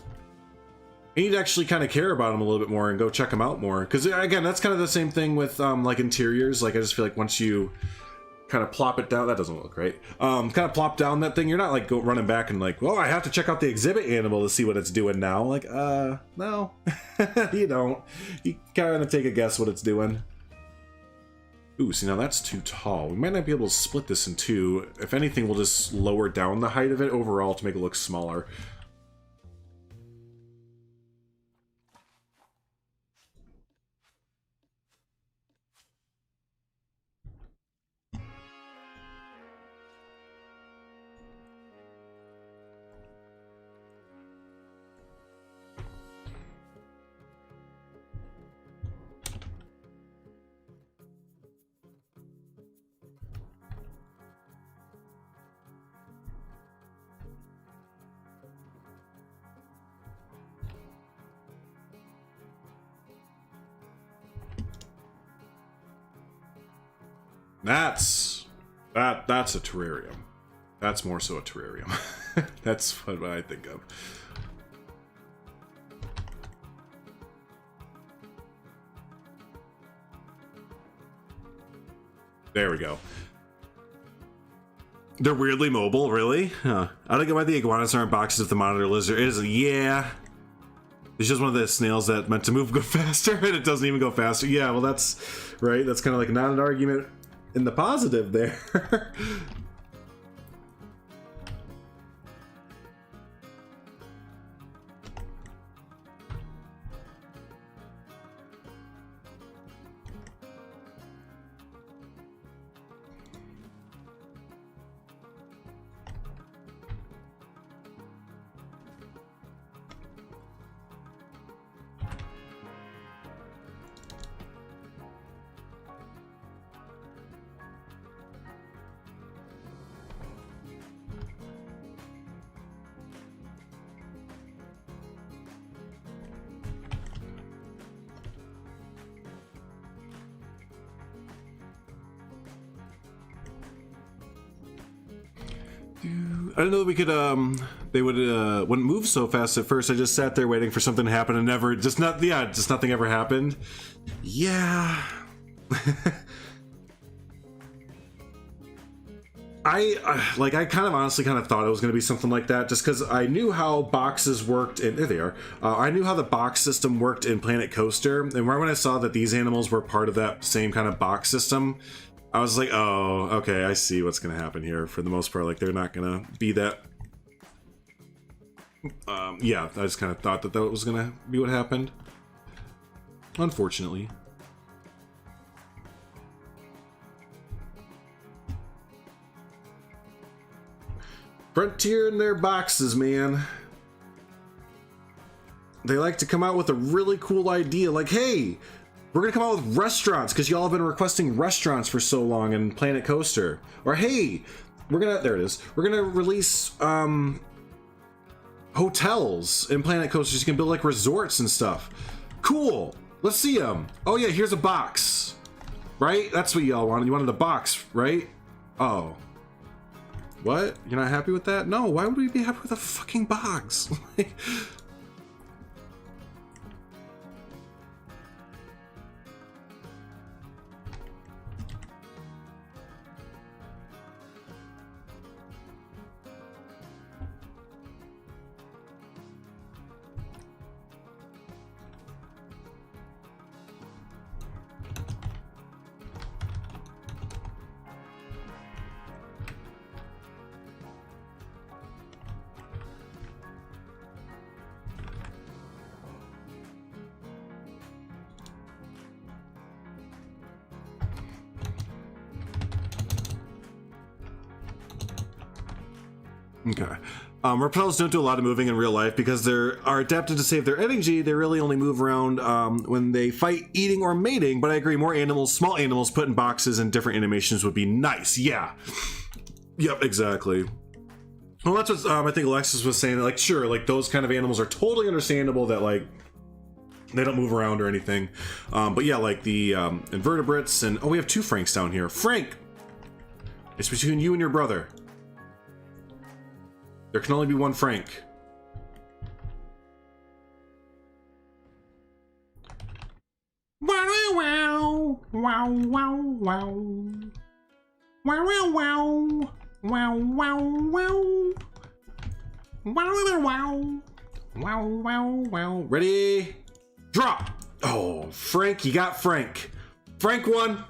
You need to actually kind of care about them a little bit more and go check them out more. Because again, that's kind of the same thing with like interiors. Like I just feel like once you kind of plop it down, that doesn't look right. Kind of plop down that thing, you're not like running back and like, well, I have to check out the exhibit animal to see what it's doing now. Like, no, you don't. You kind of take a guess what it's doing. Ooh, see, now that's too tall. We might not be able to split this in two. If anything, we'll just lower down the height of it overall to make it look smaller. That's a terrarium. That's more so a terrarium. That's what I think of. There we go. They're weirdly mobile, really? Huh. I don't get why the iguanas aren't boxes if the monitor lizard is. Yeah. It's just one of the snails that meant to go faster, and it doesn't even go faster. Yeah, well, that's right. That's kind of like not an argument in the positive there. I didn't know that we could, they wouldn't move so fast at first. I just sat there waiting for something to happen and just nothing ever happened. Yeah. I kind of honestly kind of thought it was going to be something like that just because I knew how boxes worked in, there they are. I knew how the box system worked in Planet Coaster, and right when I saw that these animals were part of that same kind of box system, I was like, oh, okay, I see what's going to happen here for the most part. Like, they're not going to be that... Yeah, I just kind of thought that that was gonna be what happened. Unfortunately. Frontier in their boxes, man. They like to come out with a really cool idea, like, hey, we're gonna come out with restaurants because y'all have been requesting restaurants for so long in Planet Coaster. Or hey, there it is. We're gonna release hotels in Planet Coaster. You can build like resorts and stuff. Cool. Let's see them. Oh yeah, here's a box. Right? That's what y'all wanted. You wanted a box, right? Oh. What? You're not happy with that? No, why would we be happy with a fucking box? Okay. Reptiles don't do a lot of moving in real life because they are adapted to save their energy. They really only move around when they fight, eating, or mating. But I agree, more animals, small animals put in boxes and different animations would be nice. Yeah. Yep, exactly. Well, that's what I think Alexis was saying. Like, sure, like those kind of animals are totally understandable that like they don't move around or anything. But yeah, like the invertebrates and... Oh, we have two Franks down here. Frank! It's between you and your brother. There can only be one Frank. Wow, wow, wow, wow, wow. Wow, wow, wow. Wow, wow, wow. Wow, wow, wow. Wow, wow, wow. Ready? Drop! Oh, Frank, you got Frank. Frank won.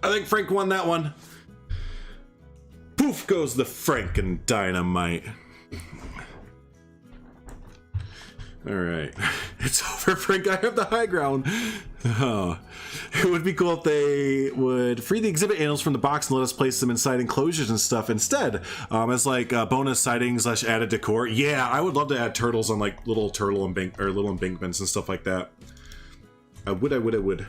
I think Frank won that one. Poof goes the Franken dynamite. All right, it's over, Frank. I have the high ground. Oh, it would be cool if they would free the exhibit animals from the box and let us place them inside enclosures and stuff instead, as like bonus sightings / added decor. Yeah, I would love to add turtles on like little turtle little embankments and stuff like that. I would.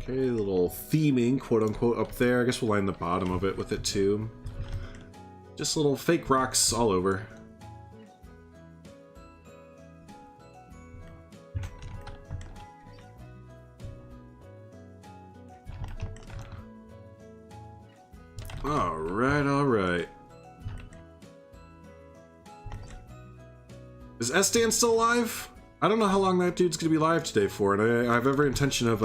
Okay, a little theming, quote unquote, up there. I guess we'll line the bottom of it with it too. Just little fake rocks all over. All right, all right. Is S-Dan still alive? I don't know how long that dude's gonna be live today for, and I have every intention of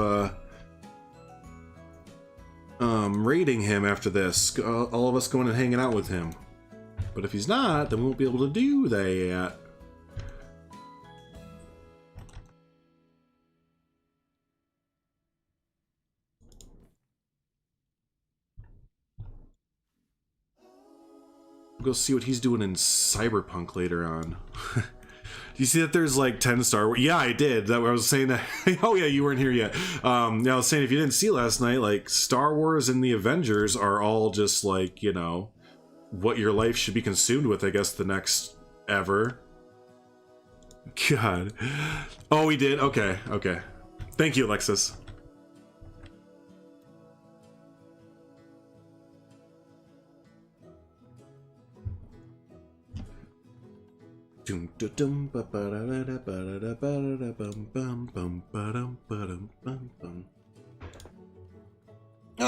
raiding him after this. All of us going and hanging out with him. But if he's not, then we won't be able to do that. We'll go see what he's doing in Cyberpunk later on. You see that there's like 10 Star Wars? Yeah, I did. That I was saying that. Oh yeah, you weren't here yet. Yeah, I was saying if you didn't see last night, like Star Wars and the Avengers are all just like, you know, what your life should be consumed with, I guess, the next ever. God. Oh, we did? Okay, okay. Thank you, Alexis. All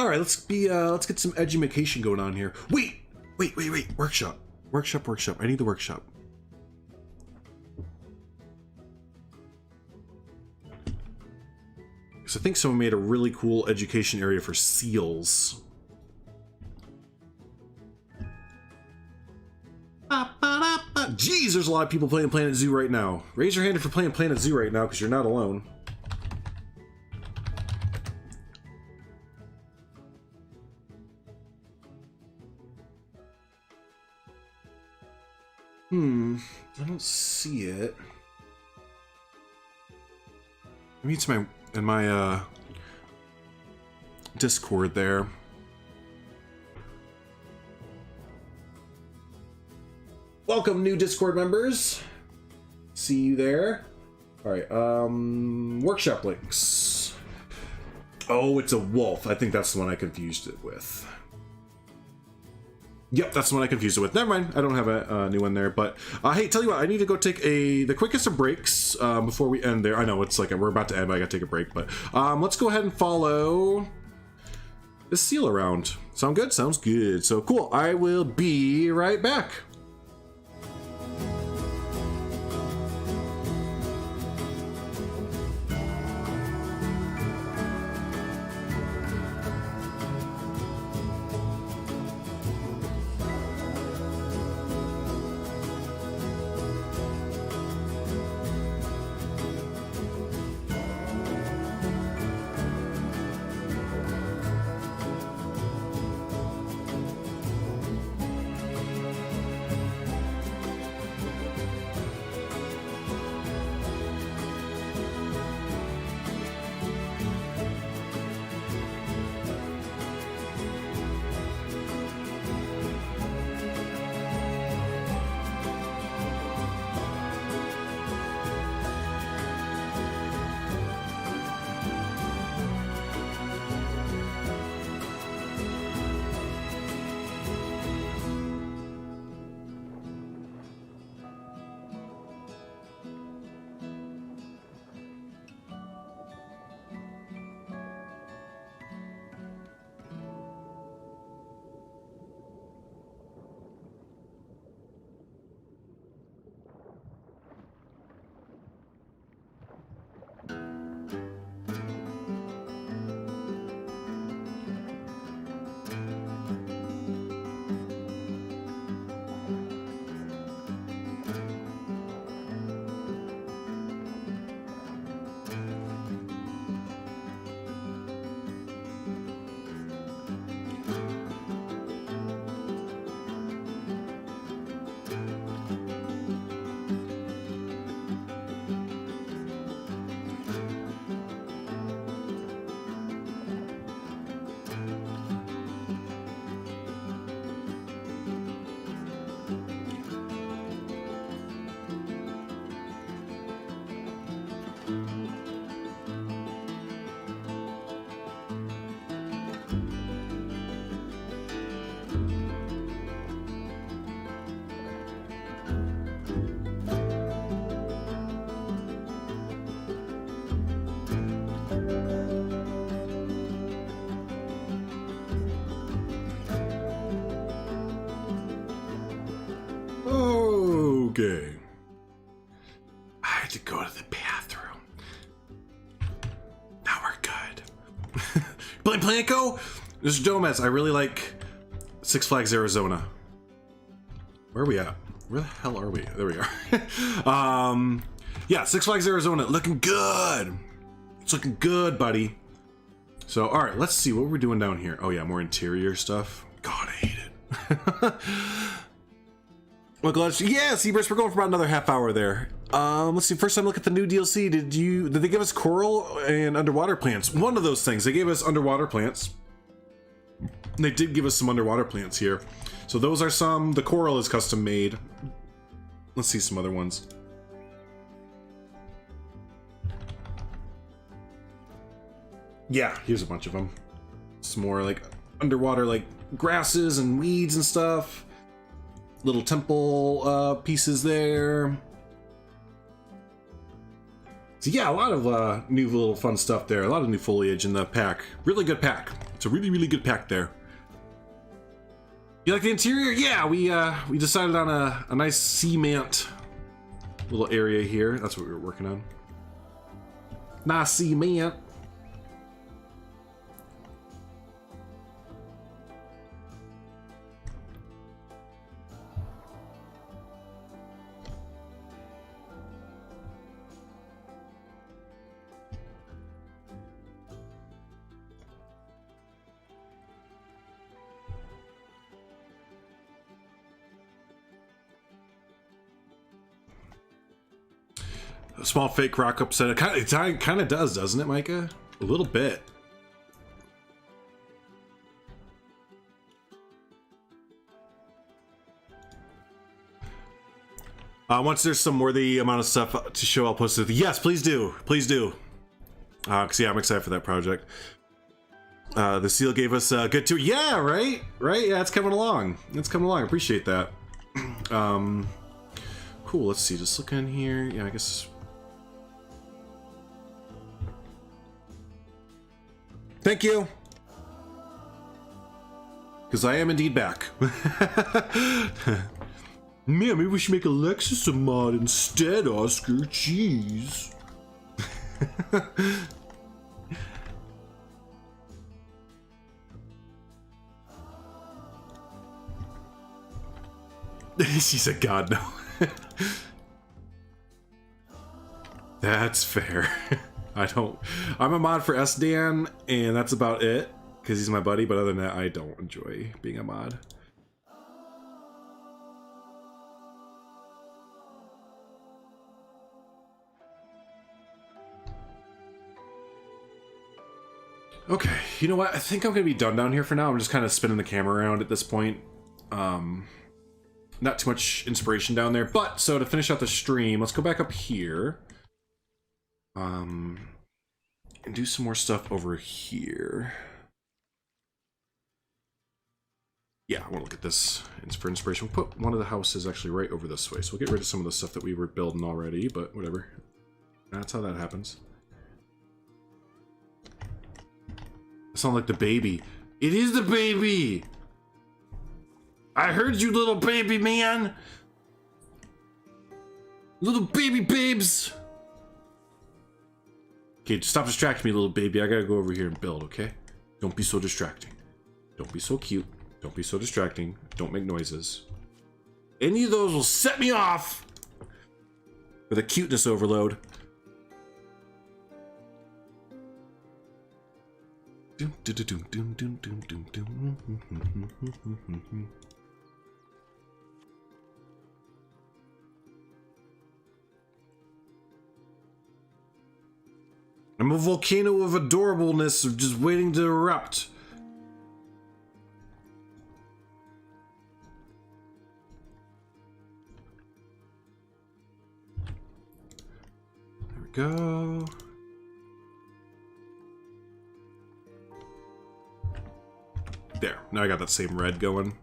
right, let's get some edumacation going on here. Wait. Workshop. I need the workshop. Because I think someone made a really cool education area for seals. Jeez, there's a lot of people playing Planet Zoo right now. Raise your hand if you're playing Planet Zoo right now, because you're not alone. I don't see it. Maybe it's in my Discord there. Welcome, new Discord members. See you there. All right, workshop links. Oh, it's a wolf. I think that's the one I confused it with. Yep, that's the one I confused it with. Never mind, I don't have a new one there. But hey, tell you what, I need to go take the quickest of breaks before we end there. I know it's like we're about to end, but I gotta take a break. But let's go ahead and follow this seal around. Sound good? Sounds good. So cool. I will be right back. Okay. I had to go to the bathroom. Now we're good. Blanco? Mr. Gomez, I really like Six Flags Arizona. Where are we at? Where the hell are we? There we are. Yeah, Six Flags Arizona, looking good. It's looking good, buddy. So, all right, let's see what we're doing down here. Oh yeah, more interior stuff. God, I hate it. Well, glad yeah, Seaburst, we're going for about another half hour there. Let's see. First time look at the new DLC. Did they give us coral and underwater plants? One of those things. They gave us underwater plants. They did give us some underwater plants here. So those are some. The coral is custom made. Let's see some other ones. Yeah, here's a bunch of them. Some more like underwater like grasses and weeds and stuff. Little temple pieces there. So yeah, a lot of new little fun stuff there. A lot of new foliage in the pack. Really good pack. It's a really, really good pack there. You like the interior? Yeah, we decided on a nice cement little area here. That's what we were working on. Nice cement. A small fake rock upset. It kind of does, doesn't it, Micah? A little bit. Once there's some worthy amount of stuff to show, I'll post it. Yes, please do. Please do. Because, yeah, I'm excited for that project. The seal gave us a good tour. Yeah, right? Right? Yeah, it's coming along. It's coming along. I appreciate that. Cool. Let's see. Just look in here. Yeah, I guess... Thank you. Because I am indeed back. Man, maybe we should make Alexis a mod instead, Oscar. Jeez. She said, God, no. That's fair. I'm a mod for SDan, and that's about it, because he's my buddy, but other than that, I don't enjoy being a mod. Okay, you know what? I think I'm going to be done down here for now. I'm just kind of spinning the camera around at this point. Not too much inspiration down there, but so to finish out the stream, let's go back up here. And do some more stuff over here. Yeah, I want to look at this for inspiration. We'll put one of the houses actually right over this way, so we'll get rid of some of the stuff that we were building already, but whatever. That's how that happens. I sound like the baby. It is the baby! I heard you, little baby man! Little baby babes! Okay, stop distracting me, little baby. I gotta go over here and build, okay? Don't be so distracting. Don't be so cute. Don't be so distracting. Don't make noises. Any of those will set me off with a cuteness overload. I'm a volcano of adorableness, just waiting to erupt. There we go. There, now I got that same red going.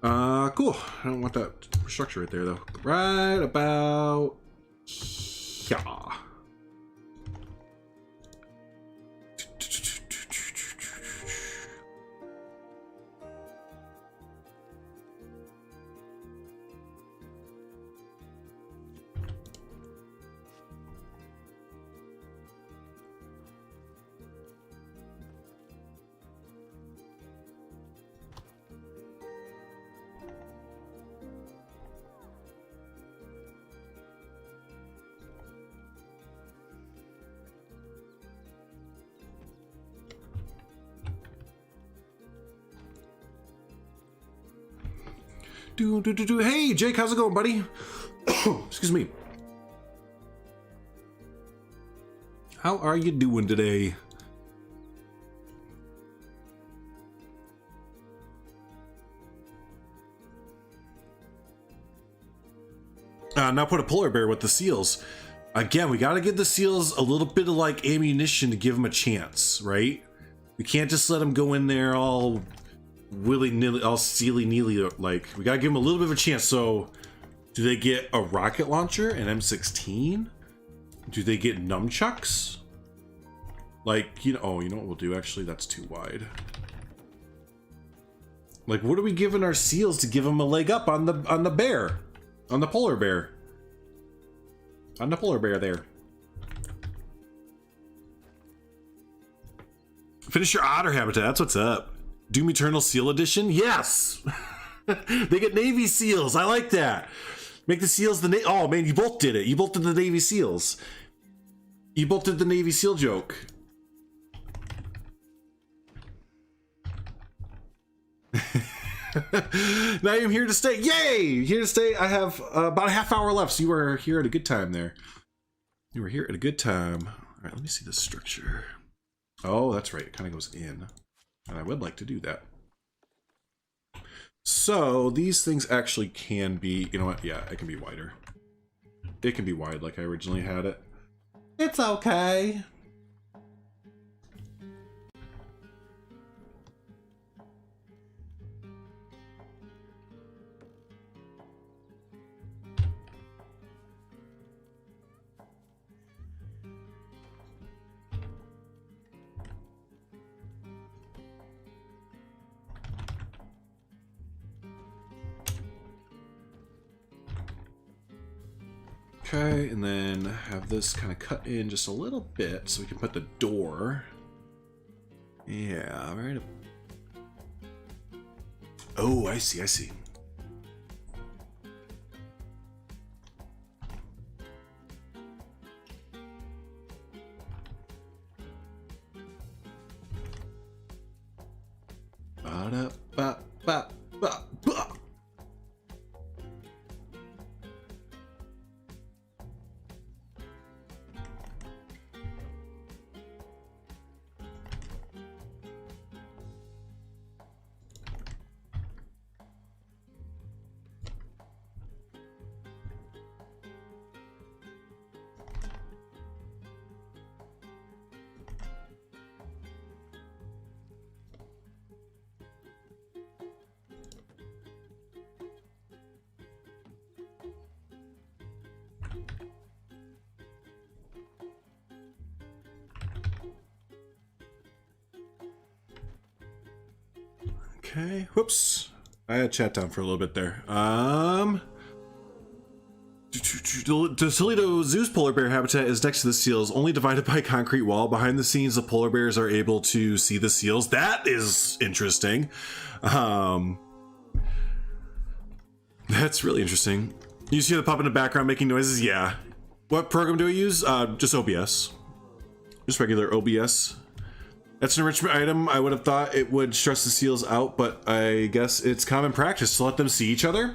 Cool. I don't want that structure right there, though. Right about here. Hey, Jake, how's it going, buddy? Excuse me. How are you doing today? Now put a polar bear with the seals. Again, we got to give the seals a little bit of like ammunition to give them a chance, right? We can't just let them go in there all willy-nilly, all steely-neely, like, we gotta give them a little bit of a chance. So do they get a rocket launcher, an M16? Do they get nunchucks? Like, you know, oh, you know what we'll do? Actually, that's too wide. Like, what are we giving our seals to give them a leg up on the bear? On the polar bear. On the polar bear there. Finish your otter habitat, that's what's up. Doom Eternal Seal Edition? Yes! They get Navy SEALs, I like that. Make the SEALs the oh man, you both did it. You both did the Navy SEALs. You both did the Navy SEAL joke. Now I'm here to stay. Yay! Here to stay. I have about a half hour left, so you were here at a good time there. You were here at a good time. All right, let me see this structure. Oh, that's right. It kind of goes in. And I would like to do that. So these things actually can be, you know what? Yeah, it can be wider. It can be wide like I originally had it. It's okay. Okay, and then have this kind of cut in just a little bit so we can put the door. Yeah, right. Oh, I see, I see. Ba-da-ba-ba-ba-ba. Okay, whoops. I had chat down for a little bit there. The Toledo Zoo's polar bear habitat is next to the seals, only divided by a concrete wall. Behind the scenes, the polar bears are able to see the seals. That is interesting. That's really interesting. You see the pup in the background making noises? Yeah. What program do I use? Just OBS. Just regular OBS. That's an enrichment item. I would have thought it would stress the seals out, but I guess it's common practice to let them see each other.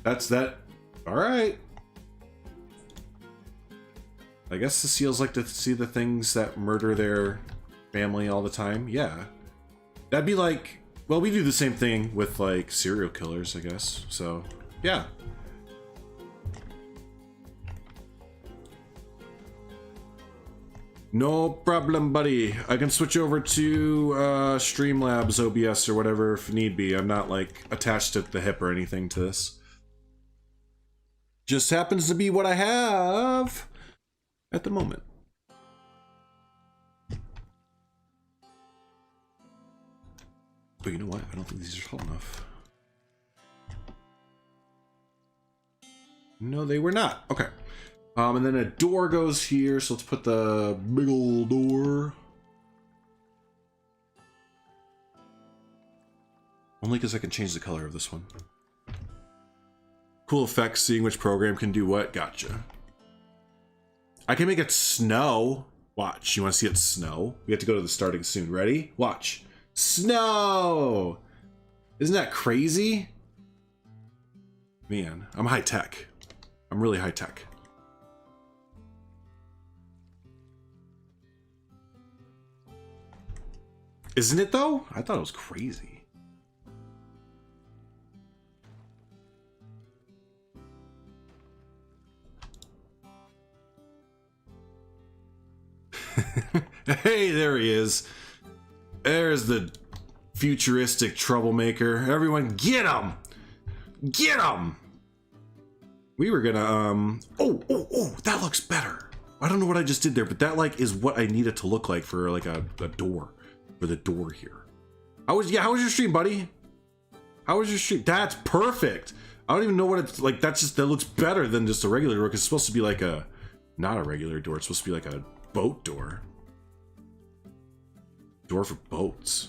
That's that. All right. I guess the seals like to see the things that murder their family all the time. Yeah. That'd be like, well, we do the same thing with like serial killers, I guess. So, yeah. No problem, buddy. I can switch over to Streamlabs OBS or whatever if need be. I'm not like attached at the hip or anything to this. Just happens to be what I have at the moment. But you know what? I don't think these are tall enough. No, they were not. Okay. And then a door goes here, so let's put the big old door. Only because I can change the color of this one. Cool effects, seeing which program can do what. Gotcha. I can make it snow. Watch, you want to see it snow? We have to go to the starting soon. Ready? Watch. Snow! Isn't that crazy? Man, I'm high tech. I'm really high tech. Isn't it though? I thought it was crazy. Hey, there he is. There's the futuristic troublemaker. Everyone get him! Get him! We were gonna, oh, that looks better. I don't know what I just did there, but that like is what I need it to look like for like a door, for the door here. How was your stream, buddy? How was your stream? That's perfect. I don't even know what it's like. That's just, that looks better than just a regular door, because it's supposed to be like a, not a regular door. It's supposed to be like a boat door. Door for boats.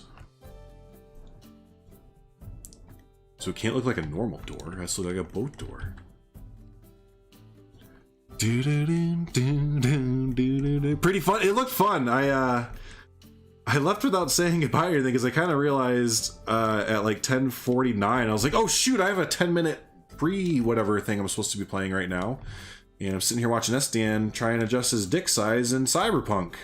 So it can't look like a normal door. It has to look like a boat door. Pretty fun. It looked fun. I left without saying goodbye or anything, because I kind of realized at like 10:49, I was like, oh shoot, I have a 10-minute pre-whatever thing I'm supposed to be playing right now. And I'm sitting here watching SDan try and adjust his dick size in Cyberpunk.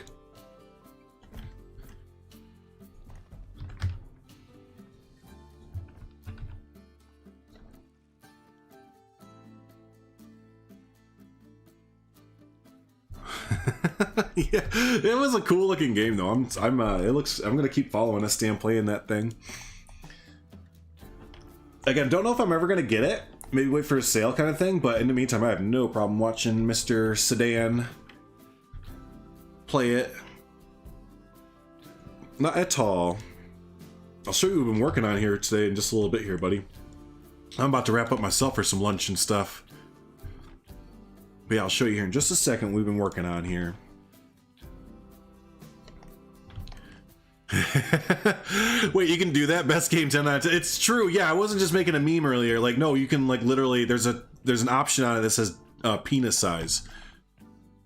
Yeah, it was a cool looking game though. I'm gonna keep following SDan playing that thing. Again, don't know if I'm ever gonna get it. Maybe wait for a sale kind of thing, but in the meantime, I have no problem watching Mr. Sedan play it. Not at all. I'll show you what we've been working on here today in just a little bit here, buddy. I'm about to wrap up myself for some lunch and stuff. But yeah, I'll show you here in just a second what we've been working on here. Wait, you can do that? Best game 10 out of 10. It's true. Yeah, I wasn't just making a meme earlier. Like, no, you can like literally, there's an option on it that says penis size.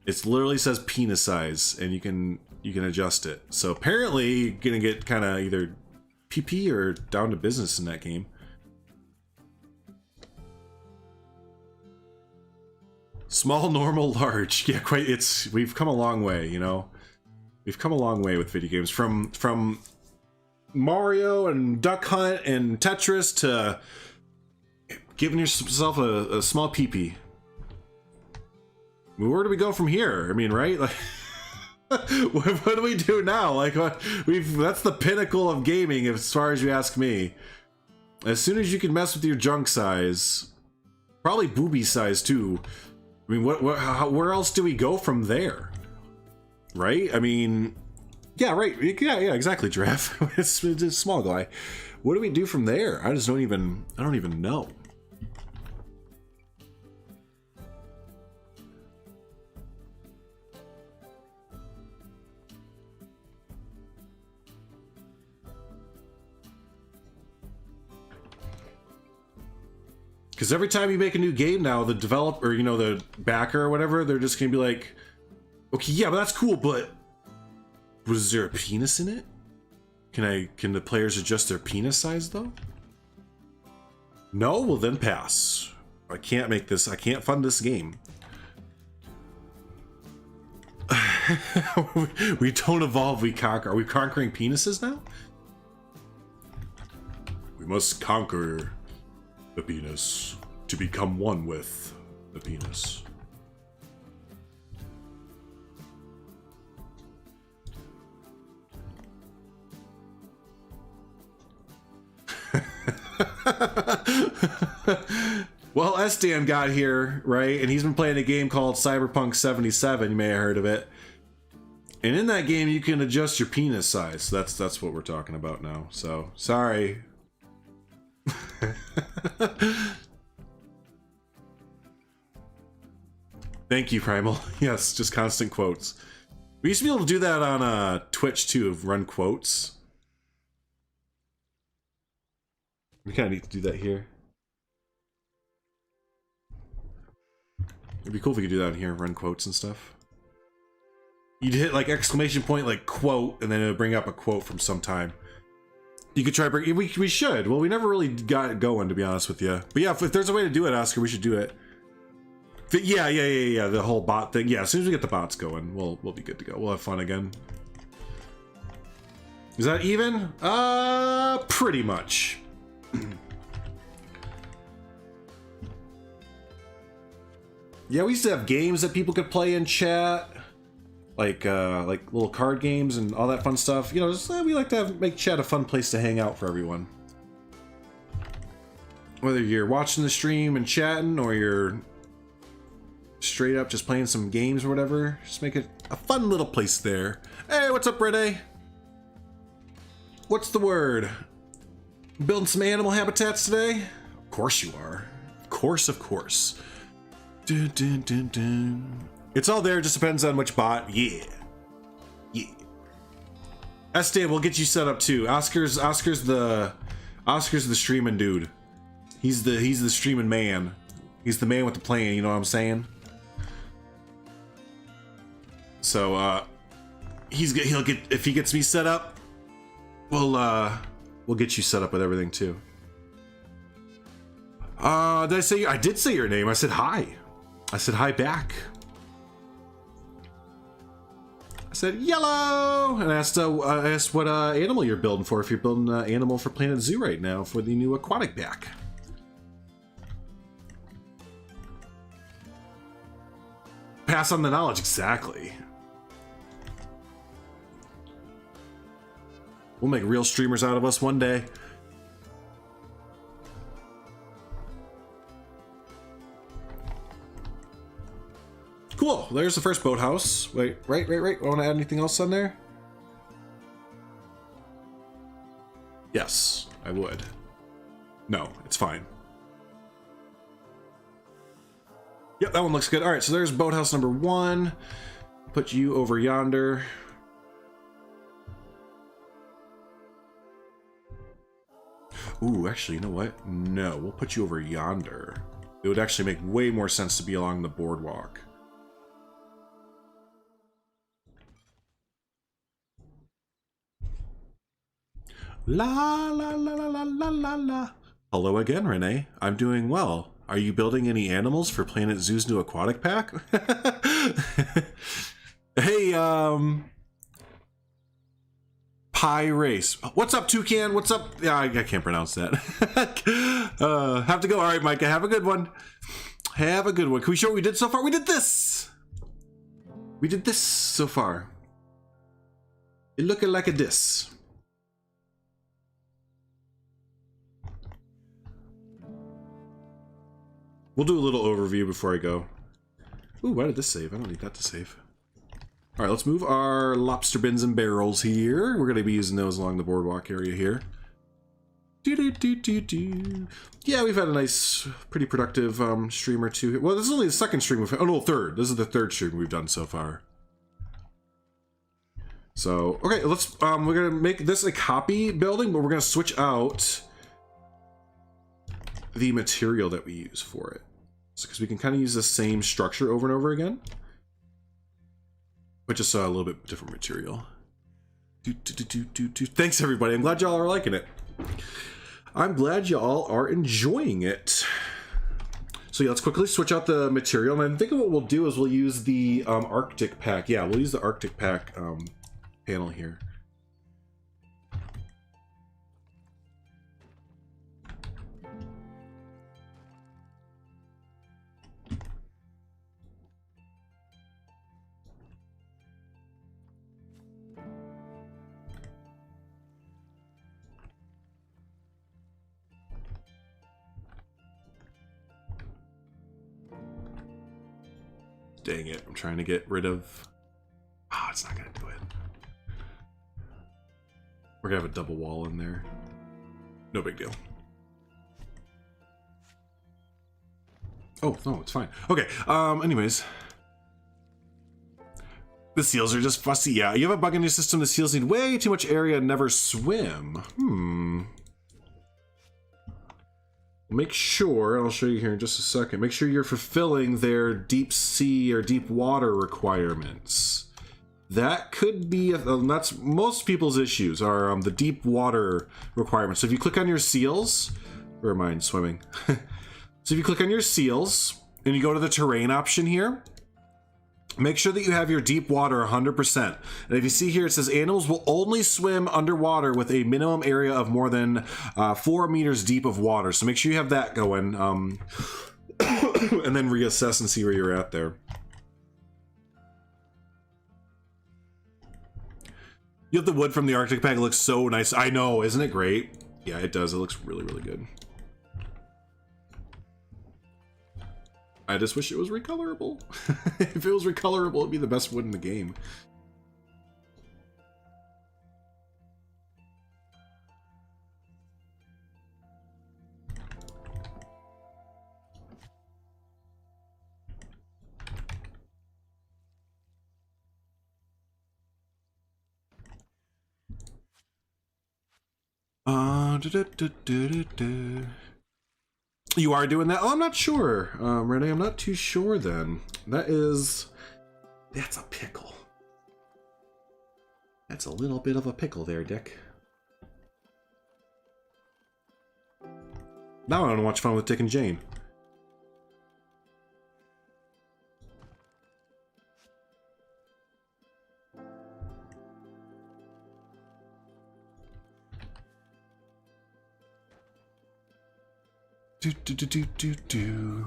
It literally says penis size, and you can adjust it. So apparently you're gonna get kind of either PP or down to business in that game. Small, normal, large. Yeah, quite. We've come a long way, you know. We've come a long way with video games, from Mario and Duck Hunt and Tetris to giving yourself a small peepee. Where do we go from here? I mean, right? Like, what do we do now? Like, that's the pinnacle of gaming, as far as you ask me. As soon as you can mess with your junk size, probably booby size too. I mean, where else do we go from there? Right? I mean, yeah, right. Yeah, exactly, Giraffe. It's a small guy. What do we do from there? I don't even know. Because every time you make a new game now, the developer, you know, the backer or whatever, they're just gonna be like, okay, yeah, but that's cool, but was there a penis in it? Can the players adjust their penis size though? No? Well then pass. I can't fund this game. We don't evolve, we conquer. Are we conquering penises now? We must conquer the penis to become one with the penis. Well, SDan got here, right? And he's been playing a game called Cyberpunk 77. You may have heard of it. And in that game, you can adjust your penis size. So that's what we're talking about now. So, sorry. Thank you, Primal. Yes, just constant quotes. We used to be able to do that on Twitch too, run quotes. We kind of need to do that here. It'd be cool if we could do that in here, run quotes and stuff. You'd hit like exclamation point, like quote, and then it would bring up a quote from some time. You could try bring. We should. Well, we never really got it going, to be honest with you. But yeah, if there's a way to do it, Oscar, we should do it. Yeah. The whole bot thing. Yeah, as soon as we get the bots going, we'll be good to go. We'll have fun again. Is that even? Pretty much. Yeah, we used to have games that people could play in chat, like little card games and all that fun stuff. You know, just, we like to make chat a fun place to hang out for everyone. Whether you're watching the stream and chatting, or you're straight up just playing some games or whatever. Just make it a fun little place there. Hey, what's up, Renee? What's the word? Building some animal habitats today? Of course you are. Of course, of course. Dun, dun, dun, dun. It's all there, just depends on which bot. Yeah. Yeah. Esteban, we'll get you set up too. Oscar's the streaming dude. He's the streaming man. He's the man with the plan, you know what I'm saying? So he'll get, if he gets me set up, we'll get you set up with everything too. I did say your name. I said hi. I said hi back. I said yellow, and I asked what animal you're building for. If you're building an animal for Planet Zoo right now for the new Aquatic pack. Pass on the knowledge, exactly. We'll make real streamers out of us one day. Cool, there's the first boathouse. Wait, right. Want to add anything else on there? Yes, I would. No, it's fine. Yep, that one looks good. All right, so there's boathouse number 1. Put you over yonder. Ooh, actually, you know what? No, we'll put you over yonder. It would actually make way more sense to be along the boardwalk. La la la la la la la la. Hello again, Renee. I'm doing well. Are you building any animals for Planet Zoo's new aquatic pack? Hey, Pie Race. What's up, Toucan? What's up? Yeah, I can't pronounce that. Have to go. All right, Micah. Have a good one. Have a good one. Can we show what we did so far? We did this. We did this so far. It looking like a diss. We'll do a little overview before I go. Ooh, why did this save? I don't need that to save. All right, let's move our lobster bins and barrels here. We're going to be using those along the boardwalk area here. Yeah, we've had a nice, pretty productive stream or two. Well, this is only the second stream we've had. Oh, no, third. This is the third stream we've done so far. So, okay, let's, we're going to make this a copy building, but we're going to switch out the material that we use for it. Because we can kind of use the same structure over and over again, but just a little bit different material. Thanks, everybody. I'm glad y'all are liking it. I'm glad y'all are enjoying it. So yeah, let's quickly switch out the material. And I think what we'll do is we'll use the Arctic pack. Yeah, we'll use the Arctic pack panel here. Dang it, I'm trying to get rid of... Ah, it's not gonna do it. We're gonna have a double wall in there. No big deal. Oh, no, it's fine. Okay, anyways. The seals are just fussy. Yeah, you have a bug in your system. The seals need way too much area and never swim. Make sure, and I'll show you here in just a second, make sure you're fulfilling their deep sea or deep water requirements. That could be, that's most people's issues are the deep water requirements. So if you click on your seals, or mine swimming. So if you click on your seals and you go to the terrain option here, make sure that you have your deep water 100%. And if you see here, it says animals will only swim underwater with a minimum area of more than 4 meters deep of water. So make sure you have that going, and then reassess and see where you're at there. You have the wood from the Arctic pack. It looks so nice. I know, isn't it great? Yeah, it does. It looks really, really good. I just wish it was recolorable. If it was recolorable, it'd be the best wood in the game. You are doing that? Oh, I'm not sure. Renee, I'm not too sure then. That's a pickle. That's a little bit of a pickle there, Dick. Now I want to watch fun with Dick and Jane. The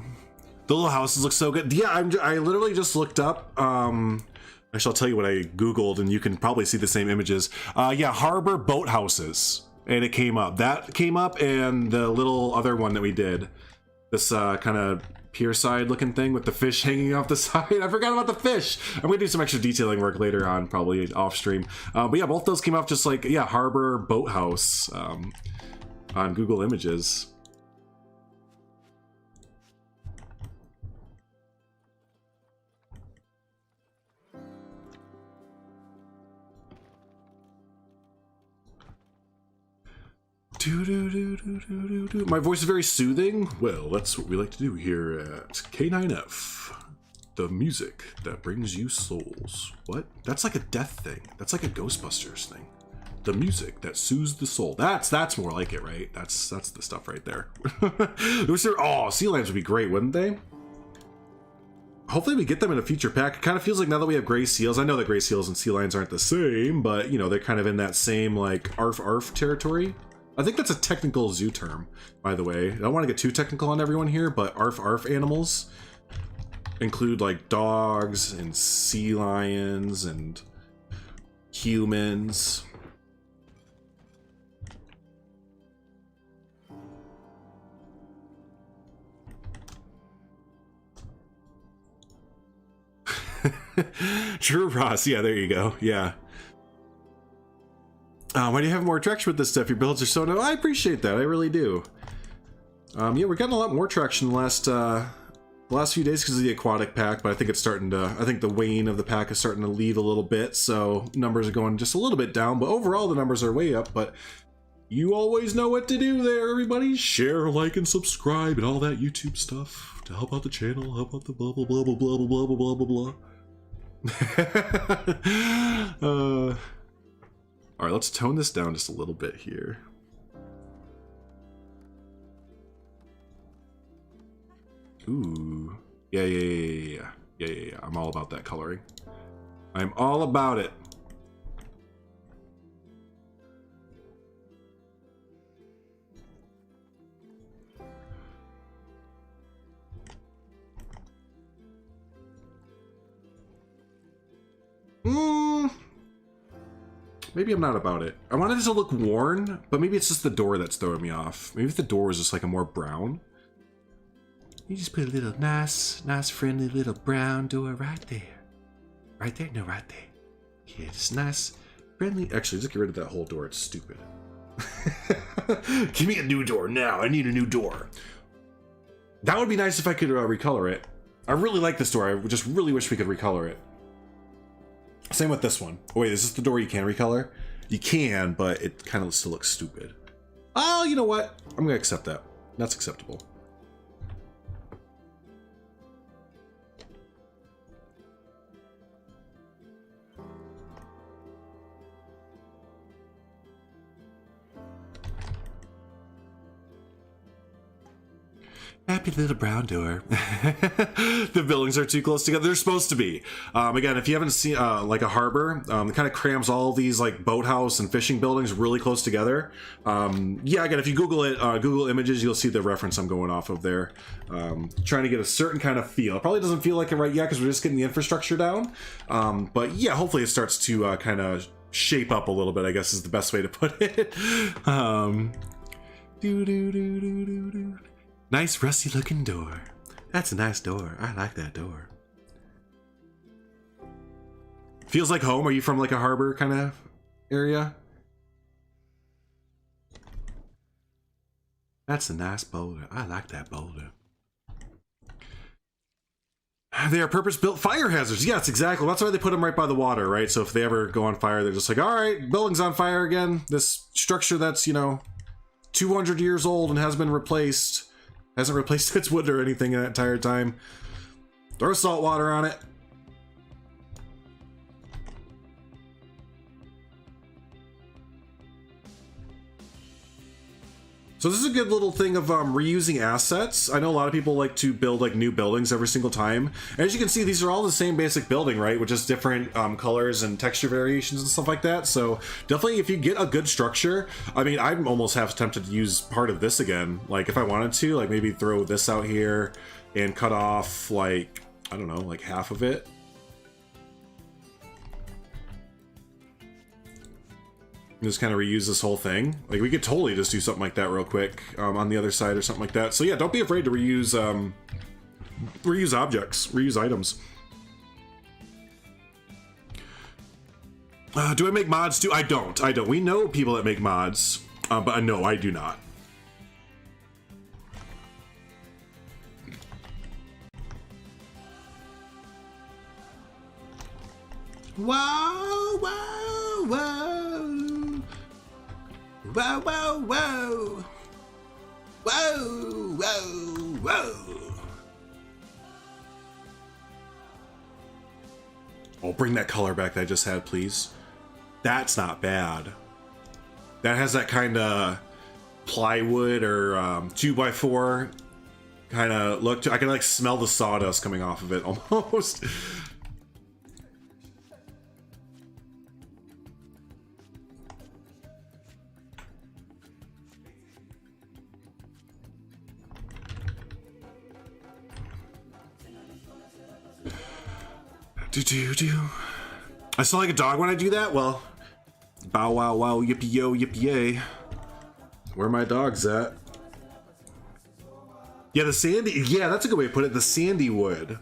little houses look so good. Yeah, I literally just looked up. I shall tell you what I Googled, and you can probably see the same images. Yeah, harbor boat houses, and it came up. That came up, and the little other one that we did, this kind of pier side looking thing with the fish hanging off the side. I forgot about the fish. I'm gonna do some extra detailing work later on, probably off stream. But yeah, both those came up just like, yeah, harbor boathouse on Google Images. My voice is very soothing. Well, that's what we like to do here at K9F. The music that brings you souls. What? That's like a death thing. That's like a Ghostbusters thing. The music that soothes the soul. That's more like it, right? That's the stuff right there. Oh, sea lions would be great, wouldn't they? Hopefully we get them in a future pack. It kind of feels like now that we have gray seals, I know that gray seals and sea lions aren't the same, but you know, they're kind of in that same like arf territory. I think that's a technical zoo term, by the way. I don't want to get too technical on everyone here, but arf animals include like dogs and sea lions and humans. True, Ross. Yeah, there you go. Yeah. Why do you have more traction with this stuff? Your builds are so no. I appreciate that. I really do. Yeah, we're getting a lot more traction the last few days because of the aquatic pack, but I think it's starting to. I think the wane of the pack is starting to leave a little bit, so numbers are going just a little bit down. But overall, the numbers are way up. But you always know what to do there, everybody. Share, like, and subscribe, and all that YouTube stuff to help out the channel, help out the blah blah blah blah blah blah blah blah blah blah. All right, let's tone this down just a little bit here. Ooh, yeah. I'm all about that coloring. I'm all about it. Maybe I'm not about it. I wanted it to look worn, but maybe it's just the door that's throwing me off. Maybe if the door was just like a more brown. You just put a little nice friendly little brown door right there. Right there? No, right there. Yeah, just nice, friendly. Actually, just get rid of that whole door. It's stupid. Give me a new door now. I need a new door. That would be nice if I could recolor it. I really like this door. I just really wish we could recolor it. Same with this one. Oh, wait, is this the door you can recolor? You can, but it kind of still looks stupid. Oh, you know what? I'm gonna accept that. That's acceptable. Happy little brown door. The buildings are too close together. They're supposed to be. Again, if you haven't seen like a harbor, it kind of crams all these like boathouse and fishing buildings really close together. Yeah, again, if you Google it, Google Images, you'll see the reference I'm going off of there. Trying to get a certain kind of feel. It probably doesn't feel like it right yet because we're just getting the infrastructure down. But yeah, hopefully it starts to kind of shape up a little bit, I guess is the best way to put it. Nice rusty looking door. That's a nice door. I like that door. Feels like home. Are you from like a harbor kind of area? That's a nice boulder. I like that boulder. They are purpose-built fire hazards. Yes, exactly. That's why they put them right by the water, right? So if they ever go on fire, they're just like, all right, building's on fire again. This structure that's, you know, 200 years old and has been replaced, hasn't replaced its wood or anything that entire time. Throw salt water on it. So this is a good little thing of reusing assets. I know a lot of people like to build like new buildings every single time. As you can see, these are all the same basic building, right? With just different colors and texture variations and stuff like that. So definitely if you get a good structure, I mean, I'm almost half tempted to use part of this again. Like if I wanted to, like maybe throw this out here and cut off like, I don't know, like half of it. Just kind of reuse this whole thing. Like we could totally just do something like that real quick on the other side or something like that. So yeah, don't be afraid to reuse reuse objects, reuse items. Do I make mods too? I don't. We know people that make mods, but no, I do not. Whoa, whoa, whoa. Whoa, whoa, whoa. Whoa, whoa, whoa. Oh, bring that color back that I just had, please. That's not bad. That has that kind of plywood or 2x4 kind of look to. I can like smell the sawdust coming off of it almost. Do. I sound like a dog when I do that? Well, bow wow wow yippee yo yippee yay. Where are my dogs at? Yeah, the sandy, yeah, that's a good way to put it. The sandy wood.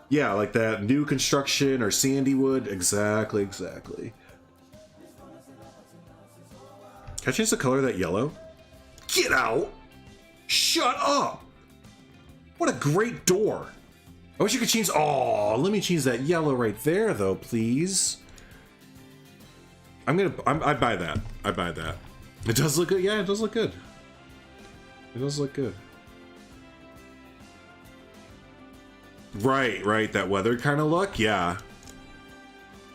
Yeah, like that new construction or sandy wood. Exactly. Can I change the color of that yellow? Get out! Shut up! What a great door. I wish you could change. Oh, let me change that yellow right there, though, please. I'd buy that. I'd buy that. It does look good. Yeah, it does look good. It does look good. Right. That weathered kind of look. Yeah.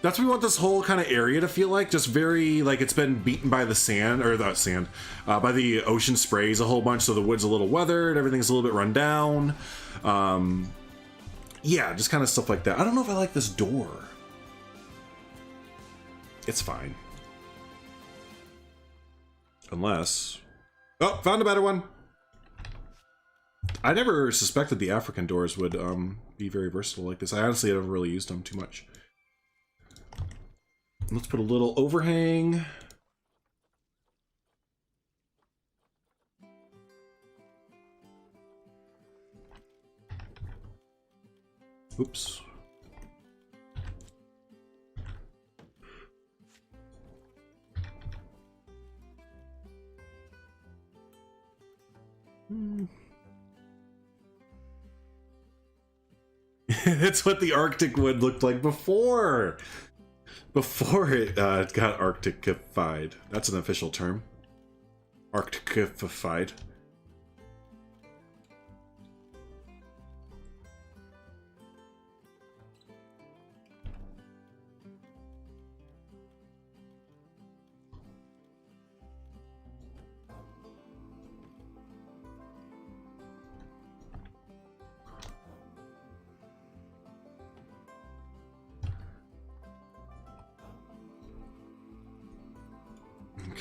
That's what we want this whole kind of area to feel like. Just very, like it's been beaten by the sand, or the sand, by the ocean sprays a whole bunch. So the wood's a little weathered. Everything's a little bit run down. Yeah, just kind of stuff like that. I don't know if I like this door. It's fine. Unless... Oh, found a better one! I never suspected the African doors would be very versatile like this. I honestly never really used them too much. Let's put a little overhang. Oops. It's what the Arctic wood looked like before it got Arcticified. That's an official term. Arcticified.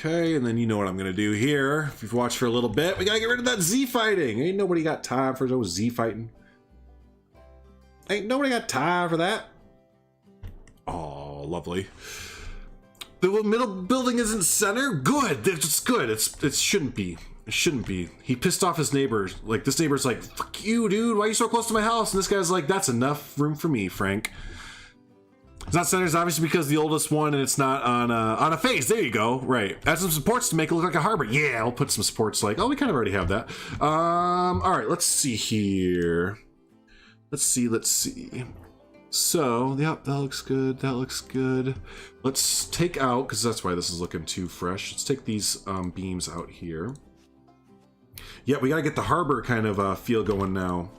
Okay, and then you know what I'm gonna do here. If you've watched for a little bit, we gotta get rid of that Z fighting. Ain't nobody got time for those Z fighting. Ain't nobody got time for that. Oh, lovely. The middle building isn't center. Good. It's good. It shouldn't be. It shouldn't be. He pissed off his neighbors. Like, this neighbor's like, fuck you, dude. Why are you so close to my house? And this guy's like, that's enough room for me, Frank. It's not centered, obviously, because the oldest one, and it's not on a face. There you go. Right. Add some supports to make it look like a harbor. Yeah, I'll put some supports like, oh, we kind of already have that. All right, let's see here. Let's see. So, yep, that looks good. That looks good. Let's take out, because that's why this is looking too fresh. Let's take these beams out here. Yeah, we got to get the harbor kind of feel going now.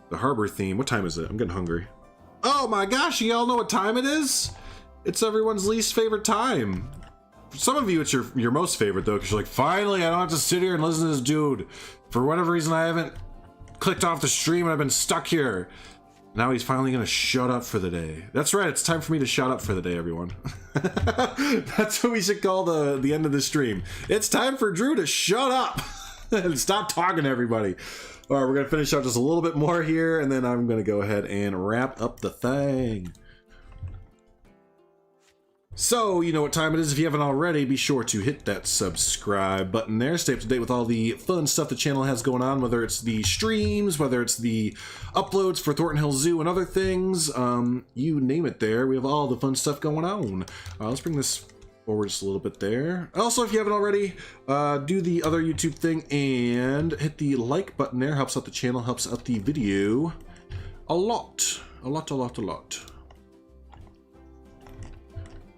The harbor theme. What time is it? I'm getting hungry. Oh my gosh, you all know what time it is? It's everyone's least favorite time. For some of you, it's your most favorite, though, because you're like, finally, I don't have to sit here and listen to this dude. For whatever reason, I haven't clicked off the stream and I've been stuck here. Now he's finally going to shut up for the day. That's right, it's time for me to shut up for the day, everyone. That's what we should call the end of the stream. It's time for Drew to shut up and stop talking to everybody. All right, we're going to finish out just a little bit more here, and then I'm going to go ahead and wrap up the thing. So, you know what time it is. If you haven't already, be sure to hit that subscribe button there. Stay up to date with all the fun stuff the channel has going on, whether it's the streams, whether it's the uploads for Thornton Hill Zoo and other things. You name it there. We have all the fun stuff going on. Let's bring this forward just a little bit there. Also, if you haven't already, do the other YouTube thing and hit the like button there. Helps out the channel, helps out the video a lot. A lot.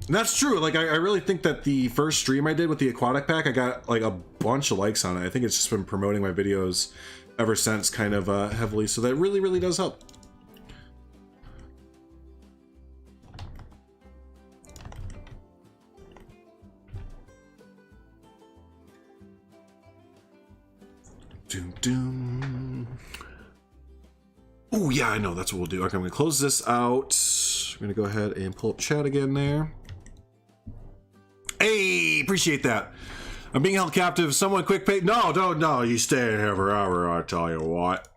And that's true. Like, I really think that the first stream I did with the Aquatic pack, I got like a bunch of likes on it. I think it's just been promoting my videos ever since kind of heavily. So that really does help. Oh yeah, I know, that's what we'll do. Okay, I'm gonna close this out. I'm gonna go ahead and pull up chat again there. Hey, appreciate that. I'm being held captive. Someone quick pay. No, you stay in here forever, I tell you what.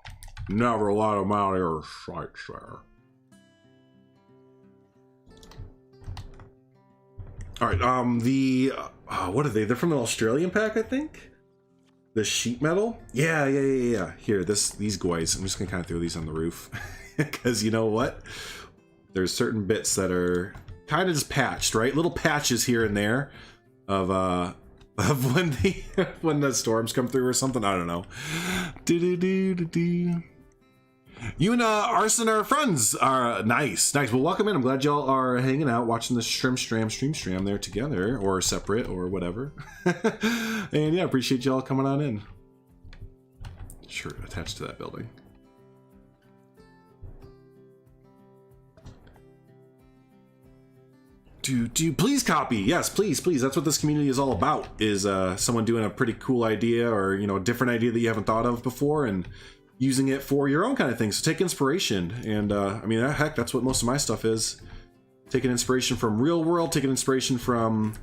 Never let them out of your sight, sir. All right, what are they? They're from an Australian pack, I think. The sheet metal? Yeah. Here, these guys. I'm just gonna kind of throw these on the roof. Because you know what? There's certain bits that are kind of just patched, right? Little patches here and there of when the storms come through or something. I don't know. You and Arson are friends. Nice. Well, welcome in. I'm glad y'all are hanging out, watching the stream there together, or separate, or whatever. And yeah, appreciate y'all coming on in. Sure, attached to that building. Please copy. Yes, please. That's what this community is all about, is someone doing a pretty cool idea, or, you know, a different idea that you haven't thought of before, and using it for your own kind of thing. So take inspiration. And I mean, heck, that's what most of my stuff is. Taking inspiration from real world, taking inspiration from,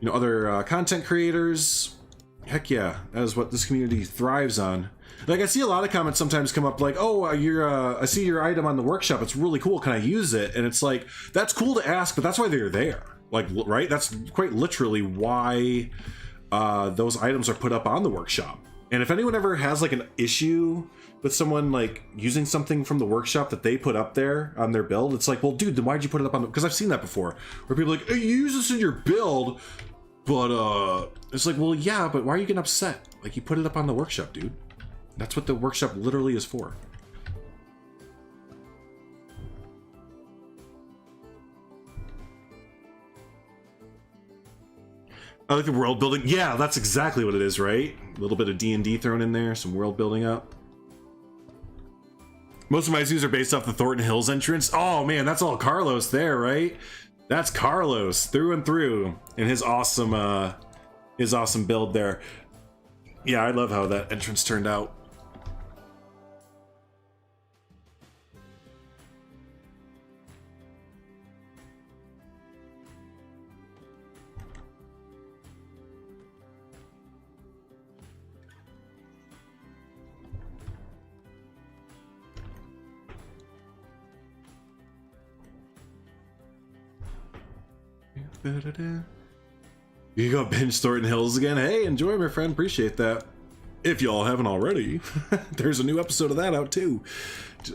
you know, other content creators. Heck yeah, that is what this community thrives on. Like, I see a lot of comments sometimes come up like, oh, I see your item on the workshop, it's really cool, can I use it? And it's like, that's cool to ask, but that's why they're there. Like, right? That's quite literally why those items are put up on the workshop. And if anyone ever has like an issue with someone like using something from the workshop that they put up there on their build, it's like, well, dude, then why'd you put it up on the, because I've seen that before, where people are like, hey, you use this in your build, but it's like, well, yeah, but why are you getting upset? Like, you put it up on the workshop, dude. That's what the workshop literally is for. I like the world building. Yeah, that's exactly what it is, right? A little bit of D&D thrown in there, some world building up. Most of my zoos are based off the Thornton Hills entrance. Oh man, that's all Carlos there, right? That's Carlos through and through in his awesome build there. Yeah, I love how that entrance turned out. You go binge Thornton Hills again? Hey, enjoy, my friend. Appreciate that. if y'all haven't already. There's a new episode of that out too.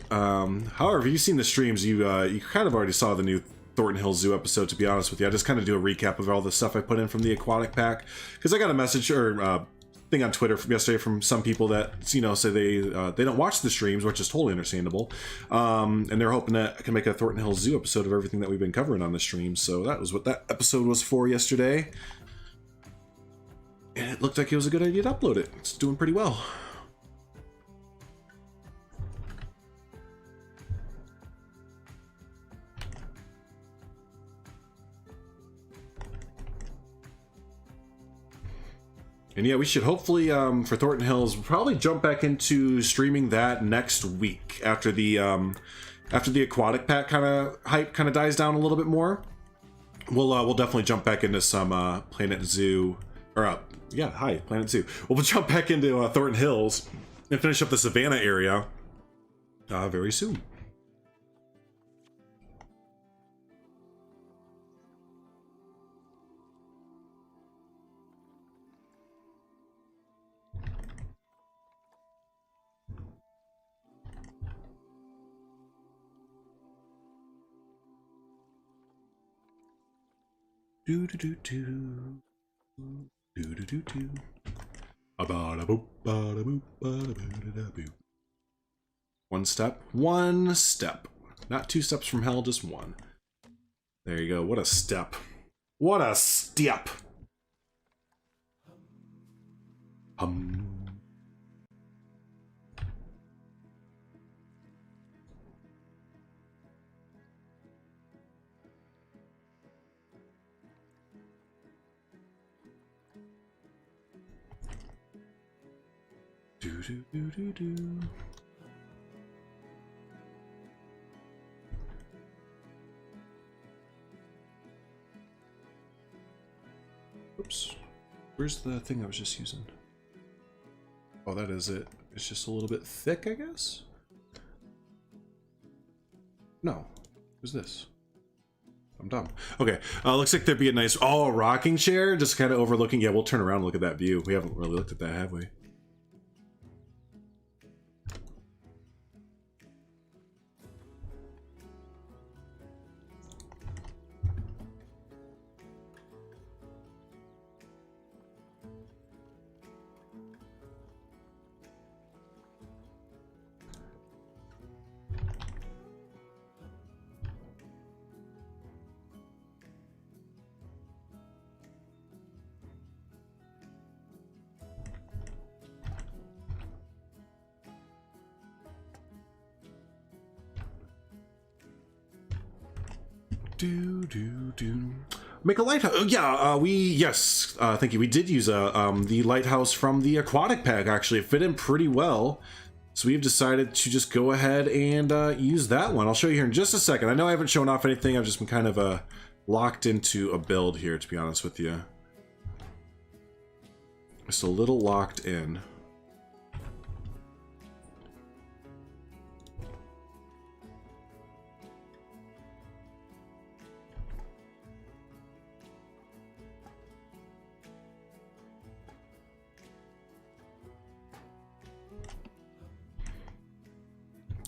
However, if you've seen the streams, you kind of already saw the new Thornton Hills Zoo episode, to be honest with you. I just kind of do a recap of all the stuff I put in from the Aquatic pack, because I got a message or thing on Twitter from yesterday from some people that, you know, say they don't watch the streams, which is totally understandable, and they're hoping that I can make a Thornton Hills Zoo episode of everything that we've been covering on the stream. So that was what that episode was for yesterday, and it looked like it was a good idea to upload it. It's doing pretty well. And yeah, we should hopefully, for Thornton Hills, probably jump back into streaming that next week after the Aquatic pack hype dies down a little bit more. We'll definitely jump back into some Planet Zoo, or yeah, hi, Planet Zoo. We'll jump back into Thornton Hills and finish up the Savannah area very soon. Do do do do do do do do. One step. Not 2 steps from hell, just 1. There you go. What a step. What a step. Do do do do do. Oops. Where's the thing I was just using? Oh, that is it. It's just a little bit thick, I guess? No. Who's this? I'm dumb. Okay. Looks like there'd be a nice... Oh, a rocking chair? Just kind of overlooking... Yeah, we'll turn around and look at that view. We haven't really looked at that, have we? Make a lighthouse. Oh, yeah, yes, thank you. We did use the lighthouse from the Aquatic pack, actually. It fit in pretty well. So we've decided to just go ahead and use that one. I'll show you here in just a second. I know I haven't shown off anything. I've just been kind of locked into a build here, to be honest with you. Just a little locked in.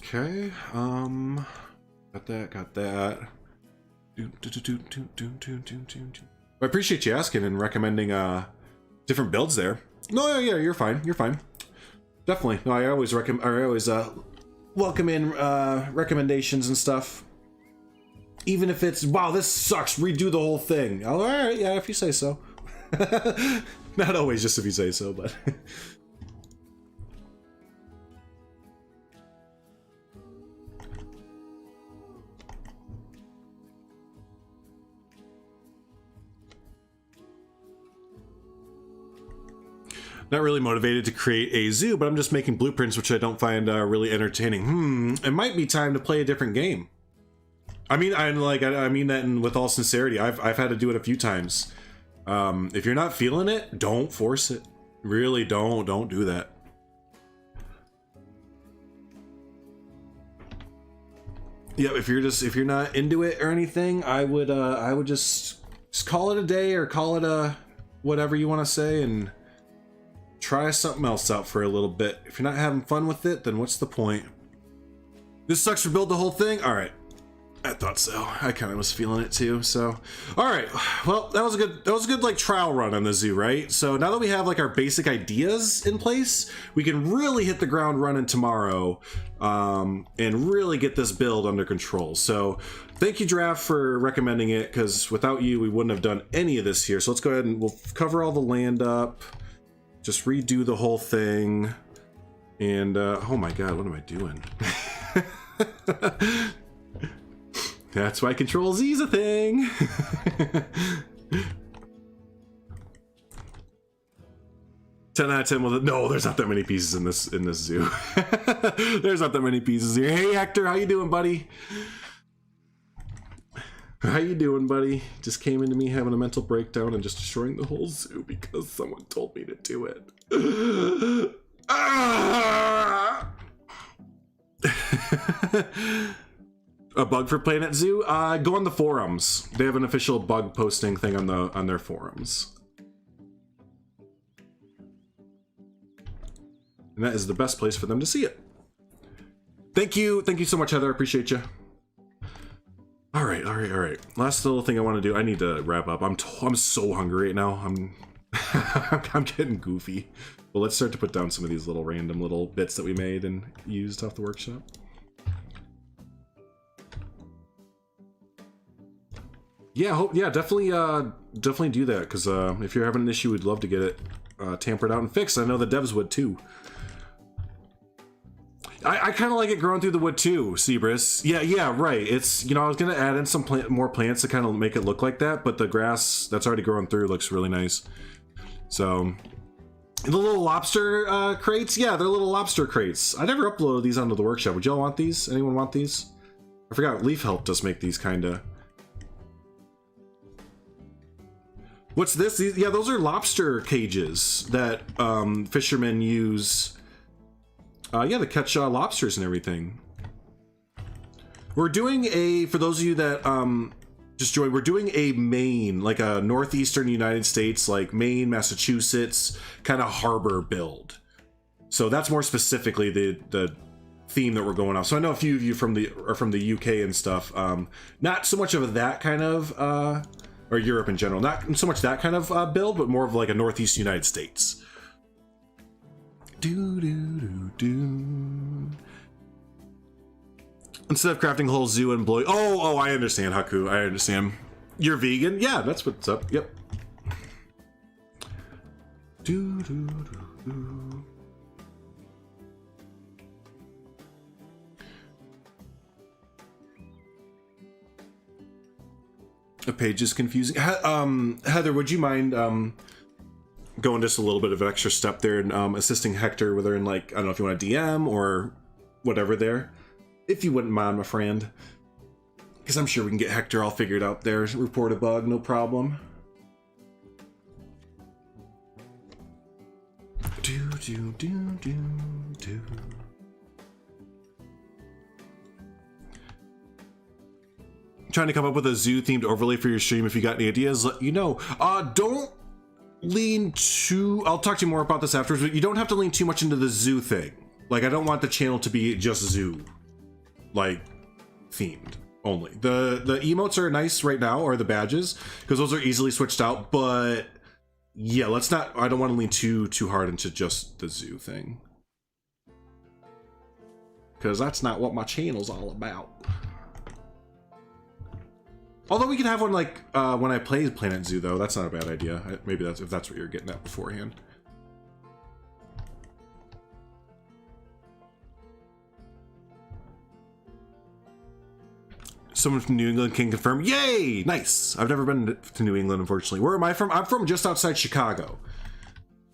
Okay, got that. I appreciate you asking and recommending different builds there. No, yeah, you're fine. Definitely. No, I always welcome in recommendations and stuff. Even if it's, wow, this sucks, redo the whole thing. All right, yeah, if you say so. Not always just if you say so, but not really motivated to create a zoo, but I'm just making blueprints, which I don't find really entertaining. It might be time to play a different game. I mean, I mean that with all sincerity. I've had to do it a few times. If you're not feeling it, don't force it. Really, don't do that. Yeah, if you're not into it or anything, I would just call it a day or call it a whatever you want to say and try something else out for a little bit. If you're not having fun with it, then what's the point? This sucks to build the whole thing? All right. I thought so. I kind of was feeling it too. So, all right. Well, that was a good like trial run on the zoo, right? So now that we have like our basic ideas in place, we can really hit the ground running tomorrow, and really get this build under control. So thank you, Draft, for recommending it, because without you, we wouldn't have done any of this here. So let's go ahead and we'll cover all the land up, just redo the whole thing. And oh my God, what am I doing? That's why Control Z's a thing. 10 out of 10 with it. No, there's not that many pieces in this zoo. There's not that many pieces here. Hey Hector, how you doing, buddy? How you doing, buddy? Just came into me having a mental breakdown and just destroying the whole zoo because someone told me to do it. Ah! A bug for Planet Zoo? Go on the forums. They have an official bug posting thing on their forums. And that is the best place for them to see it. Thank you so much, Heather. I appreciate you. All right. Last little thing I want to do. I need to wrap up. I'm so hungry right now. I'm getting goofy. Well, let's start to put down some of these little random little bits that we made and used off the workshop. Yeah, definitely do that, because if you're having an issue, we'd love to get it tampered out and fixed. I know the devs would too. I kind of like it growing through the wood too, Seabris. Yeah, right. It's, I was gonna add in some more plants to kind of make it look like that, but the grass that's already growing through looks really nice. So the little lobster crates, yeah, they're little lobster crates. I never uploaded these onto the workshop. Would y'all want these? Anyone want these? I forgot Leaf helped us make these kinda. What's this? Yeah, those are lobster cages that fishermen use. Yeah, to catch lobsters and everything. We're doing for those of you that just joined, we're doing a Maine, like a northeastern United States, like Maine, Massachusetts, kind of harbor build. So that's more specifically the theme that we're going off. So I know a few of you are from the UK and stuff. Not so much of that kind of. Or Europe in general. Not so much that kind of build, but more of like a Northeast United States. Instead of crafting a whole zoo and blowing... Oh, I understand, Haku. I understand. You're vegan? Yeah, that's what's up. Yep. The page is confusing. Heather, would you mind going just a little bit of an extra step there and assisting Hector, whether in like, I don't know if you want a DM or whatever there, if you wouldn't mind, my friend, because I'm sure we can get Hector all figured out there. Report a bug, no problem. Trying to come up with a zoo themed overlay for your stream. If you got any ideas, let you know. Don't lean too, I'll talk to you more about this afterwards, but you don't have to lean too much into the zoo thing. Like, I don't want the channel to be just zoo like themed only. The emotes are nice right now, or the badges, because those are easily switched out, but yeah, let's not, I don't want to lean too hard into just the zoo thing, because that's not what my channel's all about. Although we could have one like when I play Planet Zoo, though. That's not a bad idea. Maybe that's if that's what you're getting at beforehand. Someone from New England can confirm. Yay! Nice. I've never been to New England, unfortunately. Where am I from? I'm from just outside Chicago.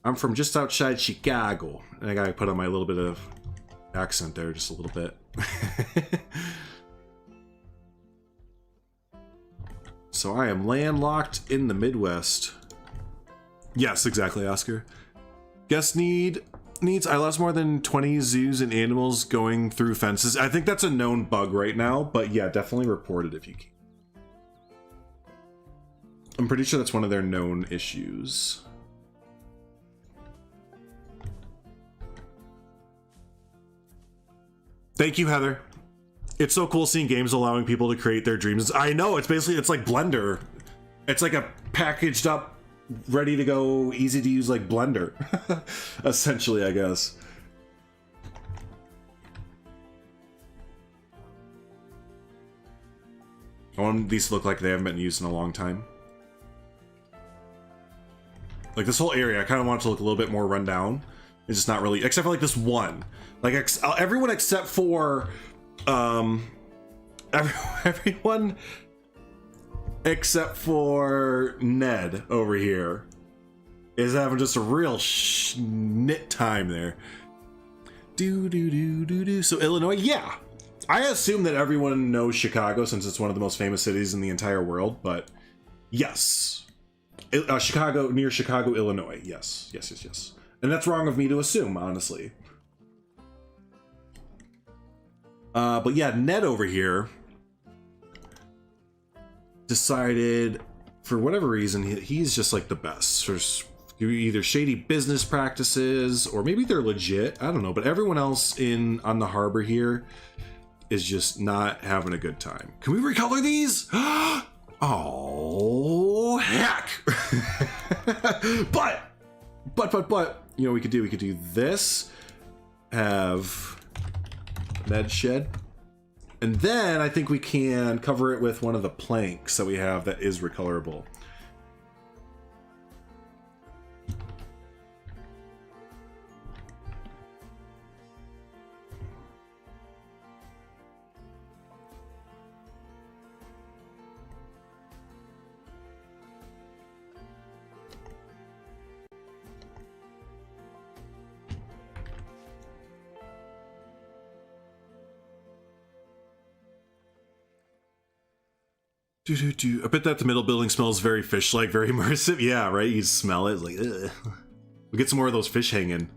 And I gotta put on my little bit of accent there, just a little bit. So I am landlocked in the Midwest. Yes, exactly, Oscar. Guest needs I lost more than 20 zoos and animals going through fences. I think that's a known bug right now, but yeah, definitely report it if you can. I'm pretty sure that's one of their known issues. Thank you, Heather. It's so cool seeing games allowing people to create their dreams. I know, it's basically, it's like Blender. It's like a packaged up, ready to go, easy to use like Blender. Essentially, I guess. I want these to look like they haven't been used in a long time. Like this whole area, I kind of want it to look a little bit more run down. It's just not really, except for like this one. Like everyone except for, everyone except for Ned over here is having just a real schnit time there. So Illinois, yeah. I assume that everyone knows Chicago since it's one of the most famous cities in the entire world, but yes. Chicago, near Chicago, Illinois. Yes. And that's wrong of me to assume, honestly. But yeah, Ned over here decided, for whatever reason, he's just like the best. There's either shady business practices, or maybe they're legit. I don't know. But everyone else on the harbor here is just not having a good time. Can we recolor these? Oh, heck. but, you know, we could do this, have Ned shed, and then I think we can cover it with one of the planks that we have that is recolorable. I bet that the middle building smells very fish-like, very immersive. Yeah, right? You smell it, it's like, ugh. We get some more of those fish hanging.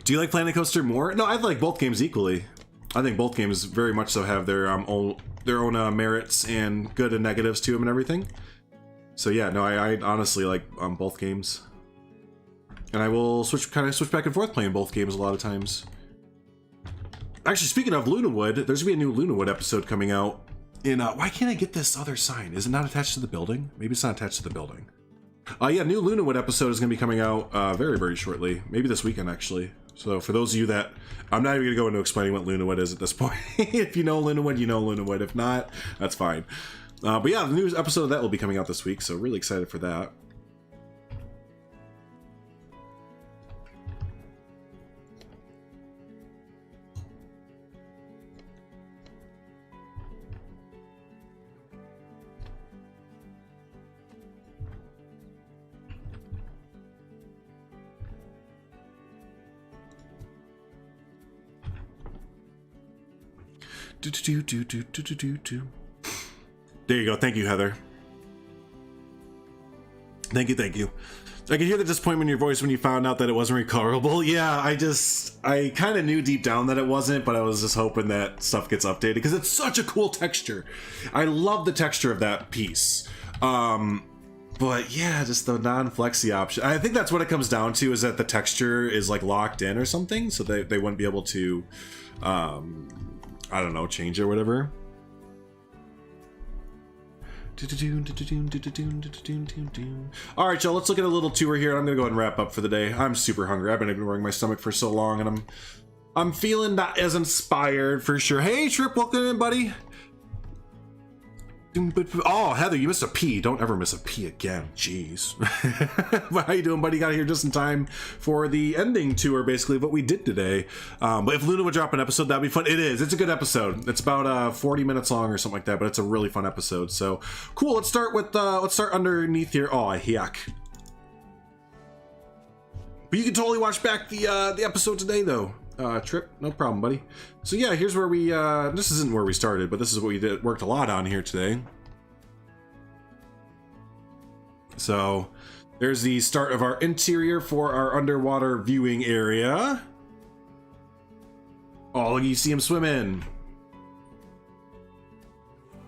Do you like Planet Coaster more? No, I like both games equally. I think both games very much so have their own merits and good and negatives to them and everything. So yeah, no, I honestly like both games. And I will switch back and forth playing both games a lot of times. Actually, speaking of Lunawood, there's gonna be a new Lunawood episode coming out. Why can't I get this other sign? Is it not attached to the building? Maybe it's not attached to the building. Yeah, new Lunawood episode is going to be coming out very, very shortly. Maybe this weekend, actually. So for those of you that... I'm not even going to go into explaining what Lunawood is at this point. If you know Lunawood, you know Lunawood. If not, that's fine. But yeah, the new episode of that will be coming out this week, so really excited for that. There you go. Thank you, Heather. Thank you. I could hear the disappointment in your voice when you found out that it wasn't recolorable. Yeah, I kind of knew deep down that it wasn't, but I was just hoping that stuff gets updated because it's such a cool texture. I love the texture of that piece. But yeah, just the non-flexy option. I think that's what it comes down to, is that the texture is like locked in or something, so they wouldn't be able to I don't know, change it or whatever. All right, y'all, let's look at a little tour here. I'm gonna go ahead and wrap up for the day. I'm super hungry. I've been ignoring my stomach for so long, and I'm feeling not as inspired for sure. Hey, Trip, welcome in, buddy. Oh, Heather, you missed a P. Don't ever miss a P again. Jeez. How you doing, buddy? Got here just in time for the ending tour, basically, of what we did today. But if Luna would drop an episode, that'd be fun. It is. It's a good episode. It's about 40 minutes long or something like that, but it's a really fun episode. So cool. Let's start with let's start underneath here. Oh, yuck. But you can totally watch back the episode today, though. Trip, no problem, buddy. So yeah, here's where we this isn't where we started, but this is what we worked a lot on here today. So there's the start of our interior for our underwater viewing area. Oh, you see him swimming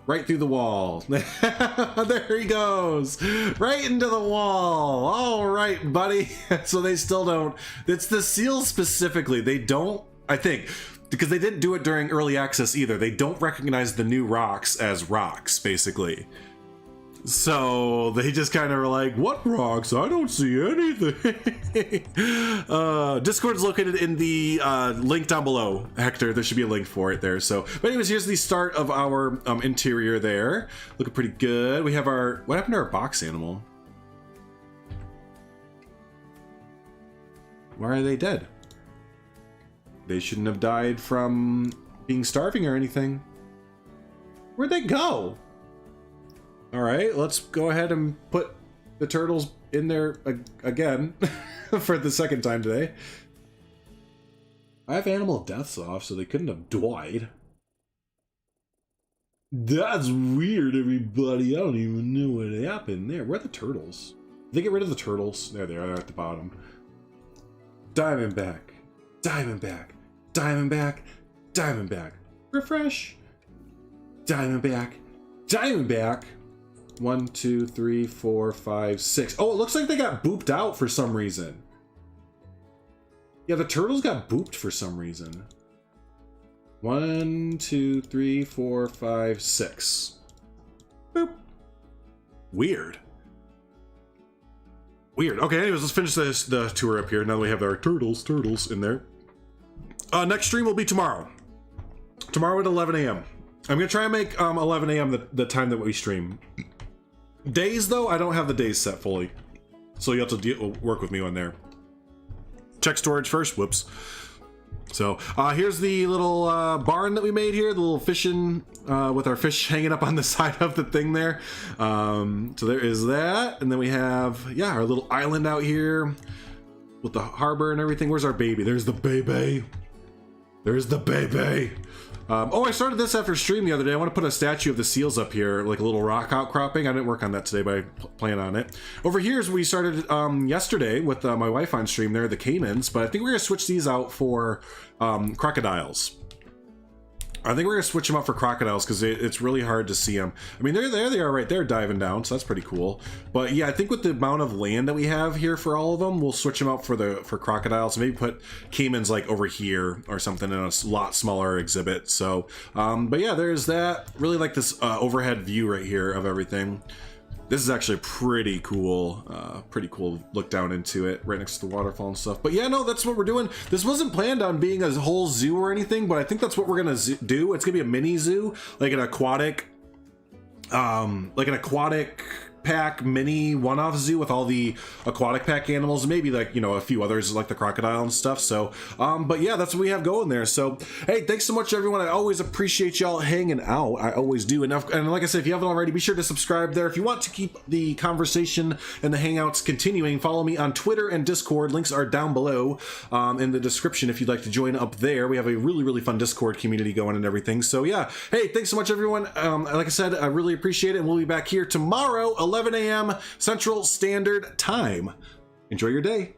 right through the wall. There he goes, right into the wall. All right, buddy. So they still don't, it's the seals specifically, they don't, I think because they didn't do it during early access either. They don't recognize the new rocks as rocks, basically. So they just kind of were like, what rocks? I don't see anything. Discord is located in the link down below, Hector. There should be a link for it there. So, but anyways, here's the start of our interior there. Looking pretty good. We have our, what happened to our box animal? Why are they dead? They shouldn't have died from being starving or anything. Where'd they go? All right, let's go ahead and put the turtles in there again for the second time today. I have animal deaths off, so they couldn't have died. That's weird, everybody. I don't even know what happened there. Where are the turtles? Did they get rid of the turtles? There they are at the bottom. Diamondback, Diamondback, Diamondback, Diamondback. Refresh. Diamondback, Diamondback. 1, 2, 3, 4, 5, 6. Oh, it looks like they got booped out for some reason. Yeah, the turtles got booped for some reason. 1, 2, 3, 4, 5, 6. Boop. Weird. Weird. Okay, anyways, let's finish the tour up here. Now that we have our turtles in there. Next stream will be tomorrow. Tomorrow at 11 a.m. I'm gonna try and make 11 a.m. the time that we stream. Days though, I don't have the days set fully, so you have to work with me on there. Check storage first. Whoops. So here's the little barn that we made here, the little fishing with our fish hanging up on the side of the thing there. So there is that, and then we have our little island out here with the harbor and everything. Where's our baby? There's the baby. There's the baby. Oh, I started this after stream the other day. I want to put a statue of the seals up here, like a little rock outcropping. I didn't work on that today, but I plan on it. Over here is we started yesterday with my wife on stream there, the caimans, but I think we're going to switch these out for crocodiles. I think we're going to switch them out for crocodiles because it's really hard to see them. I mean, there they are right there diving down, so that's pretty cool. But yeah, I think with the amount of land that we have here for all of them, we'll switch them out for crocodiles. Maybe put caimans like over here or something in a lot smaller exhibit. So, but yeah, there's that. Really like this overhead view right here of everything. This is actually pretty cool look down into it right next to the waterfall and stuff. But yeah, no, that's what we're doing. This wasn't planned on being a whole zoo or anything, but I think that's what we're gonna do. It's gonna be a mini zoo, like an aquatic pack mini one-off zoo with all the aquatic pack animals, maybe like, you know, a few others like the crocodile and stuff. So but yeah, that's what we have going there. So hey, thanks so much everyone. I always appreciate y'all hanging out. I always do. And like I said, if you haven't already, be sure to subscribe there. If you want to keep the conversation and the hangouts continuing, follow me on Twitter and Discord. Links are down below in the description if you'd like to join up there. We have a really fun Discord community going and everything. So yeah, hey, thanks so much everyone. Like I said, I really appreciate it, and we'll be back here tomorrow 11 a.m. Central Standard Time. Enjoy your day.